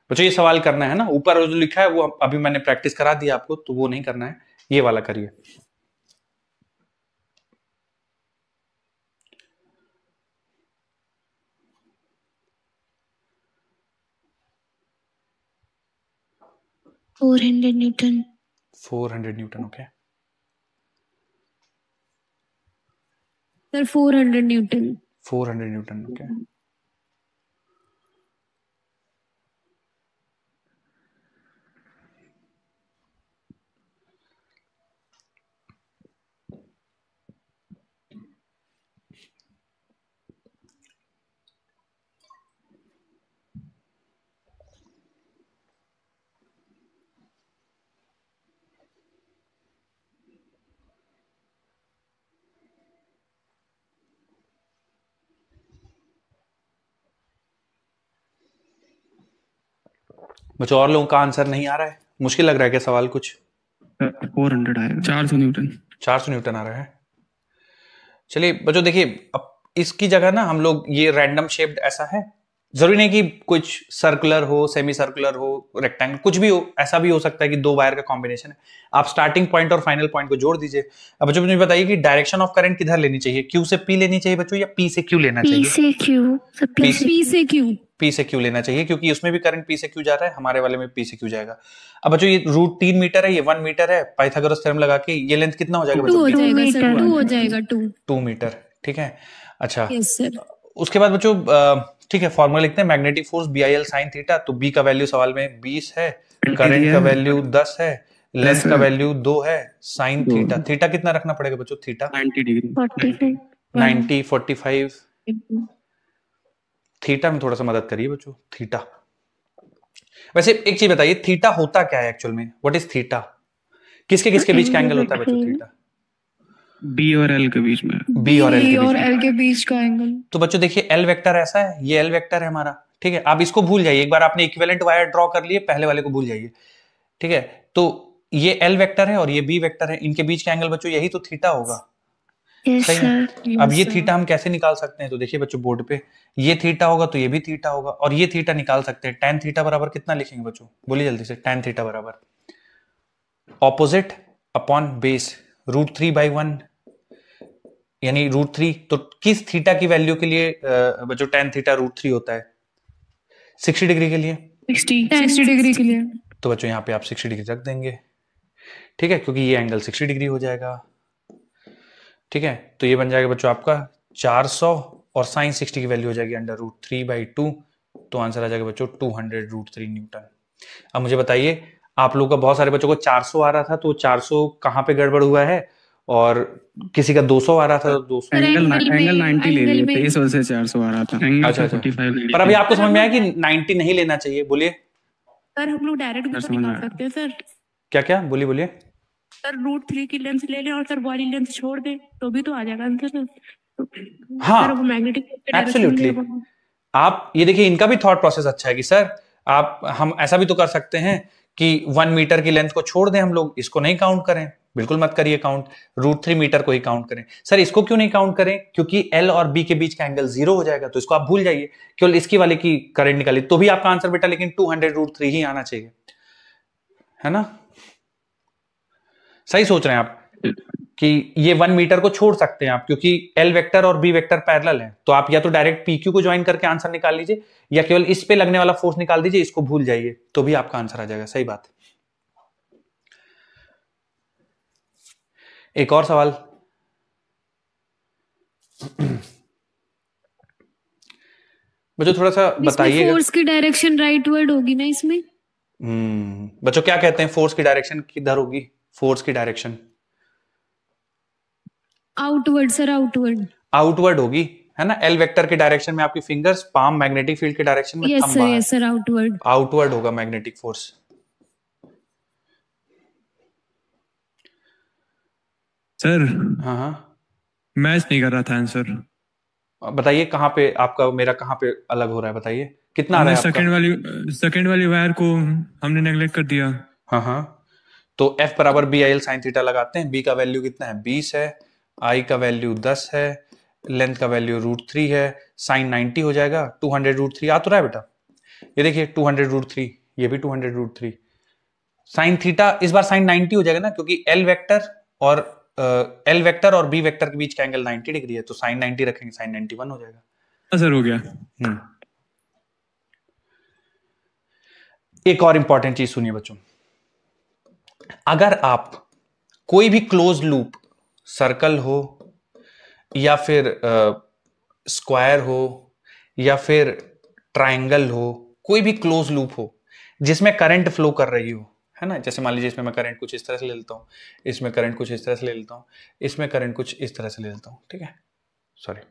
बच्चों ये सवाल करना है ना, ऊपर जो लिखा है वो अभी मैंने प्रैक्टिस करा दिया आपको, तो वो नहीं करना है, ये वाला करिए। Newton 400 Newton, okay. Sir 400 Newton 400 Newton, okay. बच्चों और लोगों का आंसर नहीं आ रहा है? मुश्किल लग रहा है क्या सवाल कुछ? 400 आएगा। 400 न्यूटन। 400 न्यूटन आ रहा है। चलिए बच्चों देखिए, अब इसकी जगह ना हम लोग ये रैंडम शेप्ड ऐसा है, जरूरी नहीं कि कुछ सर्कुलर हो, सेमी सर्कुलर हो, रेक्टेंगल, कुछ भी हो, ऐसा भी हो सकता है कि दो वायर का कॉम्बिनेशन है। आप स्टार्टिंग पॉइंट और फाइनल पॉइंट को जोड़ दीजिए। अब बच्चों मुझे बताइए कि डायरेक्शन ऑफ करंट किधर लेनी चाहिए, क्यू से पी लेनी चाहिए बच्चों या पी से क्यू लेना चाहिए? पी से क्यू पी से क्यू पी से क्यू लेना चाहिए, क्योंकि उसमें भी करंट पी से क्यू जा रहा है, हमारे वाले में पी से क्यू जाएगा। अब बच्चों ये रूट 3 मीटर है, ये 1 मीटर है, पाइथागोरस थ्योरम लगा के ये लेंथ कितना हो जाएगा 2 हो बच्चों? जाएगा सर, 2 हो जाएगा, 2 2 मीटर, ठीक है। अच्छा, यस सर। उसके बाद बच्चों ठीक है, फॉर्मूला लिखते हैं, magnetic force BIL sin theta. तो बी का वैल्यू सवाल में 20 है, करंट का वैल्यू 10 है, लेंथ का है। वैल्यू 2 है, साइन दो। थीटा, थीटा कितना रखना पड़ेगा बच्चों? Theta 90 degree 90 45। थीटा में थोड़ा सा मदद करिए बच्चों, थीटा। वैसे एक चीज बताइए, थीटा होता क्या है एक्चुअल में? What is theta? किसके किसके बीच का एंगल होता है बच्चों थीटा? बी और एल के बीच में। बी और एल के बीच में। एल के बीच का एंगल। तो बच्चों देखिए, एल वेक्टर ऐसा है, ये एल वेक्टर है हमारा, ठीक है। आप इसको भूल जाइए, एक बार आपने इक्विवेलेंट वायर ड्रॉ कर लिए, पहले वाले को भूल जाइए, ठीक है। तो ये एल वेक्टर है और ये बी वेक्टर है, इनके बीच का एंगल बच्चों यही तो थीटा होगा, सही है। अब ये थीटा हम कैसे निकाल सकते हैं? तो देखिए बच्चों बोर्ड पे, ये थीटा होगा तो ये भी थीटा होगा, और ये थीटा निकाल सकते हैं। tan थीटा बराबर कितना लिखेंगे बच्चों? बोलिए जल्दी से। tan थीटा बराबर ऑपोजिट अपॉन बेस √3/1, यानी √3। तो किस थीटा की वैल्यू के लिए बच्चों tan थीटा √3 होता है? 60 डिग्री के लिए। 60 डिग्री के लिए। तो बच्चों यहाँ पे आप 60 डिग्री रख देंगे, ठीक है, क्योंकि ये एंगल 60 डिग्री हो जाएगा, ठीक है। तो ये बन जाएगा बच्चों आपका 400, और साइन 60 की वैल्यू हो जाएगी √3/2, तो आंसर आ जाएगा बच्चों 200√3 न्यूटन। अब मुझे बताइए, आप लोगों का बहुत सारे बच्चों को 400 आ रहा था, तो 400 कहाँ पे गड़बड़ हुआ है? और किसी का 200 आ रहा था, तो 200 एंगल 90 ले लिए थे, इस वजह से 400 आ रहा था। अच्छा। 45 ले लिए पर अभी थे। आपको समझ में आया कि 90 नहीं लेना चाहिए? बोलिए सर, हम लोग डायरेक्ट भी तो समझ निकाल में सकते हैं सर। क्या क्या? बोलिए। सर √3 की लेंथ ले लें और सर वाली लेंथ छोड़ दें तो भी तो आ जाएगा आंसर। हाँ, सर वो मैग्नेटिक एब्सोल्युटली। आप ये देखिए, इनका भी थॉट प्रोसेस अच्छा है कि सर हम ऐसा भी तो कर सकते हैं कि 1 मीटर की लेंथ को छोड़ दें हम लोग, इसको नहीं काउंट करें। बिल्कुल मत करिए काउंट, √3 मीटर को ही काउंट करें। सर इसको क्यों नहीं काउंट करें? क्योंकि एल और बी के बीच का एंगल 0 हो जाएगा, तो इसको आप भूल जाइए, केवल इसकी वाले की करंट निकालिए, तो भी आपका आंसर बेटा लेकिन 200√3 ही आना चाहिए, है ना? सही सोच रहे हैं आप कि ये 1 मीटर को छोड़ सकते हैं आप, क्योंकि एल वेक्टर और बी वेक्टर पैरेलल है। तो आप या तो डायरेक्ट पीक्यू को ज्वाइन करके आंसर निकाल लीजिए, या केवल इस पे लगने वाला फोर्स निकाल दीजिए, इसको भूल जाइए, तो भी आपका आंसर आ जाएगा। सही बात। एक और सवाल, बच्चों थोड़ा सा बताइएगा। फोर्स की डायरेक्शन राइटवर्ड होगी ना इसमें? बच्चों क्या कहते हैं, फोर्स की डायरेक्शन किधर होगी? फोर्स की डायरेक्शन आउटवर्ड सर, आउटवर्ड होगी, है ना? एल वेक्टर के डायरेक्शन में आपकी फिंगर्स, पाम मैग्नेटिक फील्ड के डायरेक्शन में थंब बाहर। यस सर, आउटवर्ड होगा मैग्नेटिक फोर्स। सर हाँ, मैच नहीं कर रहा था आंसर। बताइए कहाँ पे आपका मेरा कहाँ पे अलग हो रहा है? बताइए कितना आ रहा है आपका? सेकंड वाली वायर को हमने नेग्लेक्ट कर दिया। हाँ, तो F बराबर BIL साइन थीटा लगाते हैं। B का वैल्यू कितना है? 20 है, I का वैल्यू 10 है, लेंथ का वैल्यू √3 है, साइन 90 हो जाएगा, 200√3 आ तो रहा है बेटा। ये देखिए 200√3, ये भी 200√3। साइन थीटा इस बार साइन 90 हो जाएगा ना, क्योंकि L वेक्टर और B वेक्टर के बीच का एंगल 90 डिग्री है, तो साइन 90 रखेंगे, साइन 91 हो जाएगा। सर हो गया। एक और इंपॉर्टेंट चीज सुनिए बच्चों, अगर आप कोई भी क्लोज लूप, सर्कल हो या फिर स्क्वायर हो या फिर ट्रायंगल हो, कोई भी क्लोज लूप हो जिसमें करंट फ्लो कर रही हो, है ना? जैसे मान लीजिए इसमें मैं करंट कुछ इस तरह से ले लेता हूं, इसमें करंट कुछ इस तरह से ले लेता हूं, इसमें करंट कुछ इस तरह से ले लेता हूं, ठीक है, सॉरी,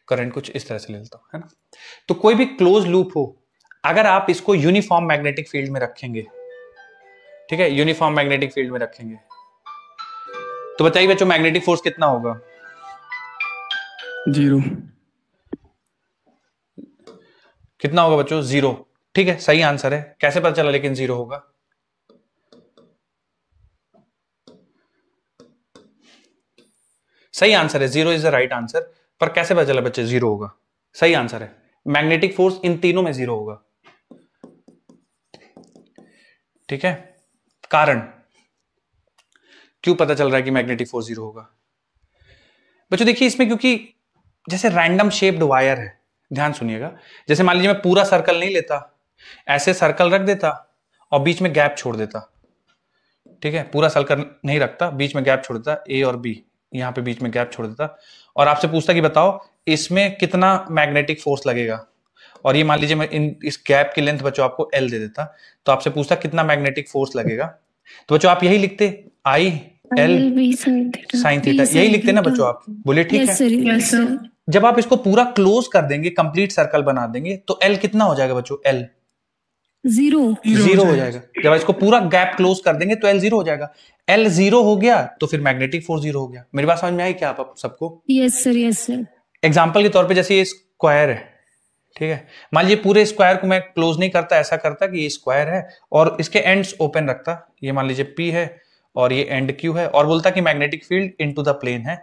करंट कुछ इस तरह से ले लेता हूं, है ना? तो कोई भी क्लोज लूप हो, अगर आप इसको यूनिफॉर्म मैग्नेटिक फील्ड में रखेंगे, ठीक है, यूनिफॉर्म मैग्नेटिक फील्ड में रखेंगे, तो बताइए बच्चों मैग्नेटिक फोर्स कितना होगा? 0। कितना होगा बच्चों? 0। ठीक है, सही आंसर है। कैसे पता चला लेकिन 0 होगा? सही आंसर है, 0 इज द राइट आंसर। पर कैसे पता चला बच्चे 0 होगा? सही आंसर है, मैग्नेटिक फोर्स इन तीनों में 0 होगा। ठीक है, कारण क्यों पता चल रहा है कि मैग्नेटिक फोर्स 0 होगा? बच्चों देखिए इसमें, क्योंकि जैसे रैंडम शेप्ड वायर है, ध्यान सुनिएगा, जैसे मान लीजिए मैं पूरा सर्कल नहीं लेता, ऐसे सर्कल रख देता और बीच में गैप छोड़ देता, ठीक है, पूरा सर्कल नहीं रखता, बीच में गैप छोड़ देता, ए और बी, यहां पे बीच में गैप छोड़ देता, और आपसे पूछता कि बताओ इसमें कितना मैग्नेटिक फोर्स लगेगा, और ये मान लीजिए मैं इस गैप की लेंथ बच्चों आपको एल दे देता, तो आपसे पूछता कितना मैग्नेटिक फोर्स लगेगा, तो बच्चों आप यही लिखते आई एल साइन थीटा, यही लिखते ना बच्चों आप, बोलिए ठीक है। जब आप इसको पूरा क्लोज कर देंगे, कंप्लीट सर्कल बना देंगे, तो एल कितना हो जाएगा बच्चों, एल जीरो हो जाएगा। जब इसको पूरा गैप क्लोज कर देंगे तो एल जीरो हो जाएगा। एल जीरो हो गया तो फिर मैग्नेटिक फोर्स जीरो हो गया। मेरी बात समझ में आई क्या आप सबको? Yes sir. एग्जाम्पल के तौर पे जैसे ये स्क्वायर है, ठीक है, मान लीजिए पूरे स्क्वायर को मैं क्लोज नहीं करता, ऐसा करता कि ये स्क्वायर है और इसके एंड्स ओपन रखता, ये मान लीजिए P है और ये एंड Q है, और बोलता कि magnetic field into the plane है।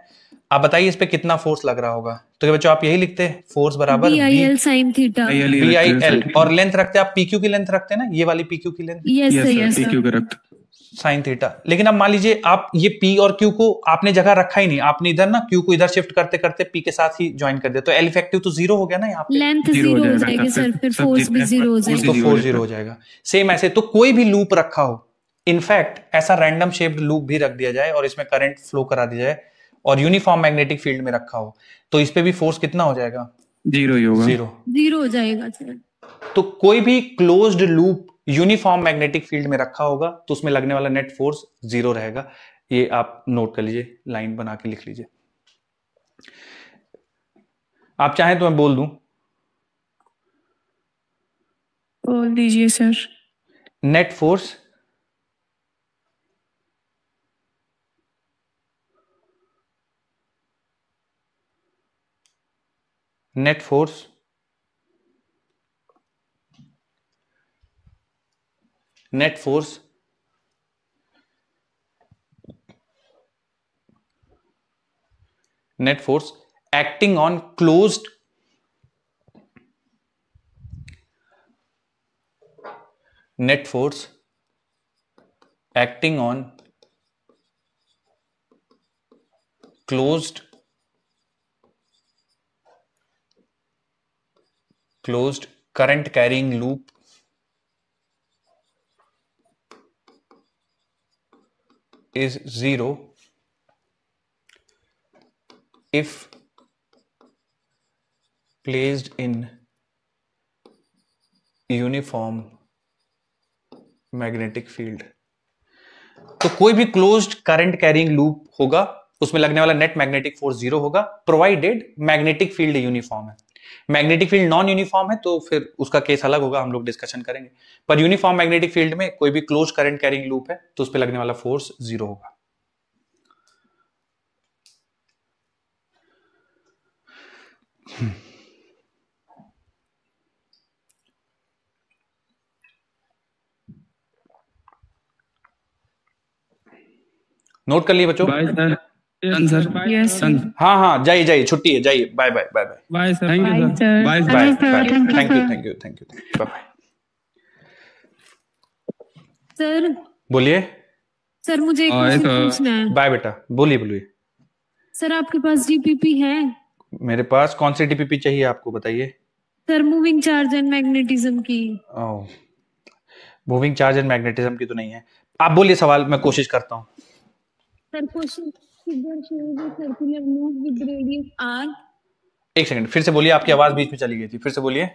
आप बताइए इस पे कितना फोर्स लग रहा होगा? तो बच्चों आप यही लिखते हैं, फोर्स बराबर BIL sin थीटा, BIL, और लेंथ रखते आप PQ की लेंथ रखते हैं ना, ये वाली PQ की लेंथ, यस PQ के रखते साइन थीटा। लेकिन अब मान लीजिए आप ये P और Q को आपने जगह रखा ही नहीं, आपने इधर ना Q को इधर शिफ्ट करते करते P के साथ ही ज्वाइन कर दिया, तो एल इफेक्टिव तो जीरो हो गया ना, यहाँ पे लेंथ जीरो हो जाएगी सर, फिर फोर्स भी जीरो हो जाएगा, तो फोर्स जीरो हो जाएगा। सेम ऐसे तो कोई भी लूप रखा हो, इनफैक्ट ऐसा रैंडम शेप्ड लूप भी रख दिया जाए और इसमें करंट फ्लो करा दिया जाए और यूनिफॉर्म मैग्नेटिक फील्ड में रखा हो, तो इस पे भी फोर्स कितना हो जाएगा? जीरो ही होगा, जीरो हो जाएगा सर। तो कोई भी closed loop uniform magnetic field में रखा होगा तो उसमें लगने वाला नेट फोर्स जीरो रहेगा। ये आप नोट कर लीजिए, लाइन बना के लिख लीजिए। आप चाहें तो मैं बोल दूं, बोल दीजिए sir. Net force net force acting on closed net force acting on closed current carrying loop is zero if placed in uniform magnetic field। तो कोई भी क्लोज्ड करंट कैरिंग लूप होगा उसमें लगने वाला नेट मैग्नेटिक फोर्स जीरो होगा, provided magnetic field uniform है। Magnetic field non uniform है तो फिर उसका केस अलग होगा, हम लोग डिस्कशन करेंगे। पर यूनिफॉर्म मैग्नेटिक फील्ड में कोई भी क्लोज करंट कैरिंग लूप है तो उस पर लगने वाला फोर्स जीरो होगा। नोट कर लिए बच्चों? हाँ जाइए, छुट्टी है, जाइए, bye bye bye bye bye sir, thank you thank you bye bye. Sir बोलिए। सर मुझे एक क्वेश्चन पूछना है। बाय बेटा, बोलिए। सर आपके पास डीपीपी है? मेरे पास कौन सी डीपीपी चाहिए आपको, बताइए। Sir moving charge and magnetism की। मूविंग चार्ज एंड मैग्नेटिज्म की तो नहीं है। आप बोलिए सवाल, मैं कोशिश करता हूँ। Sir question figure shows a circular loop with radius r। एक सेकंड, फिर से बोलिए, आपकी आवाज बीच में चली गई थी, फिर से बोलिए।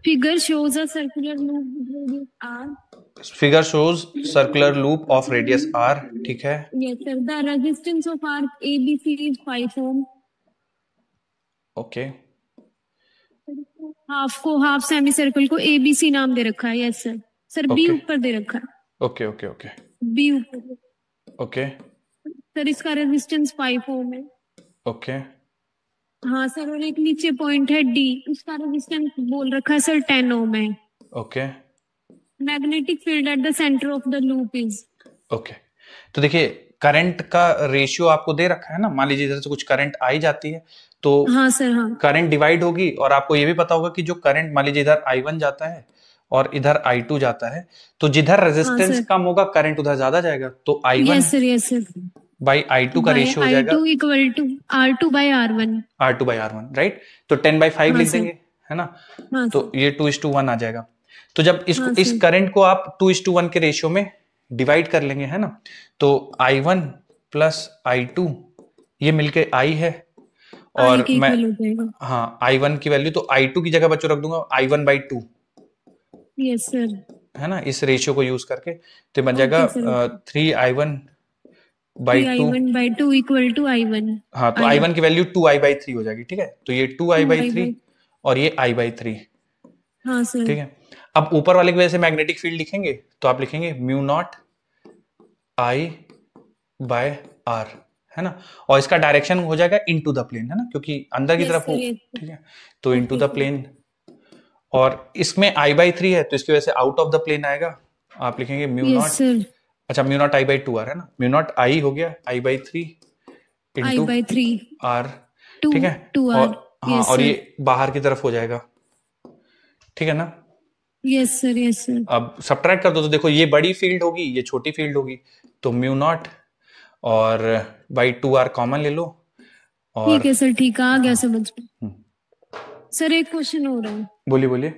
Figure shows a circular loop with radius r। Figure shows circular loop of radius r, ठीक है। Yes sir. The resistance of arc ABC is 5 ohm. Okay. Half semi circle को ABC नाम दे रखा है। Yes sir. Sir B Okay. ऊपर दे रखा है। ओके B ऊपर। ओके सर इसका रेजिस्टेंस 5 ओम है। ओके हाँ सर, और एक नीचे पॉइंट है D, उसका रेजिस्टेंस बोल रखा है सर 10 ओम है। Okay magnetic field at the centre of the loop is. Okay. तो देखिए, करंट का रेशियो आपको दे रखा है ना। मान लीजिए इधर से कुछ करंट आई जाती है तो हाँ सर, हाँ करंट डिवाइड होगी, और आपको ये भी पता होगा कि जो करंट मान लीजिए इधर I1 जाता है और इधर I2 जाता है, तो जिधर रेजिस्टेंस हाँ कम होगा करंट उधर ज्यादा जाएगा, तो I1 yes sir by I2 का रेशियो हो जाएगा I2 equal to R2 by R1। R2 by R1, right. तो 10/5 लिख देंगे, है ना। हाँ तो ये 2:1 आ जाएगा। तो जब इसको हाँ इस करंट को आप 2:1 के रेशियो में डिवाइड कर लेंगे, है ना, तो I1 प्लस I2 ये मिलके I है, और के मैं इक्वल हो जाएगा। हाँ I1 की वैल्यू तो I2 की जगह बच्चों रख दूंगा I1/2, यस सर। है ना, इस रेशियो को यूज करके तो बन ओके जाएगा sir, okay. 3I1/2। 3I1/2 equal to I1। हाँ, तो I1 की वैल्यू 2I/3 हो जाएगी, ठीक है, तो ये 2I/3 और ये I/3, हाँ सर। ठीक है। अब ऊपर वाले की वजह से मैग्नेटिक फील्ड लिखेंगे तो आप लिखेंगे μ0 I/r, है ना, और इसका डायरेक्शन हो जाएगा इनटू द प्लेन, है ना, क्योंकि अंदर की तरफ हो, ठीक है, तो इनटू द प्लेन। और इसमें I/3 है तो इसकी वजह से आउट ऑफ द प्लेन आएगा, आप लिखेंगे μ0, अच्छा μ0 I/2r, है ना, μ0 I हो गया I/3 इंटू r, ठीक है, और हाँ, और ये बाहर की तरफ हो जाएगा, ठीक है ना। Yes sir, yes sir. अब सब्ट्रैक्ट कर दो तो देखो ये बड़ी फील्ड होगी, ये छोटी फील्ड होगी, तो μ0 और by2r कॉमन ले लो। और ठीक है सर, ठीक है, आ गया समझ में। सर एक क्वेश्चन हो रहा है। बोलिए बोलिए।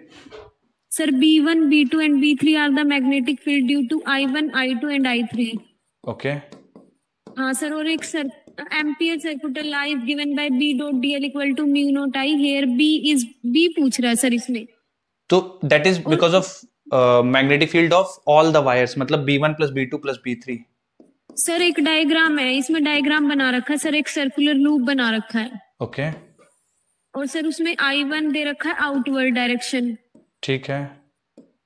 Sir B1, B2 and B3 are the magnetic field due to I1, I2 and I3। Okay, हाँ सर, और एक sir Ampere circular law is given by B dot DL equal to μ0 I, here B पूछ रहा है sir इसमें। तो that is because of magnetic field of all the wires, मतलब B1 + B2 + B3। Sir एक diagram है, इसमें diagram बना रखा है सर, एक सर्कुलर लूप बना रखा है। ओके, और सर उसमें I1 दे रखा है आउटवर्ड डायरेक्शन, ठीक है,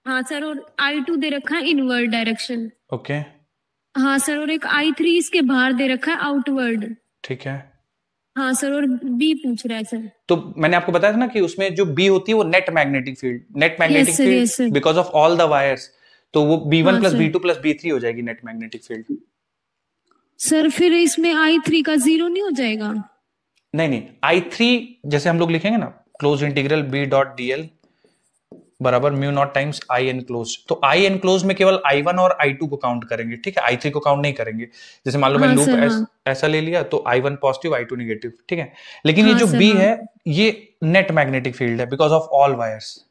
हाँ सर, और I2 दे रखा है इनवर्ड डायरेक्शन। ओके, हाँ सर, और एक I3 इसके बाहर दे रखा है आउटवर्ड, ठीक है। हाँ सर, और B पूछ रहा है सर। तो मैंने आपको बताया था ना कि उसमें जो B होती है वो net magnetic field because of all the wires, तो वो B1 + B2 + B3 हो जाएगी नेट मैग्नेटिक फील्ड। सर फिर इसमें I3 का 0 नहीं हो जाएगा? नहीं, I3 जैसे हम लोग लिखेंगे ना, close integral B dot DL बराबर μ0 टाइम्स I एनक्लोज, तो I एनक्लोज में केवल I1 और I2 को काउंट करेंगे, ठीक है, I3 को काउंट नहीं करेंगे। जैसे मान लो मैं लूप ऐसा ले लिया तो I1 पॉजिटिव I2 नेगेटिव, ठीक है, लेकिन ये जो B है ये नेट मैग्नेटिक फील्ड है because of all wires.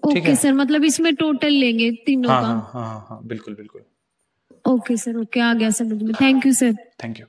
Okay sir, मतलब इसमें टोटल लेंगे तीनों का। हाँ, बिल्कुल बिल्कुल। ओके सर, ओके, आ गया समझ में। Thank you sir. Thank you.